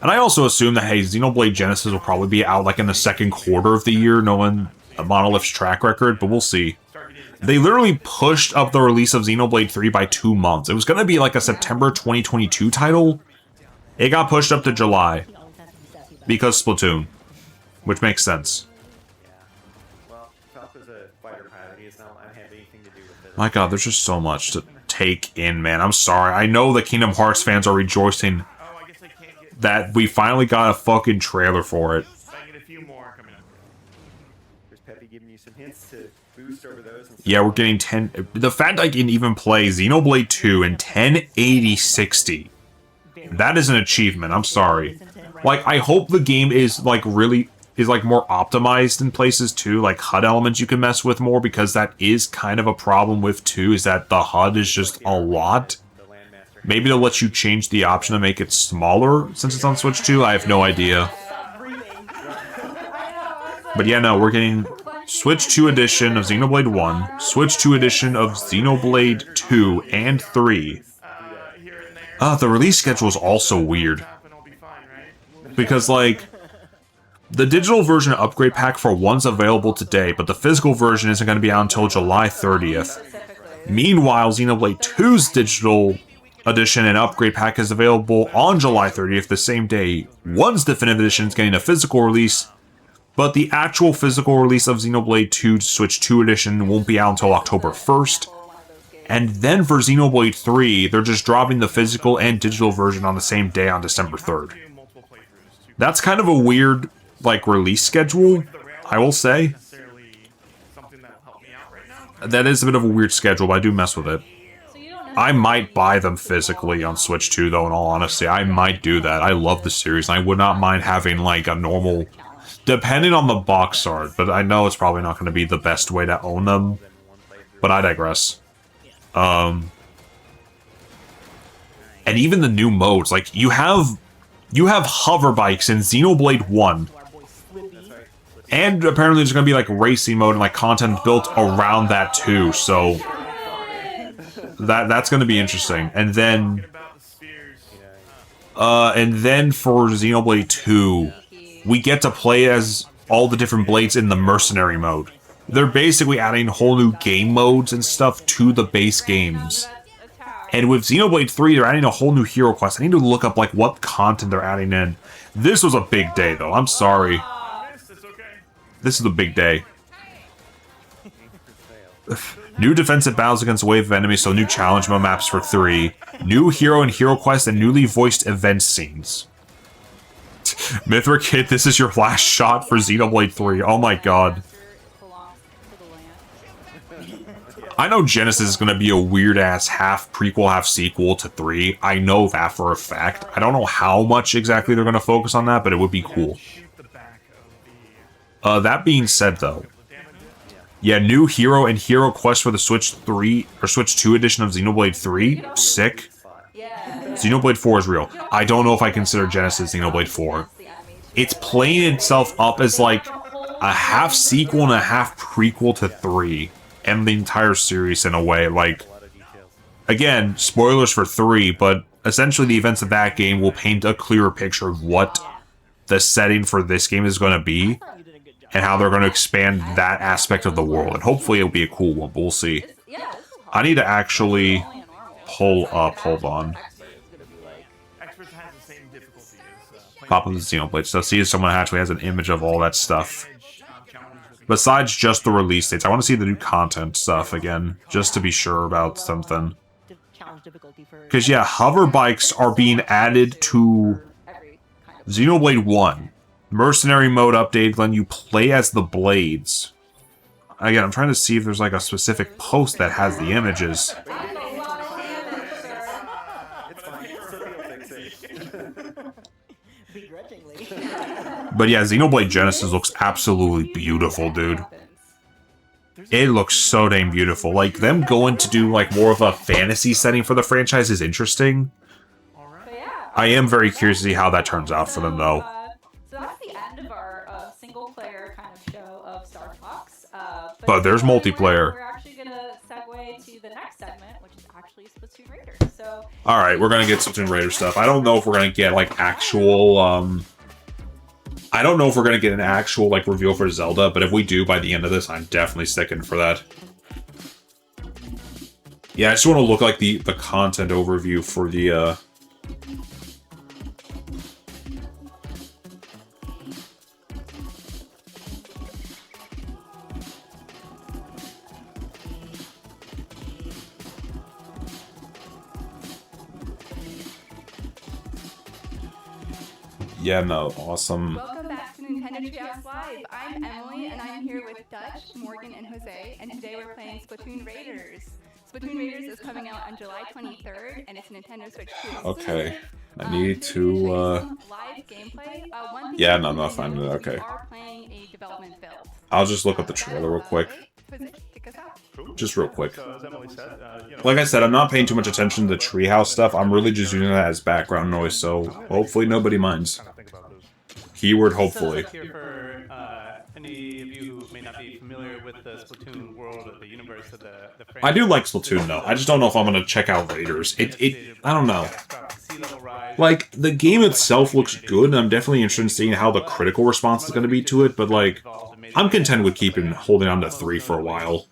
And I also assume that, hey, Xenoblade Genesis will probably be out, like, in the second quarter of the year, knowing Monolith's track record, but we'll see. They literally pushed up the release of Xenoblade 3 by 2 months. It was going to be, like, a September 2022 title. It got pushed up to July. Because Splatoon. Which makes sense. Well, Falco's a fighter pilot. He does not have anything to do with it. My god, there's just so much to take in, man. I'm sorry. I know the Kingdom Hearts fans are rejoicing that we finally got a fucking trailer for it. I get a few more coming up. There's Peppy giving you some hints to boost over those. And Yeah, we're getting 10... The fact I can even play Xenoblade 2 in 1080-60. That is an achievement, I'm sorry. Like, I hope the game is, like, really... is, like, more optimized in places, too. Like, HUD elements you can mess with more, because that is kind of a problem with 2, is that the HUD is just a lot. Maybe they'll let you change the option to make it smaller, since it's on Switch 2. I have no idea. But yeah, no, we're getting Switch 2 edition of Xenoblade 1, Switch 2 edition of Xenoblade 2 and 3. The release schedule is also weird. Because, like, the digital version upgrade pack for 1's available today, but the physical version isn't going to be out until July 30th. Meanwhile, Xenoblade 2's digital edition and upgrade pack is available on July 30th, the same day 1's definitive edition is getting a physical release, but the actual physical release of Xenoblade 2 Switch 2 edition won't be out until October 1st. And then for Xenoblade 3, they're just dropping the physical and digital version on the same day on December 3rd. That's kind of a weird, like, release schedule, I will say. That is a bit of a weird schedule, but I do mess with it. I might buy them physically on Switch 2, though, in all honesty. I might do that. I love the series, and I would not mind having, like, a normal... Depending on the box art, but I know it's probably not going to be the best way to own them. But I digress. And even the new modes, like, you have hover bikes in Xenoblade 1. And apparently there's going to be, like, racing mode and, like, content built around that, too, so... That's going to be interesting. And then for Xenoblade 2, we get to play as all the different blades in the mercenary mode. They're basically adding whole new game modes and stuff to the base games. And with Xenoblade 3, they're adding a whole new hero quest. I need to look up, like, what content they're adding in. This was a big day, though. I'm sorry. This is a big day. New defensive battles against a wave of enemies, so new challenge mode maps for 3. New hero and hero quests and newly voiced event scenes. Mithric Hit, this is your last shot for Xenoblade 3. Oh my god. I know Genesis is going to be a weird-ass half prequel, half sequel to 3. I know that for a fact. I don't know how much exactly they're going to focus on that, but it would be cool. That being said, though, yeah, new hero and hero quest for the Switch 3 or Switch 2 edition of Xenoblade 3. Sick. Xenoblade 4 is real. I don't know if I consider Genesis Xenoblade 4. It's playing itself up as like a half sequel and a half prequel to 3 and the entire series in a way. Like, again, spoilers for 3, but essentially the events of that game will paint a clearer picture of what the setting for this game is going to be. And how they're going to expand that aspect of the world. And hopefully it'll be a cool one, but we'll see. I need to actually pull up, hold on. Pop up the Xenoblade stuff. See if someone actually has an image of all that stuff. Besides just the release dates, I want to see the new content stuff again. Just to be sure about something. Because yeah, hover bikes are being added to Xenoblade 1. Mercenary mode update, letting you play as the blades. Again, I'm trying to see if there's like a specific post that has the images. But yeah, Xenoblade Genesis looks absolutely beautiful, dude. It looks so dang beautiful. Like, them going to do like more of a fantasy setting for the franchise is interesting. I am very curious to see how that turns out for them, though. But there's multiplayer. We're actually going to segue to the next segment, which is actually Splatoon Raiders. So, alright, we're going to get Splatoon Raider stuff. I don't know if we're going to get, like, actual, I don't know if we're going to get an actual, like, reveal for Zelda, but if we do by the end of this, I'm definitely sticking for that. Yeah, I just want to look like the content overview for the, yeah, no, awesome. Welcome back to Nintendo Treehouse Live. I'm Emily, and I'm here with Dutch, Morgan, and Jose, and today we're playing Splatoon Raiders. Splatoon Raiders is coming out on July 23rd, and it's a Nintendo Switch 2 exclusive. Okay, I need to, live gameplay. yeah, no, I'm not finding it, okay. Are playing a development build. I'll just look up the trailer real quick. Just real quick. Like I said, I'm not paying too much attention to the treehouse stuff. I'm really just using that as background noise, so hopefully nobody minds. Keyword hopefully. For any of you who may not be familiar with the Splatoon world or the universe of the I do like Splatoon though. I just don't know if I'm gonna check out Raiders. I don't know. Like, the game itself looks good, and I'm definitely interested in seeing how the critical response is gonna be to it, but like, I'm content with holding on to 3 for a while.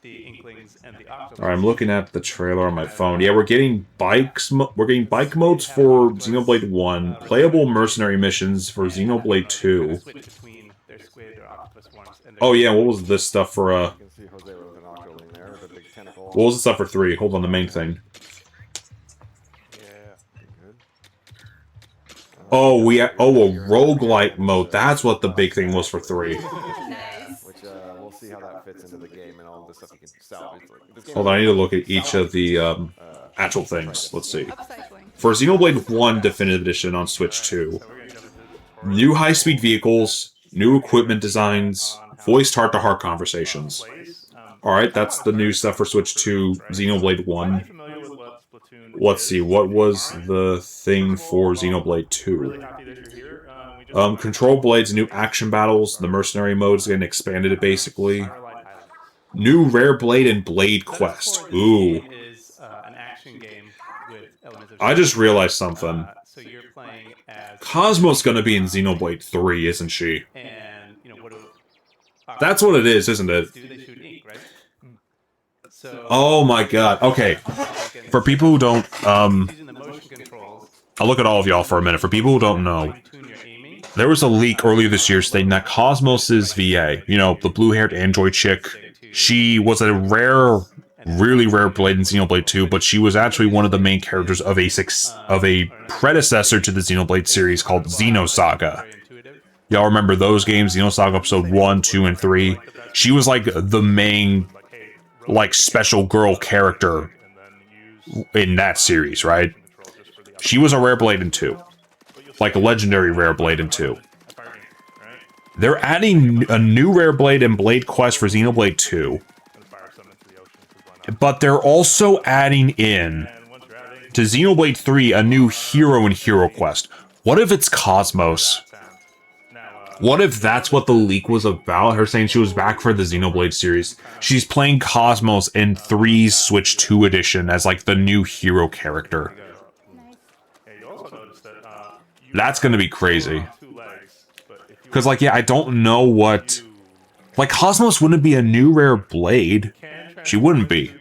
Alright, I'm looking at the trailer on my phone. Yeah, we're getting bikes. We're getting bike modes for Xenoblade 1, playable mercenary missions for Xenoblade 2. Oh yeah, what was this stuff for What was the stuff for 3? Hold on, the main thing. Oh, a roguelike mode. That's what the big thing was for 3. Which we'll see how that fits into the game and all the stuff you can salvage. Hold on, I need to look at each of the actual things. Let's see. For Xenoblade 1 Definitive Edition on Switch 2, new high-speed vehicles, new equipment designs, voiced heart-to-heart conversations. Alright, that's the new stuff for Switch 2, Xenoblade 1. Let's see, what was the thing for Xenoblade 2? Control Blades, new action battles, the mercenary mode is getting expanded, basically. New Rare Blade and Blade Quest. Ooh. I just realized something. Cosmo's gonna be in Xenoblade 3, isn't she? That's what it is, isn't it? Oh my god. Okay. For people who don't, I'll look at all of y'all for a minute. For people who don't know, there was a leak earlier this year stating that Cosmos' VA, you know, the blue-haired android chick, she was a really rare blade in Xenoblade 2, but she was actually one of the main characters of a predecessor to the Xenoblade series called Xenosaga. Y'all remember those games, Xenosaga Episode 1, 2, and 3? She was like the main, like, special girl character in that series, right? She was a rare blade in 2. Like a legendary rare blade in 2. They're adding a new rare blade and Blade Quest for Xenoblade 2. But they're also adding in to Xenoblade 3 a new hero and hero quest. What if it's Cosmos? What if that's what the leak was about? Her saying she was back for the Xenoblade series. She's playing Cosmos in 3's Switch 2 edition as like the new hero character. That's gonna be crazy. Because like, yeah, I don't know what... Like, Cosmos wouldn't be a new rare blade. She wouldn't be.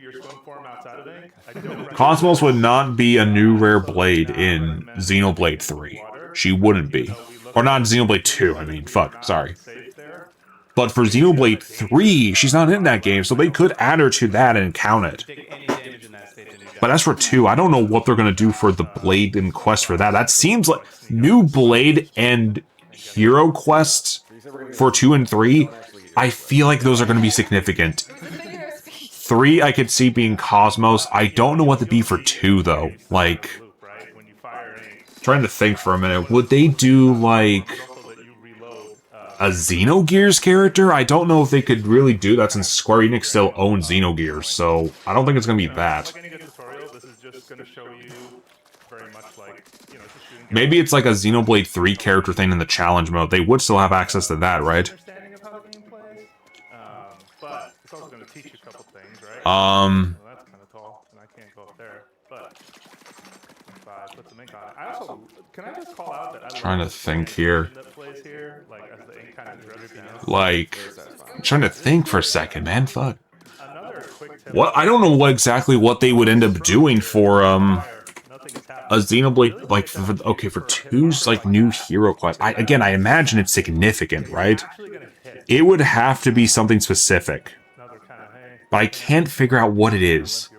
Cosmos would not be a new rare blade in Xenoblade 3. She wouldn't be. Or not in Xenoblade 2, I mean, fuck, sorry. But for Xenoblade 3, she's not in that game, so they could add her to that and count it. But as for 2, I don't know what they're going to do for the Blade and quest for that. That seems like new Blade and hero quests for 2 and 3. I feel like those are going to be significant. 3, I could see being Cosmos. I don't know what to be for 2, though. Like, trying to think for a minute. Would they do, like, a Xenogears character? I don't know if they could really do that since Square Enix still owns Xenogears, so I don't think it's going to be that. Maybe it's like a Xenoblade 3 character thing in the challenge mode. They would still have access to that, right? Trying to think here. Like, I'm trying to think for a second, man. Fuck. What? I don't know what they would end up doing for a Xenoblade, like, for 2's like new hero quest. Again, I imagine it's significant, right? It would have to be something specific. But I can't figure out what it is.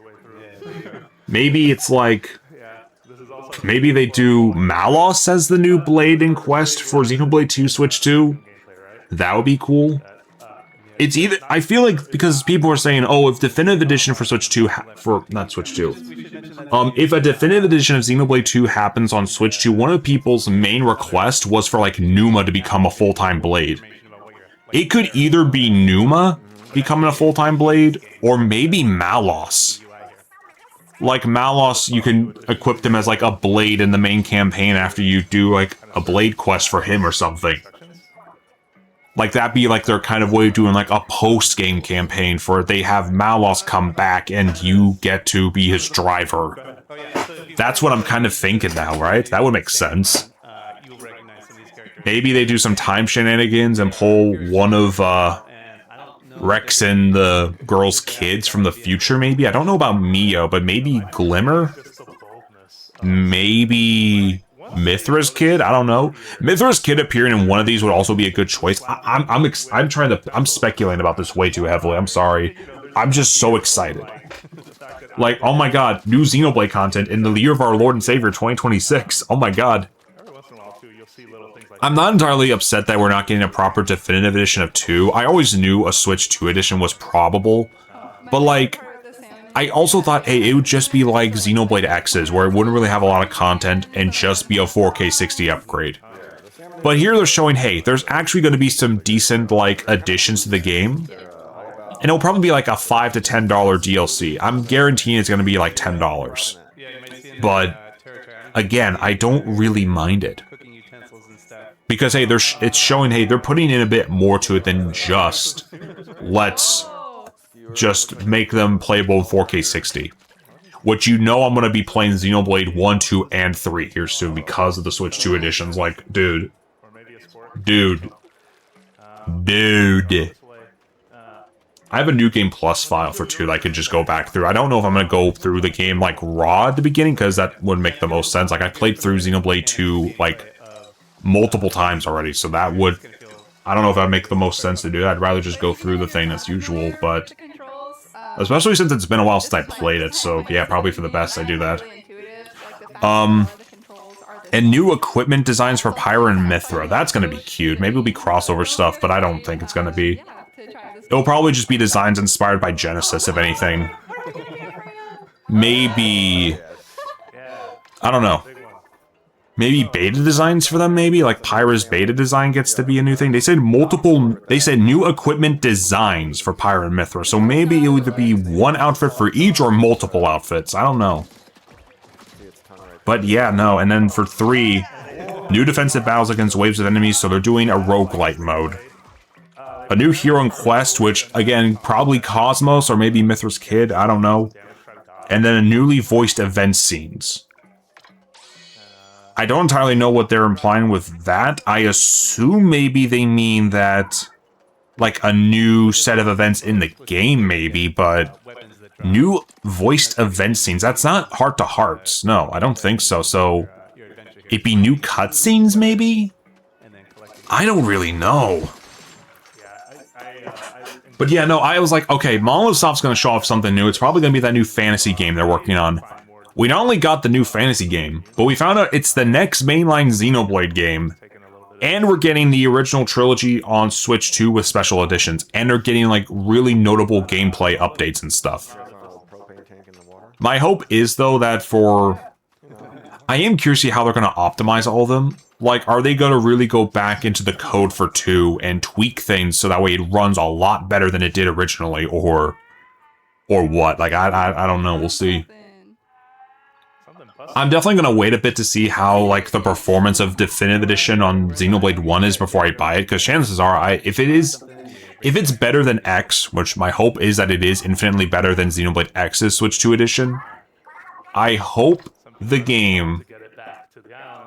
Maybe it's like... Maybe they do Malos as the new Blade in Quest for Xenoblade 2 Switch 2? That would be cool. It's either... I feel like, because people are saying, oh, if Definitive Edition for Switch 2... not Switch 2. If a Definitive Edition of Xenoblade 2 happens on Switch 2, one of people's main requests was for, like, Numa to become a full-time Blade. It could either be Numa becoming a full-time Blade, or maybe Malos. Like, Malos, you can equip him as, like, a Blade in the main campaign after you do, like, a Blade quest for him or something. Like, that'd be, like, their kind of way of doing, like, a post-game campaign for they have Malos come back and you get to be his driver. That's what I'm kind of thinking now, right? That would make sense. Maybe they do some time shenanigans and pull one of, Rex and the girl's kids from the future, maybe? I don't know about Mio, but maybe Glimmer? Maybe Mithra's kid? I don't know. Mithra's kid appearing in one of these would also be a good choice. I'm speculating about this way too heavily. I'm sorry. I'm just so excited. Like, oh my god, new Xenoblade content in the year of our Lord and Savior 2026. Oh my god. I'm not entirely upset that we're not getting a proper definitive edition of 2. I always knew a Switch 2 edition was probable. But like, I also thought, hey, it would just be like Xenoblade X's, where it wouldn't really have a lot of content and just be a 4K 60 upgrade. But here they're showing, hey, there's actually going to be some decent, like, additions to the game. And it'll probably be like a $5 to $10 DLC. I'm guaranteeing it's going to be like $10. But, again, I don't really mind it. Because, hey, it's showing, hey, they're putting in a bit more to it than just, let's just make them playable in 4K 60. Which you know I'm going to be playing Xenoblade 1, 2, and 3 here soon because of the Switch 2 editions. Like, dude. I have a New Game Plus file for 2 that I could just go back through. I don't know if I'm going to go through the game, like, raw at the beginning, because that would make the most sense. Like, I played through Xenoblade 2, like, multiple times already, so that would... I don't know if that would make the most sense to do. I'd rather just go through the thing as usual, but... Especially since it's been a while since I played it, so yeah, probably for the best I do that. And new equipment designs for Pyra and Mithra. That's gonna be cute. Maybe it'll be crossover stuff, but I don't think it's gonna be. It'll probably just be designs inspired by Genesis, if anything. Maybe... I don't know. Maybe beta designs for them, maybe? Like, Pyra's beta design gets to be a new thing. They said new equipment designs for Pyra and Mithra, so maybe it'll either be one outfit for each or multiple outfits. I don't know. But yeah, no, and then for 3, new defensive battles against waves of enemies, so they're doing a roguelite mode. A new hero in Quest, which, again, probably Cosmos or maybe Mithra's kid, I don't know. And then a newly voiced event scenes. I don't entirely know what they're implying with that. I assume maybe they mean that, like, a new set of events in the game, maybe, but new voiced event scenes, that's not Heart to Hearts. No, I don't think so. So, it'd be new cutscenes, maybe? I don't really know. But yeah, no, I was like, okay, Monolith Soft's gonna show off something new. It's probably gonna be that new fantasy game they're working on. We not only got the new fantasy game, but we found out it's the next mainline Xenoblade game. And we're getting the original trilogy on Switch 2 with special editions. And they're getting, like, really notable gameplay updates and stuff. My hope is, though, that for... I am curious to see how they're going to optimize all of them. Like, are they going to really go back into the code for 2 and tweak things so that way it runs a lot better than it did originally, or what? Like, I don't know. We'll see. I'm definitely going to wait a bit to see how, like, the performance of Definitive Edition on Xenoblade 1 is before I buy it, because chances are, if it's better than X, which my hope is that it is infinitely better than Xenoblade X's Switch 2 edition, I hope the game,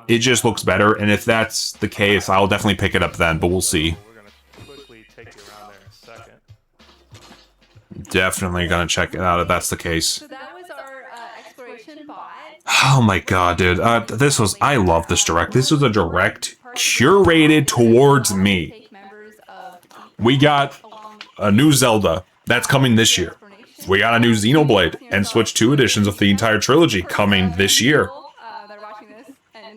it just looks better, and if that's the case, I'll definitely pick it up then, but we'll see. Definitely gonna check it out if that's the case. Oh my god, dude. I love this direct. This was a direct curated towards me. We got a new Zelda that's coming this year. We got a new Xenoblade and Switch 2 editions of the entire trilogy coming this year.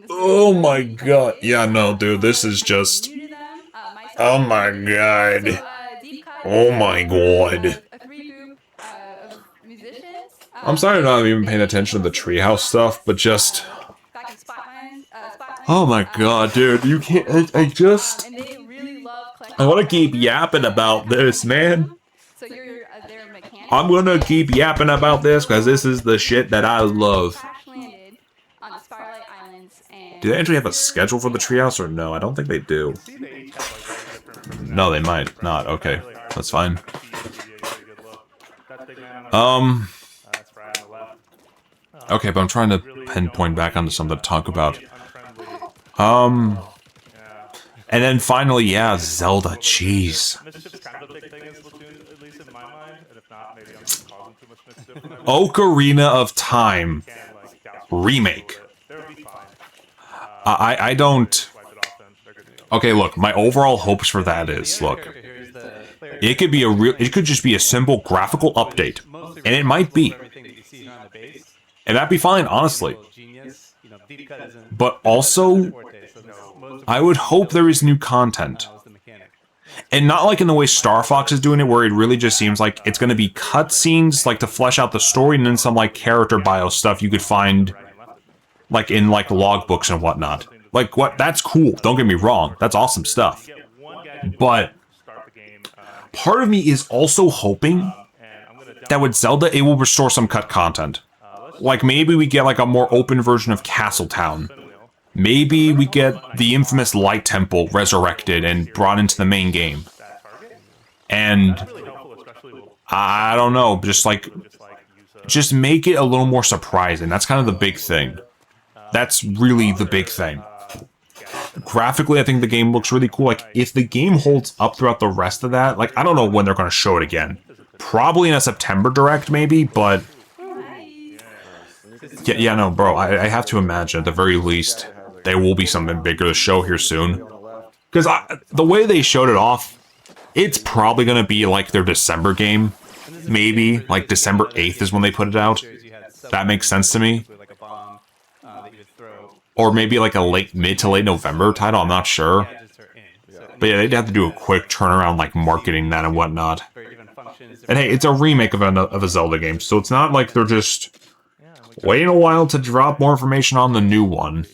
Oh my god. Yeah, no, dude, this is just... Oh my god. Oh my god. I'm sorry I'm not even paying attention to the treehouse stuff, but just... Oh my god, dude, you can't... I want to keep yapping about this, man. I'm gonna keep yapping about this, because this is the shit that I love. Do they actually have a schedule for the treehouse, or no? I don't think they do. No, they might not. Okay, that's fine. Okay, but I'm trying to pinpoint back onto something to talk about. And then finally, yeah, Zelda, jeez. Ocarina of Time remake. I don't... Okay, look, my overall hopes for that is, look, it could be it could just be a simple graphical update, and it might be. And that'd be fine, honestly. But also, I would hope there is new content. And not like in the way Star Fox is doing it, where it really just seems like it's going to be cutscenes, like to flesh out the story, and then some like character bio stuff you could find like in like logbooks and whatnot. Like what? That's cool. Don't get me wrong. That's awesome stuff. But part of me is also hoping that with Zelda, it will restore some cut content. Like maybe we get like a more open version of Castletown. Maybe we get the infamous Light Temple resurrected and brought into the main game. And I don't know, just make it a little more surprising. That's kind of the big thing. That's really the big thing. Graphically, I think the game looks really cool. Like, if the game holds up throughout the rest of that, like, I don't know when they're going to show it again. Probably in a September Direct, maybe, but... Yeah, no, bro, I have to imagine, at the very least, there will be something bigger to show here soon. Because the way they showed it off, it's probably going to be, like, their December game. Maybe, like, December 8th is when they put it out. That makes sense to me. Or maybe like a mid to late November title, I'm not sure. But yeah, they'd have to do a quick turnaround, like marketing that and whatnot. And hey, it's a remake of a Zelda game, so it's not like they're just waiting a while to drop more information on the new one.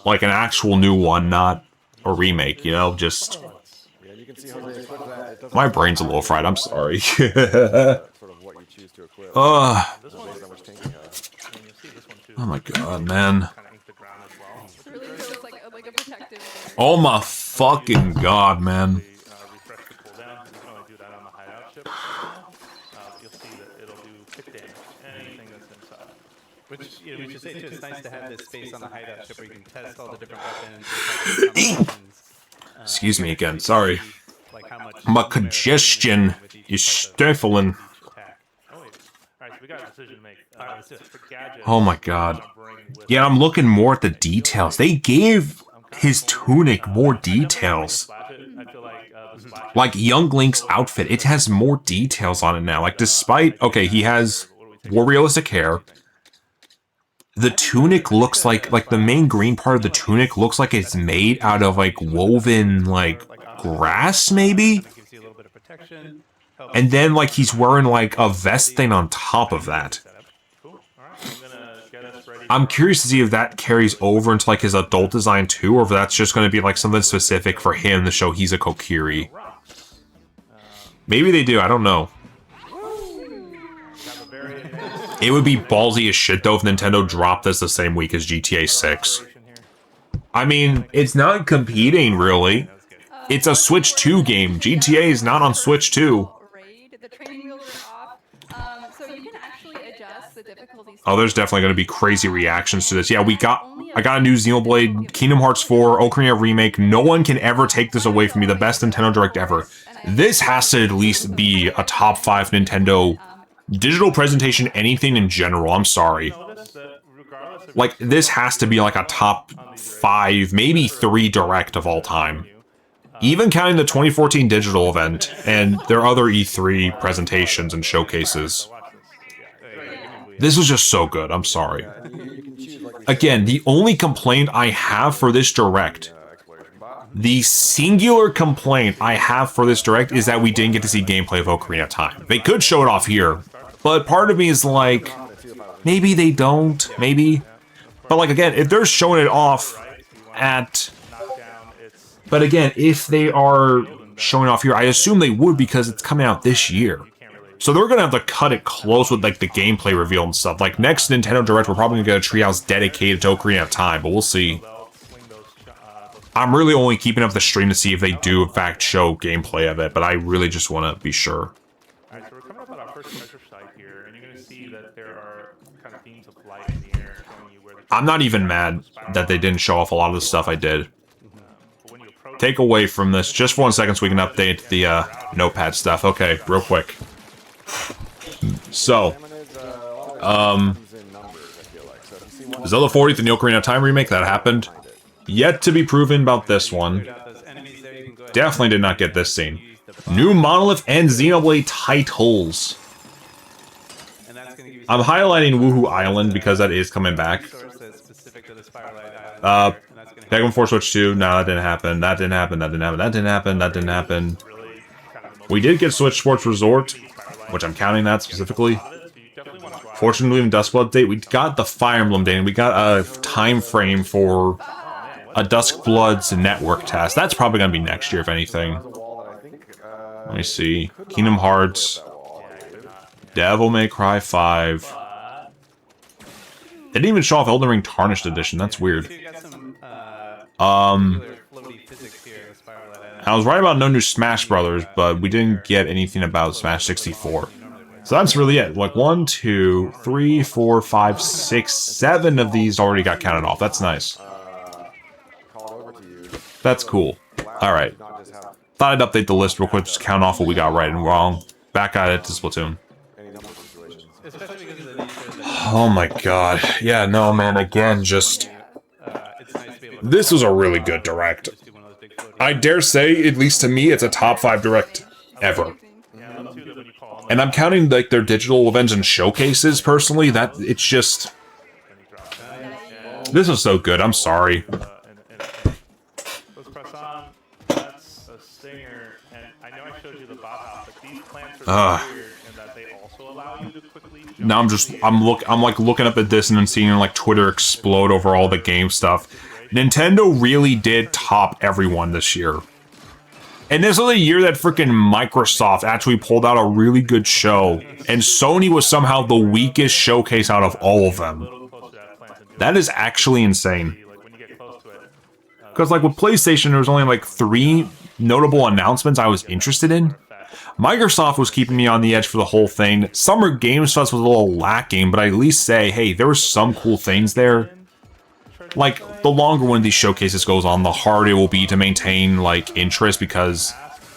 Like an actual new one, not a remake, you know, just... My brain's a little fried, I'm sorry. Oh my god, man. Oh my fucking god, man. Which, you know, we should say too, it's nice to have this space on the hideout ship where you can test all the different weapons. Excuse me again, sorry. My congestion is stifling. Oh my god. Yeah, I'm looking more at the details. They gave his tunic more details. Like Young Link's outfit, it has more details on it now. Like despite, okay, he has more realistic hair. The tunic looks like the main green part of the tunic looks like it's made out of like woven like grass maybe? And then like he's wearing like a vest thing on top of that. I'm curious to see if that carries over into like his adult design too, or if that's just going to be like something specific for him to show he's a Kokiri. Maybe they do, I don't know. It would be ballsy as shit though if Nintendo dropped this the same week as GTA 6. I mean, it's not competing really. It's a Switch 2 game. GTA is not on Switch 2. Oh, there's definitely going to be crazy reactions to this. Yeah, I got a new Xenoblade, Kingdom Hearts 4, Ocarina of Remake. No one can ever take this away from me. The best Nintendo Direct ever. This has to at least be a top 5 Nintendo digital presentation, anything in general. I'm sorry. Like, this has to be like a top 5, maybe 3 Direct of all time. Even counting the 2014 digital event and their other E3 presentations and showcases. This was just so good, I'm sorry. Again, the only complaint I have for this Direct, the singular complaint I have for this Direct is that we didn't get to see gameplay of Ocarina of Time. They could show it off here, but part of me is like, maybe they don't, maybe. But like, again, if they're showing it off at... But again, if they are showing off here, I assume they would because it's coming out this year. So they're going to have to cut it close with like the gameplay reveal and stuff. Like next Nintendo Direct, we're probably going to get a treehouse dedicated to Ocarina of Time, but we'll see. I'm really only keeping up the stream to see if they do in fact show gameplay of it, but I really just want to be sure. Alright, so we're coming up on our first treasure site here, and you're going to see that there are kind of beams of light in the air showing you where the... I'm not even mad that they didn't show off a lot of the stuff I did. Take away from this just for 1 second so we can update the notepad stuff. Okay, real quick. So, Zelda 40th and the Ocarina of Time remake, that happened. Yet to be proven about this one. Definitely did not get this scene. New Monolith and Xenoblade titles. I'm highlighting Woohoo Island because that is coming back. Peggle 4 Switch 2, no, that didn't happen. That didn't happen, that didn't happen, that didn't happen, that didn't happen. We did get Switch Sports Resort, which I'm counting that specifically. Fortunately, in Duskblood date, we got the Fire Emblem date, and we got a time frame for a Duskblood's network test. That's probably going to be next year, if anything. Let me see. Kingdom Hearts. Devil May Cry 5. They didn't even show off Elden Ring Tarnished Edition. That's weird. I was right about no new Smash Brothers, but we didn't get anything about Smash 64. So that's really it. Like 1, 2, 3, 4, 5, 6, 7 of these already got counted off. That's nice. That's cool. Alright. Thought I'd update the list real quick, just count off what we got right and wrong. Back at it to Splatoon. Oh my god. Yeah, no, man, again, just... This was a really good Direct. I dare say, at least to me, it's a top 5 Direct ever. And I'm counting, like, their digital events and showcases, personally. That, it's just... This was so good, I'm sorry. Now I'm like looking up at this and then seeing like Twitter explode over all the game stuff. Nintendo really did top everyone this year. And this was a year that freaking Microsoft actually pulled out a really good show, and Sony was somehow the weakest showcase out of all of them. That is actually insane. Because like with PlayStation, there was only like 3 notable announcements I was interested in. Microsoft was keeping me on the edge for the whole thing. Summer Games Fest was a little lacking, but I at least say, hey, there were some cool things there. Like, the longer one of these showcases goes on, the harder it will be to maintain, like, interest, because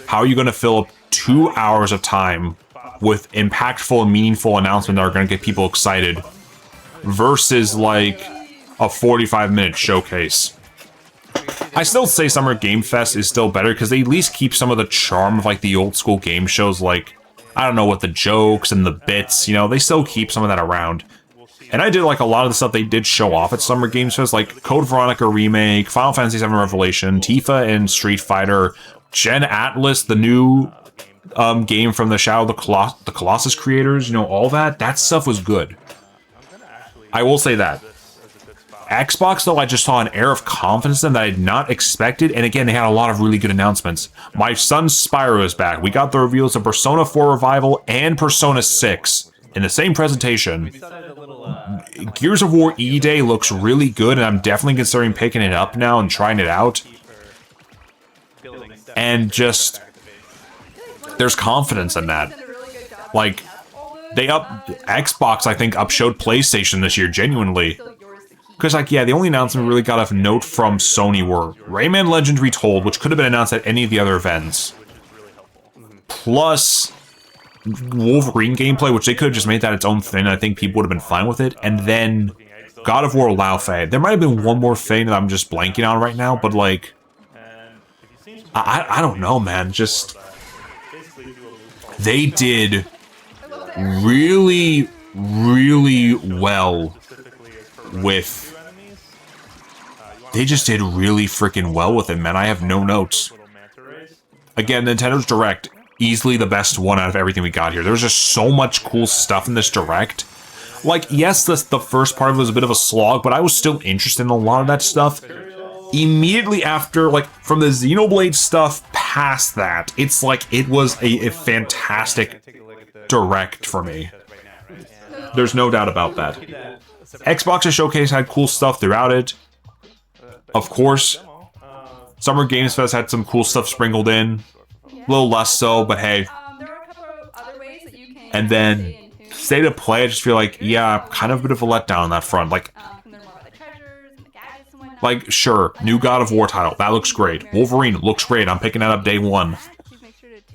how are you going to fill up 2 hours of time with impactful and meaningful announcements that are going to get people excited versus, like, a 45-minute showcase? I still say Summer Game Fest is still better because they at least keep some of the charm of like the old school game shows, like, I don't know, with the jokes and the bits, you know, they still keep some of that around. And I did like a lot of the stuff they did show off at Summer Games Fest, like Code Veronica Remake, Final Fantasy VII Revelation, Tifa and Street Fighter, Gen Atlas, the new game from the Shadow of the Colossus creators, you know, all that stuff was good. I will say that. Xbox, though, I just saw an air of confidence in that I had not expected, and again, they had a lot of really good announcements. My son's Spyro is back. We got the reveals of Persona 4 Revival and Persona 6 in the same presentation. Gears of War E-Day looks really good, and I'm definitely considering picking it up now and trying it out. And just... there's confidence in that. Like, Xbox, I think, upshowed PlayStation this year, genuinely. Because, like, yeah, the only announcement we really got of note from Sony were Rayman Legends Retold, which could have been announced at any of the other events. Plus Wolverine gameplay, which they could have just made that its own thing, and I think people would have been fine with it. And then God of War Laufey. There might have been one more thing that I'm just blanking on right now, but, like, I don't know, man. Just, they did really, really well with... They just did really freaking well with it, man. I have no notes. Again, Nintendo's Direct, easily the best one out of everything we got here. There's just so much cool stuff in this Direct. Like, yes, the first part of it was a bit of a slog, but I was still interested in a lot of that stuff. Immediately after, like, from the Xenoblade stuff past that, it's like, it was a fantastic Direct for me. There's no doubt about that. Xbox's showcase had cool stuff throughout it. Of course, Summer Games Fest had some cool stuff sprinkled in. A little less so, but hey. And then, State of Play, I just feel like, yeah, kind of a bit of a letdown on that front. Like, sure, new God of War title, that looks great. Wolverine looks great, I'm picking that up day one.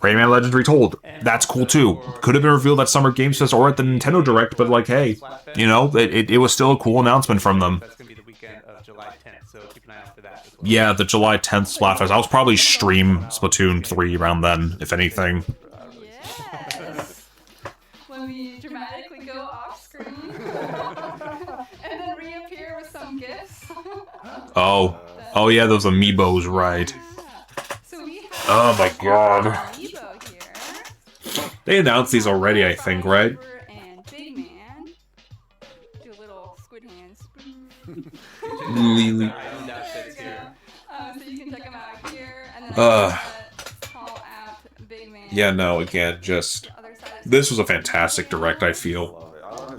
Rayman Legends Retold, that's cool too. Could have been revealed at Summer Games Fest or at the Nintendo Direct, but like, hey, you know, it was still a cool announcement from them. Yeah, the July 10th Splatfest. I'll probably stream Splatoon 3 around then, if anything. Yes. When we dramatically go off screen. some gifts. Oh. Oh yeah, those amiibos, right. So we have Oh my god. amiibo here. They announced these already, I think, right? And Big Man. Do a little squid hands. Lily. So you can check them out here. And then I call out Big Man. Yeah, no, again, just... This was a fantastic direct, I feel.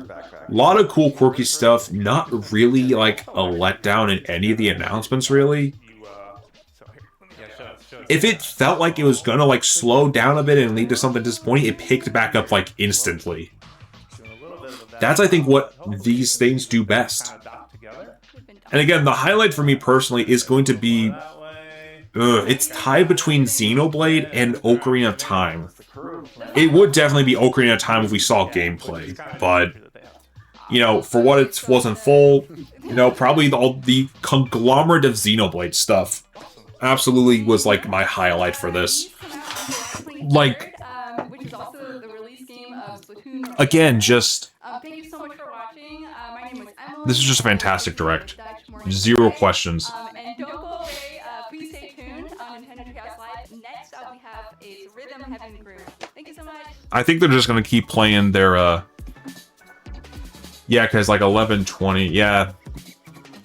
A lot of cool, quirky stuff. Not really, like, a letdown in any of the announcements, really. If it felt like it was gonna, like, slow down a bit and lead to something disappointing, it picked back up, like, instantly. That's, I think, what these things do best. And again, the highlight for me personally is going to be... it's tied between Xenoblade and Ocarina of Time. It would definitely be Ocarina of Time if we saw gameplay, but... You know, for what it wasn't full, you know, probably all the conglomerate of Xenoblade stuff absolutely was, like, my highlight for this. Like... Which is also the release game of Splatoon. Again, just... Thank you so much for watching. My name is Emily. This is just a fantastic direct. Zero questions. And don't go away. Please stay tuned on Nintendo Treehouse Live. Next up, we have is Rhythm Heaven Groove. Thank you so much. I think they're just gonna keep playing their, Yeah, because, like, 11:20, yeah.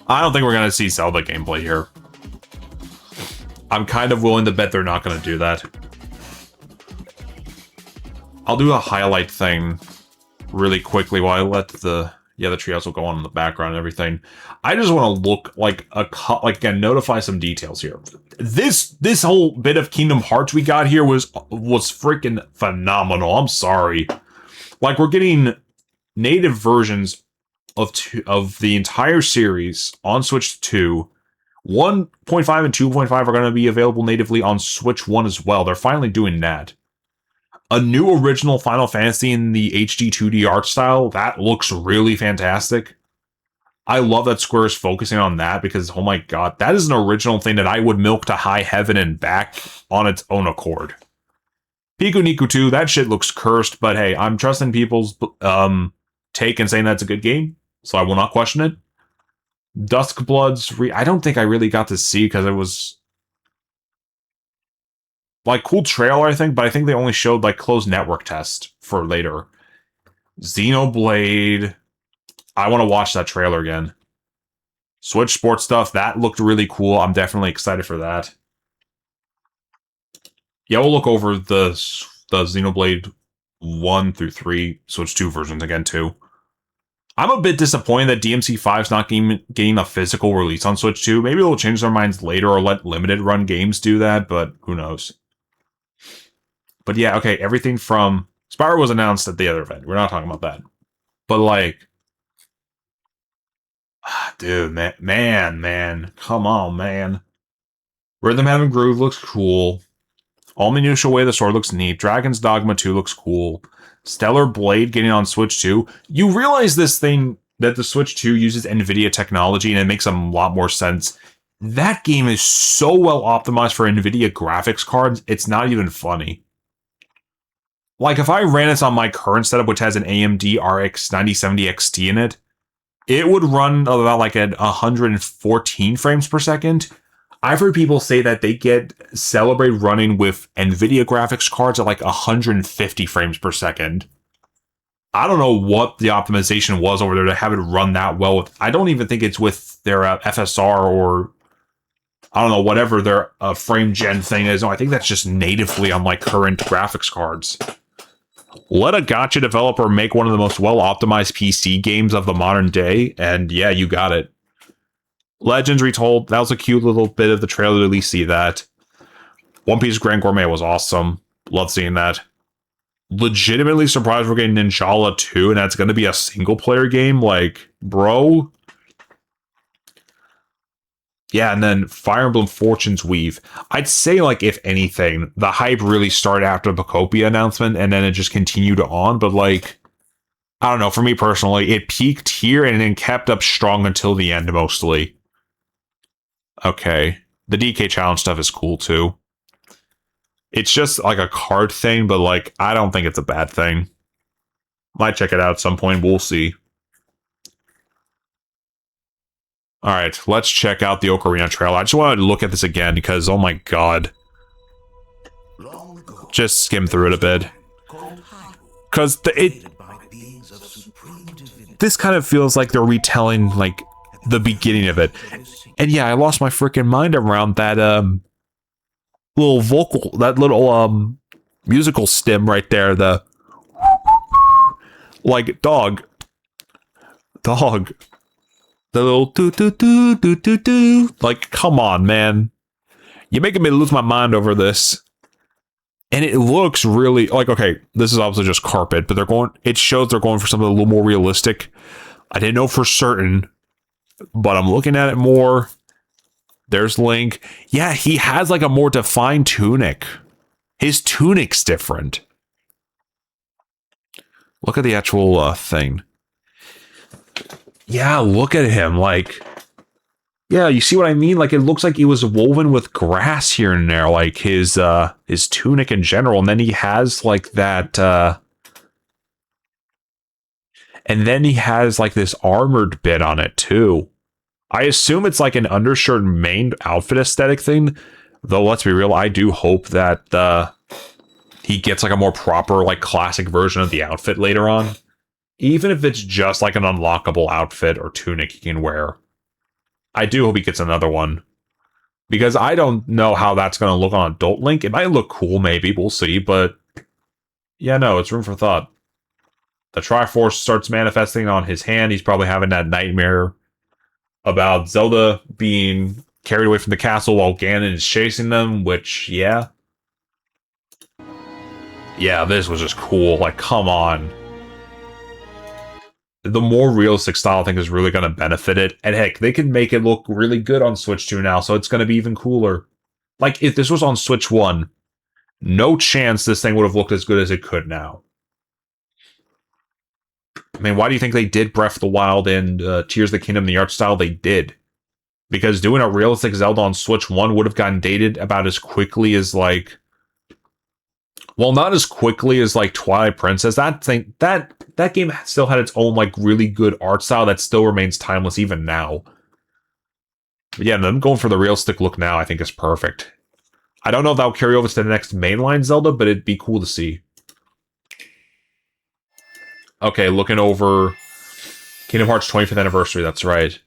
I don't think we're gonna see Zelda gameplay here. I'm kind of willing to bet they're not gonna do that. I'll do a highlight thing really quickly while I let the treehouse will go on in the background and everything. I just want to look like again, notify some details here. This whole bit of Kingdom Hearts we got here was freaking phenomenal. I'm sorry. Like, we're getting native versions of the entire series on Switch 2. 1.5 and 2.5 are going to be available natively on Switch 1 as well. They're finally doing that. A new original Final Fantasy in the HD 2D art style, that looks really fantastic. I love that Square is focusing on that because, oh my god, that is an original thing that I would milk to high heaven and back on its own accord. Piku Niku 2, that shit looks cursed, but hey, I'm trusting people's take and saying that's a good game, so I will not question it. Duskblood's I don't think I really got to see because it was... like, cool trailer, I think, but I think they only showed, like, closed network test for later. Xenoblade. I want to watch that trailer again. Switch sports stuff, that looked really cool. I'm definitely excited for that. Yeah, we'll look over the Xenoblade 1 through 3 Switch 2 versions again, too. I'm a bit disappointed that DMC5 is not getting a physical release on Switch 2. Maybe they'll change their minds later or let limited run games do that, but who knows. But yeah, okay, everything from... Spyro was announced at the other event. We're not talking about that. But, like... dude, man. Come on, man. Rhythm Heaven Groove looks cool. All Minutia Way of the Sword looks neat. Dragon's Dogma 2 looks cool. Stellar Blade getting on Switch 2. You realize this thing, that the Switch 2 uses NVIDIA technology, and it makes a lot more sense. That game is so well optimized for NVIDIA graphics cards, it's not even funny. Like, if I ran this on my current setup, which has an AMD RX 9070 XT in it, it would run about like at 114 frames per second. I've heard people say that they get Celebrate running with NVIDIA graphics cards at like 150 frames per second. I don't know what the optimization was over there to have it run that well. I don't even think it's with their FSR or, I don't know, whatever their frame gen thing is. No, I think that's just natively on like current graphics cards. Let a gacha developer make one of the most well-optimized PC games of the modern day, and yeah, you got it. Legends Retold, that was a cute little bit of the trailer to at least see that. One Piece Grand Gourmet was awesome. Love seeing that. Legitimately surprised we're getting Ninjala 2, and that's going to be a single-player game? Like, bro? Yeah, and then Fire Emblem Fortune's Weave. I'd say, like, if anything, the hype really started after the Bacopia announcement, and then it just continued on, but, like, I don't know, for me personally, it peaked here and then kept up strong until the end, mostly. Okay. The DK Challenge stuff is cool, too. It's just, like, a card thing, but, like, I don't think it's a bad thing. Might check it out at some point, we'll see. Alright, let's check out the Ocarina trailer. I just wanted to look at this again because, oh my god. Just skim through it a bit. Because this kind of feels like they're retelling, like, the beginning of it. And yeah, I lost my freaking mind around that, little musical stem right there, the... Like, dog. The little do. Like, come on, man. You're making me lose my mind over this. And it looks really like, okay, this is obviously just carpet, but it shows they're going for something a little more realistic. I didn't know for certain, but I'm looking at it more. There's Link. Yeah, he has like a more defined tunic. His tunic's different. Look at the actual thing. Yeah, look at him. Like, yeah, you see what I mean? Like, it looks like he was woven with grass here and there, like his tunic in general. And then he has like that, and then he has like this armored bit on it too. I assume it's like an undershirt main outfit aesthetic thing. Though, let's be real, I do hope that he gets like a more proper, like classic version of the outfit later on. Even if it's just like an unlockable outfit or tunic he can wear. I do hope he gets another one. Because I don't know how that's going to look on Adult Link. It might look cool, maybe. We'll see. But yeah, no, it's room for thought. The Triforce starts manifesting on his hand. He's probably having that nightmare about Zelda being carried away from the castle while Ganon is chasing them. Which, yeah. Yeah, this was just cool. Like, come on. The more realistic style, I think, is really going to benefit it. And heck, they can make it look really good on Switch 2 now, so it's going to be even cooler. Like, if this was on Switch 1, no chance this thing would have looked as good as it could now. I mean, why do you think they did Breath of the Wild and Tears of the Kingdom the art style they did? Because doing a realistic Zelda on Switch 1 would have gotten dated about as quickly as, like... Well, not as quickly as, like, Twilight Princess. That game still had its own, like, really good art style that still remains timeless even now. But yeah, them going for the realistic look now, I think, is perfect. I don't know if that'll carry over to the next mainline Zelda, but it'd be cool to see. Okay, looking over Kingdom Hearts 25th Anniversary, that's right.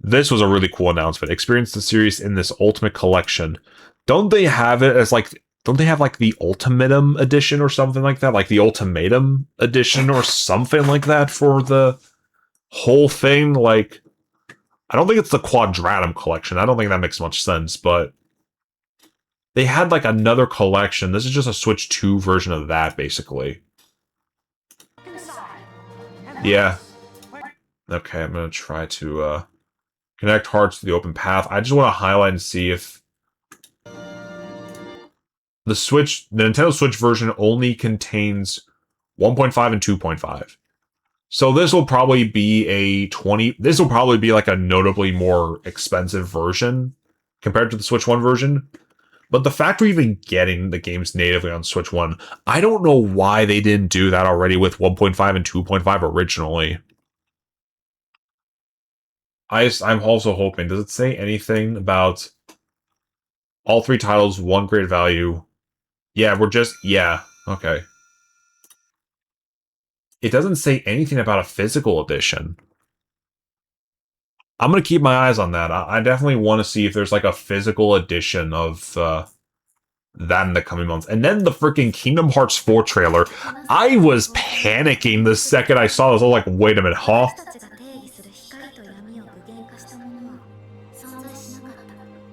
This was a really cool announcement. Experience the series in this Ultimate Collection. Don't they have it as, like... Don't they have, like, the Ultimatum edition or something like that? Like, the Ultimatum edition or something like that for the whole thing? Like, I don't think it's the Quadratum collection. I don't think that makes much sense, but... They had, like, another collection. This is just a Switch 2 version of that, basically. Yeah. Okay, I'm gonna try to, connect hearts to the open path. I just want to highlight and see if... The Nintendo Switch version only contains 1.5 and 2.5. So this will probably be this will probably be like a notably more expensive version compared to the Switch 1 version. But the fact we're even getting the games natively on Switch 1, I don't know why they didn't do that already with 1.5 and 2.5 originally. I'm also hoping, does it say anything about all three titles, one great value? Yeah, yeah, okay. It doesn't say anything about a physical edition. I'm going to keep my eyes on that. I definitely want to see if there's like a physical edition of that in the coming months. And then the freaking Kingdom Hearts 4 trailer. I was panicking the second I saw this. I was like, wait a minute, huh?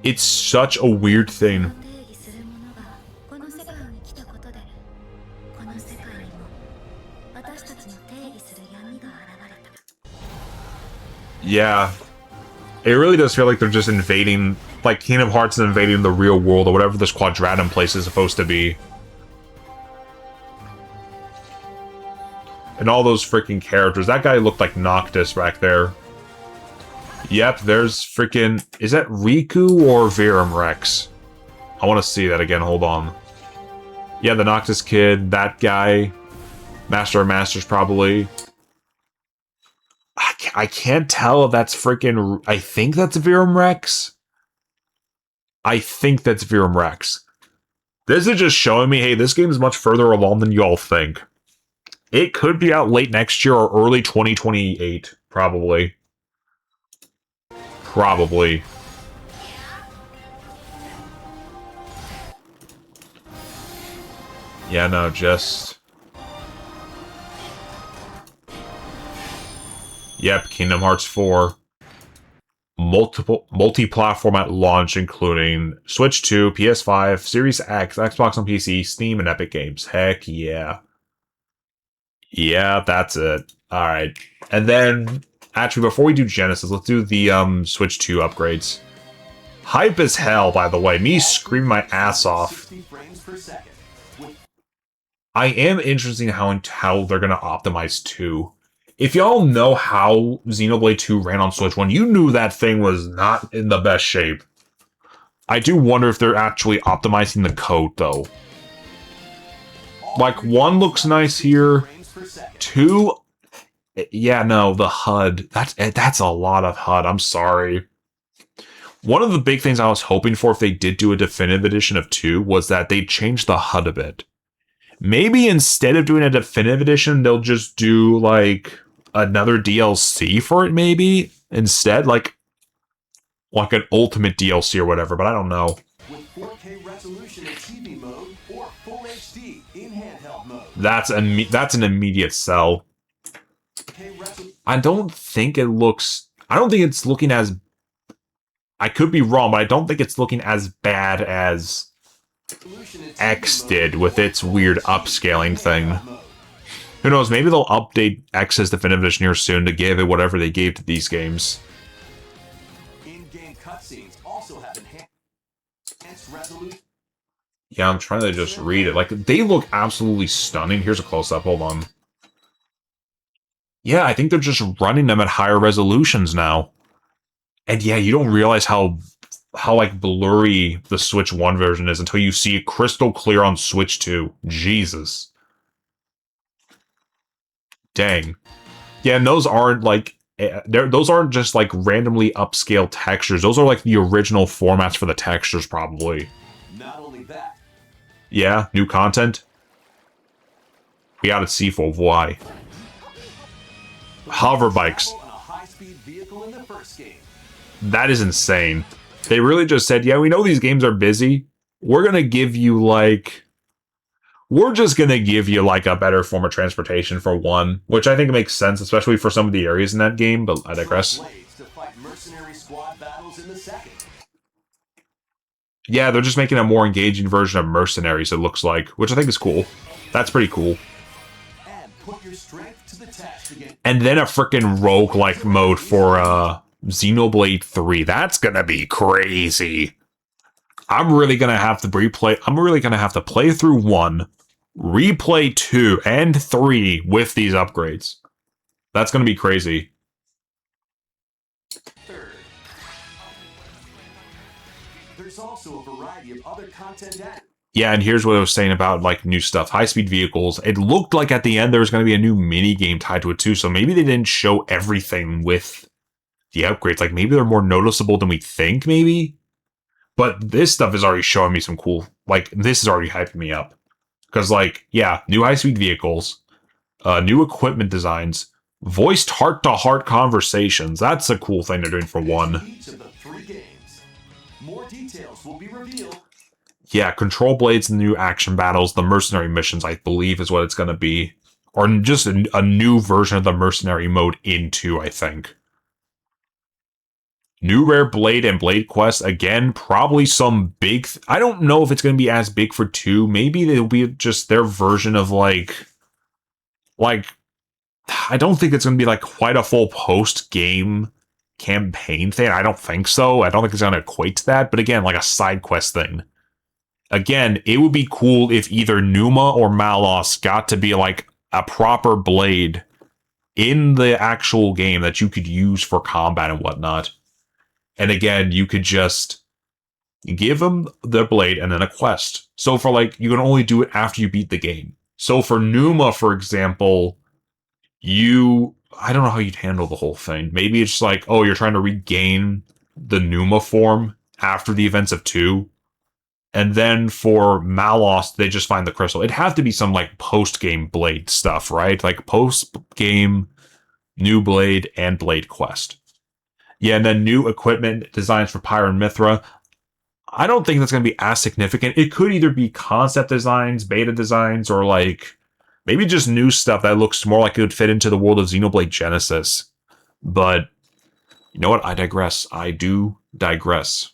It's such a weird thing. Yeah. It really does feel like they're just invading, like Kingdom Hearts is invading the real world, or whatever this Quadratum place is supposed to be. And all those freaking characters. That guy looked like Noctis back there. Yep, there's freaking... Is that Riku or Verum Rex? I want to see that again, hold on. Yeah, the Noctis kid, that guy. Master of Masters, probably. I can't tell if that's freaking... I think that's Virum Rex. I think that's Virum Rex. This is just showing me, hey, this game is much further along than you all think. It could be out late next year or early 2028, probably. Probably. Yeah, no, just... Yep, Kingdom Hearts 4. Multi-platform at launch, including Switch 2, PS5, Series X, Xbox on PC, Steam, and Epic Games. Heck yeah. Yeah, that's it. Alright. And then, actually, before we do Genesis, let's do the Switch 2 upgrades. Hype as hell, by the way. Me screaming my ass off. I am interested in how they're going to optimize 2. If y'all know how Xenoblade 2 ran on Switch 1, you knew that thing was not in the best shape. I do wonder if they're actually optimizing the code, though. Like, 1 looks nice here. 2... Yeah, no, the HUD. That's a lot of HUD, I'm sorry. One of the big things I was hoping for if they did do a definitive edition of 2 was that they'd change the HUD a bit. Maybe instead of doing a definitive edition, they'll just do, like, another DLC for it, maybe? Instead, like an ultimate DLC or whatever, but I don't know. With 4K resolution in TV mode or Full HD in handheld mode. That's an immediate sell. I don't think it's looking as... I could be wrong, but I don't think it's looking as bad as X did with its weird upscaling thing. Who knows, maybe they'll update X's Definitive Edition here soon to give it whatever they gave to these games. In-game cutscenes also have enhanced resolution. Yeah, I'm trying to just read it. Like, they look absolutely stunning. Here's a close-up, hold on. Yeah, I think they're just running them at higher resolutions now. And yeah, you don't realize how like blurry the Switch 1 version is until you see it crystal clear on Switch 2. Jesus. Dang. Yeah, and those aren't like those aren't just like randomly upscale textures. Those are like the original formats for the textures, probably. Not only that. Yeah, new content. We got a Seafold. Why? Hover bikes. That is insane. They really just said, yeah, we know these games are busy. We're gonna give you like... We're just gonna give you like a better form of transportation for one, which I think makes sense, especially for some of the areas in that game, but I digress. Yeah, they're just making a more engaging version of Mercenaries, it looks like, which I think is cool. That's pretty cool. And then a frickin' roguelike mode for Xenoblade 3. That's gonna be crazy. I'm really gonna have to play through 1, replay 2 and 3 with these upgrades. That's gonna be crazy. There's also a variety of other content added. Yeah, and here's what I was saying about, like, new stuff. High-speed vehicles. It looked like at the end there was going to be a new mini-game tied to it, too, so maybe they didn't show everything with the upgrades. Like, maybe they're more noticeable than we think, maybe? But this stuff is already showing me some cool... Like, this is already hyping me up. Because, like, yeah, new high-speed vehicles, new equipment designs, voiced heart-to-heart conversations. That's a cool thing they're doing for one. Each of the 3 games. More details will be revealed. Yeah, control blades and new action battles, the mercenary missions, I believe, is what it's going to be. Or just a new version of the mercenary mode in 2, I think. New rare blade and blade quest, again, probably some big... I don't know if it's going to be as big for 2. Maybe it'll be just their version of, like... I don't think it's going to be, like, quite a full post-game campaign thing. I don't think so. I don't think it's going to equate to that. But again, like a side quest thing. Again, it would be cool if either Numa or Malos got to be like a proper blade in the actual game that you could use for combat and whatnot. And again, you could just give them the blade and then a quest. So for like, you can only do it after you beat the game. So for Numa, for example, you I don't know how you'd handle the whole thing. Maybe it's just like, oh, you're trying to regain the Numa form after the events of 2. And then for Malos, they just find the crystal. It'd have to be some like post-game Blade stuff, right? Like post-game new Blade and Blade Quest. Yeah, and then new equipment designs for Pyre and Mithra. I don't think that's going to be as significant. It could either be concept designs, beta designs, or like maybe just new stuff that looks more like it would fit into the world of Xenoblade Genesis. But you know what? I digress. I do digress.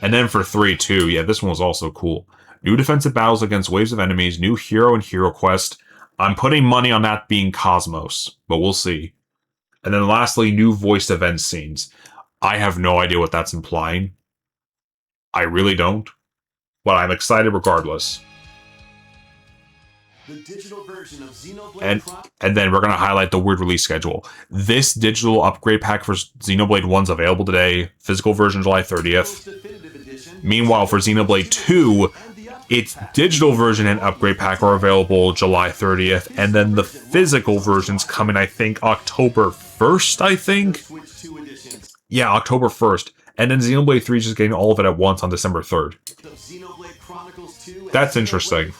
And then for 3, too. Yeah, this one was also cool. New defensive battles against waves of enemies, new hero and hero quest. I'm putting money on that being Cosmos, but we'll see. And then lastly, new voiced event scenes. I have no idea what that's implying. I really don't. But I'm excited regardless. The digital version of Xenoblade And then we're going to highlight the weird release schedule. This digital upgrade pack for Xenoblade 1 is available today. Physical version July 30th. Meanwhile, for Xenoblade 2, its digital version and upgrade pack are available July 30th. And then the physical version's coming, I think, October 1st, I think? Yeah, October 1st. And then Xenoblade 3 is just getting all of it at once on December 3rd. That's interesting.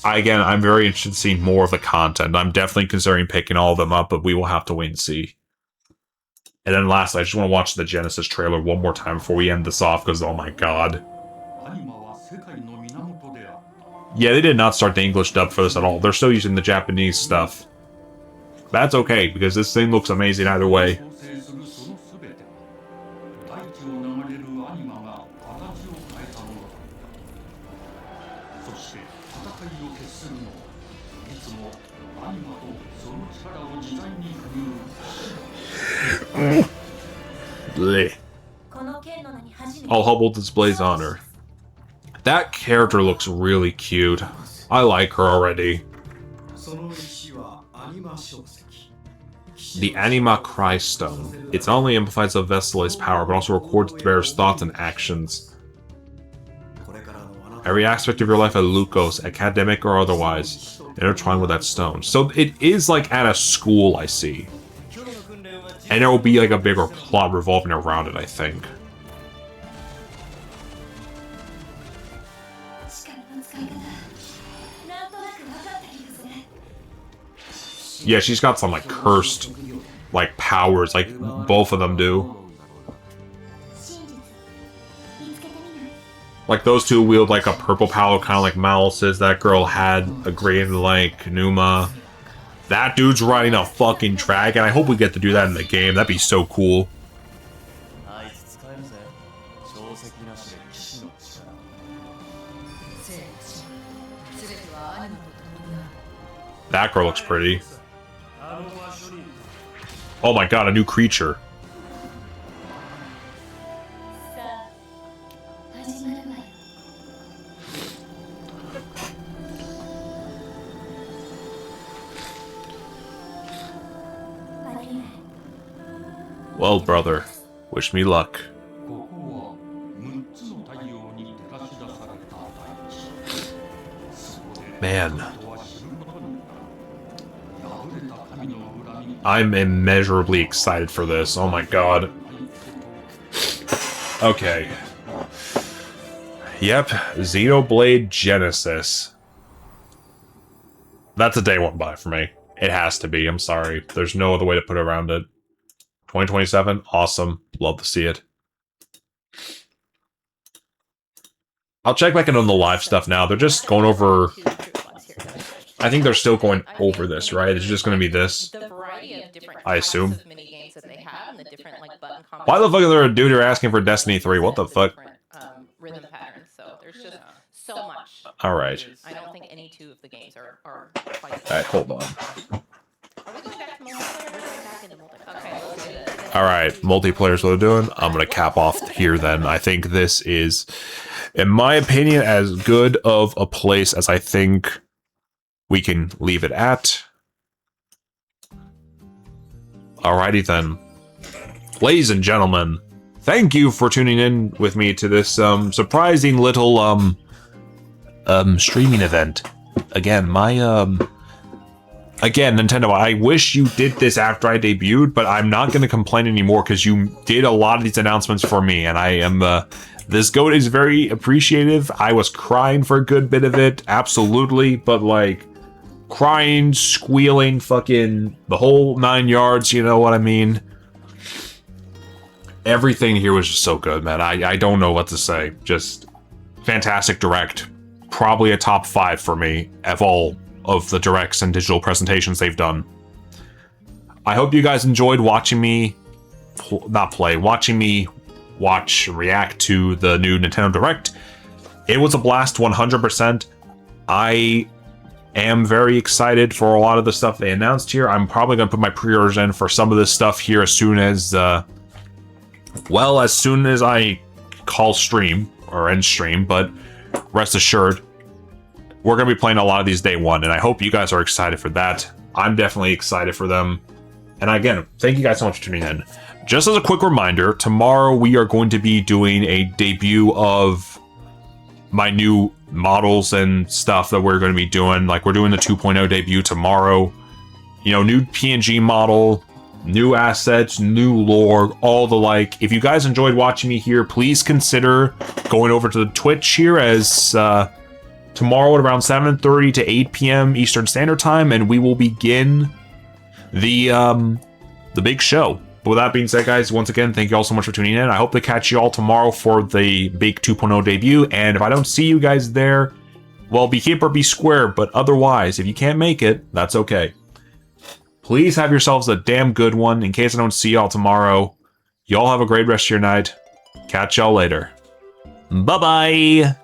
Again, I'm very interested in seeing more of the content. I'm definitely considering picking all of them up, but we will have to wait and see. And then lastly, I just want to watch the Genesis trailer one more time before we end this off, because oh my god. Yeah, they did not start the English dub for this at all. They're still using the Japanese stuff. That's okay, because this thing looks amazing either way. Blech. All Hubble displays honor. That character looks really cute. I like her already. The Anima Cry Stone. It not only amplifies the Vestile's power, but also records the bearer's thoughts and actions. Every aspect of your life at Lukos, academic or otherwise, intertwined with that stone. So it is like at a school, I see. And there will be like a bigger plot revolving around it, I think. Yeah, she's got some like cursed like powers, like both of them do. Like those two wield like a purple power, kind of like Malice's. That girl had a green like Numa. That dude's riding a fucking dragon. I hope we get to do that in the game. That'd be so cool. That girl looks pretty. Oh my god, a new creature. Well, brother, wish me luck. Man. I'm immeasurably excited for this. Oh my god. Okay. Yep, Xenoblade Genesis. That's a day one buy for me. It has to be, I'm sorry. There's no other way to put it around it. 2027, awesome. Love to see it. I'll check back in on the live stuff now. They're just going over... I think they're still going over this, right? It's just going to be this. I assume. Why the fuck is there a dude here asking for Destiny 3? What the fuck? Rhythm patterns, so there's just so much. Alright. I don't think any two of the games are quite. Alright, hold on. Are we going back to multiplayer? Or back into multiplayer? Okay, let's do this. Alright, multiplayer's what we're doing. I'm gonna cap off here then. I think this is, in my opinion, as good of a place as I think we can leave it at. Alrighty then. Ladies and gentlemen, thank you for tuning in with me to this surprising little streaming event. again, again, Nintendo, I wish you did this after I debuted, but I'm not going to complain anymore because you did a lot of these announcements for me, and I am, this goat is very appreciative. I was crying for a good bit of it, absolutely, but like, crying, squealing, fucking the whole 9 yards, you know what I mean? Everything here was just so good, man. I don't know what to say. Just fantastic direct. Probably a top 5 for me of all of the directs and digital presentations they've done. I hope you guys enjoyed watching me, watching me react to the new Nintendo Direct. It was a blast, 100%. I am very excited for a lot of the stuff they announced here. I'm probably going to put my pre-orders in for some of this stuff here as soon as, well, as soon as I call stream, or end stream, but rest assured, we're going to be playing a lot of these day one, and I hope you guys are excited for that. I'm definitely excited for them. And again, thank you guys so much for tuning in. Just as a quick reminder, tomorrow we are going to be doing a debut of my new models and stuff that we're going to be doing. Like, we're doing the 2.0 debut tomorrow. You know, new PNG model, new assets, new lore, all the like. If you guys enjoyed watching me here, please consider going over to the Twitch here as tomorrow at around 7:30 to 8 p.m. Eastern Standard Time, and we will begin the big show. But with that being said, guys, once again, thank you all so much for tuning in. I hope to catch you all tomorrow for the big 2.0 debut, and if I don't see you guys there, well, be hip or be square, but otherwise, if you can't make it, that's okay. Please have yourselves a damn good one. In case I don't see y'all tomorrow, y'all have a great rest of your night. Catch y'all later. Bye-bye!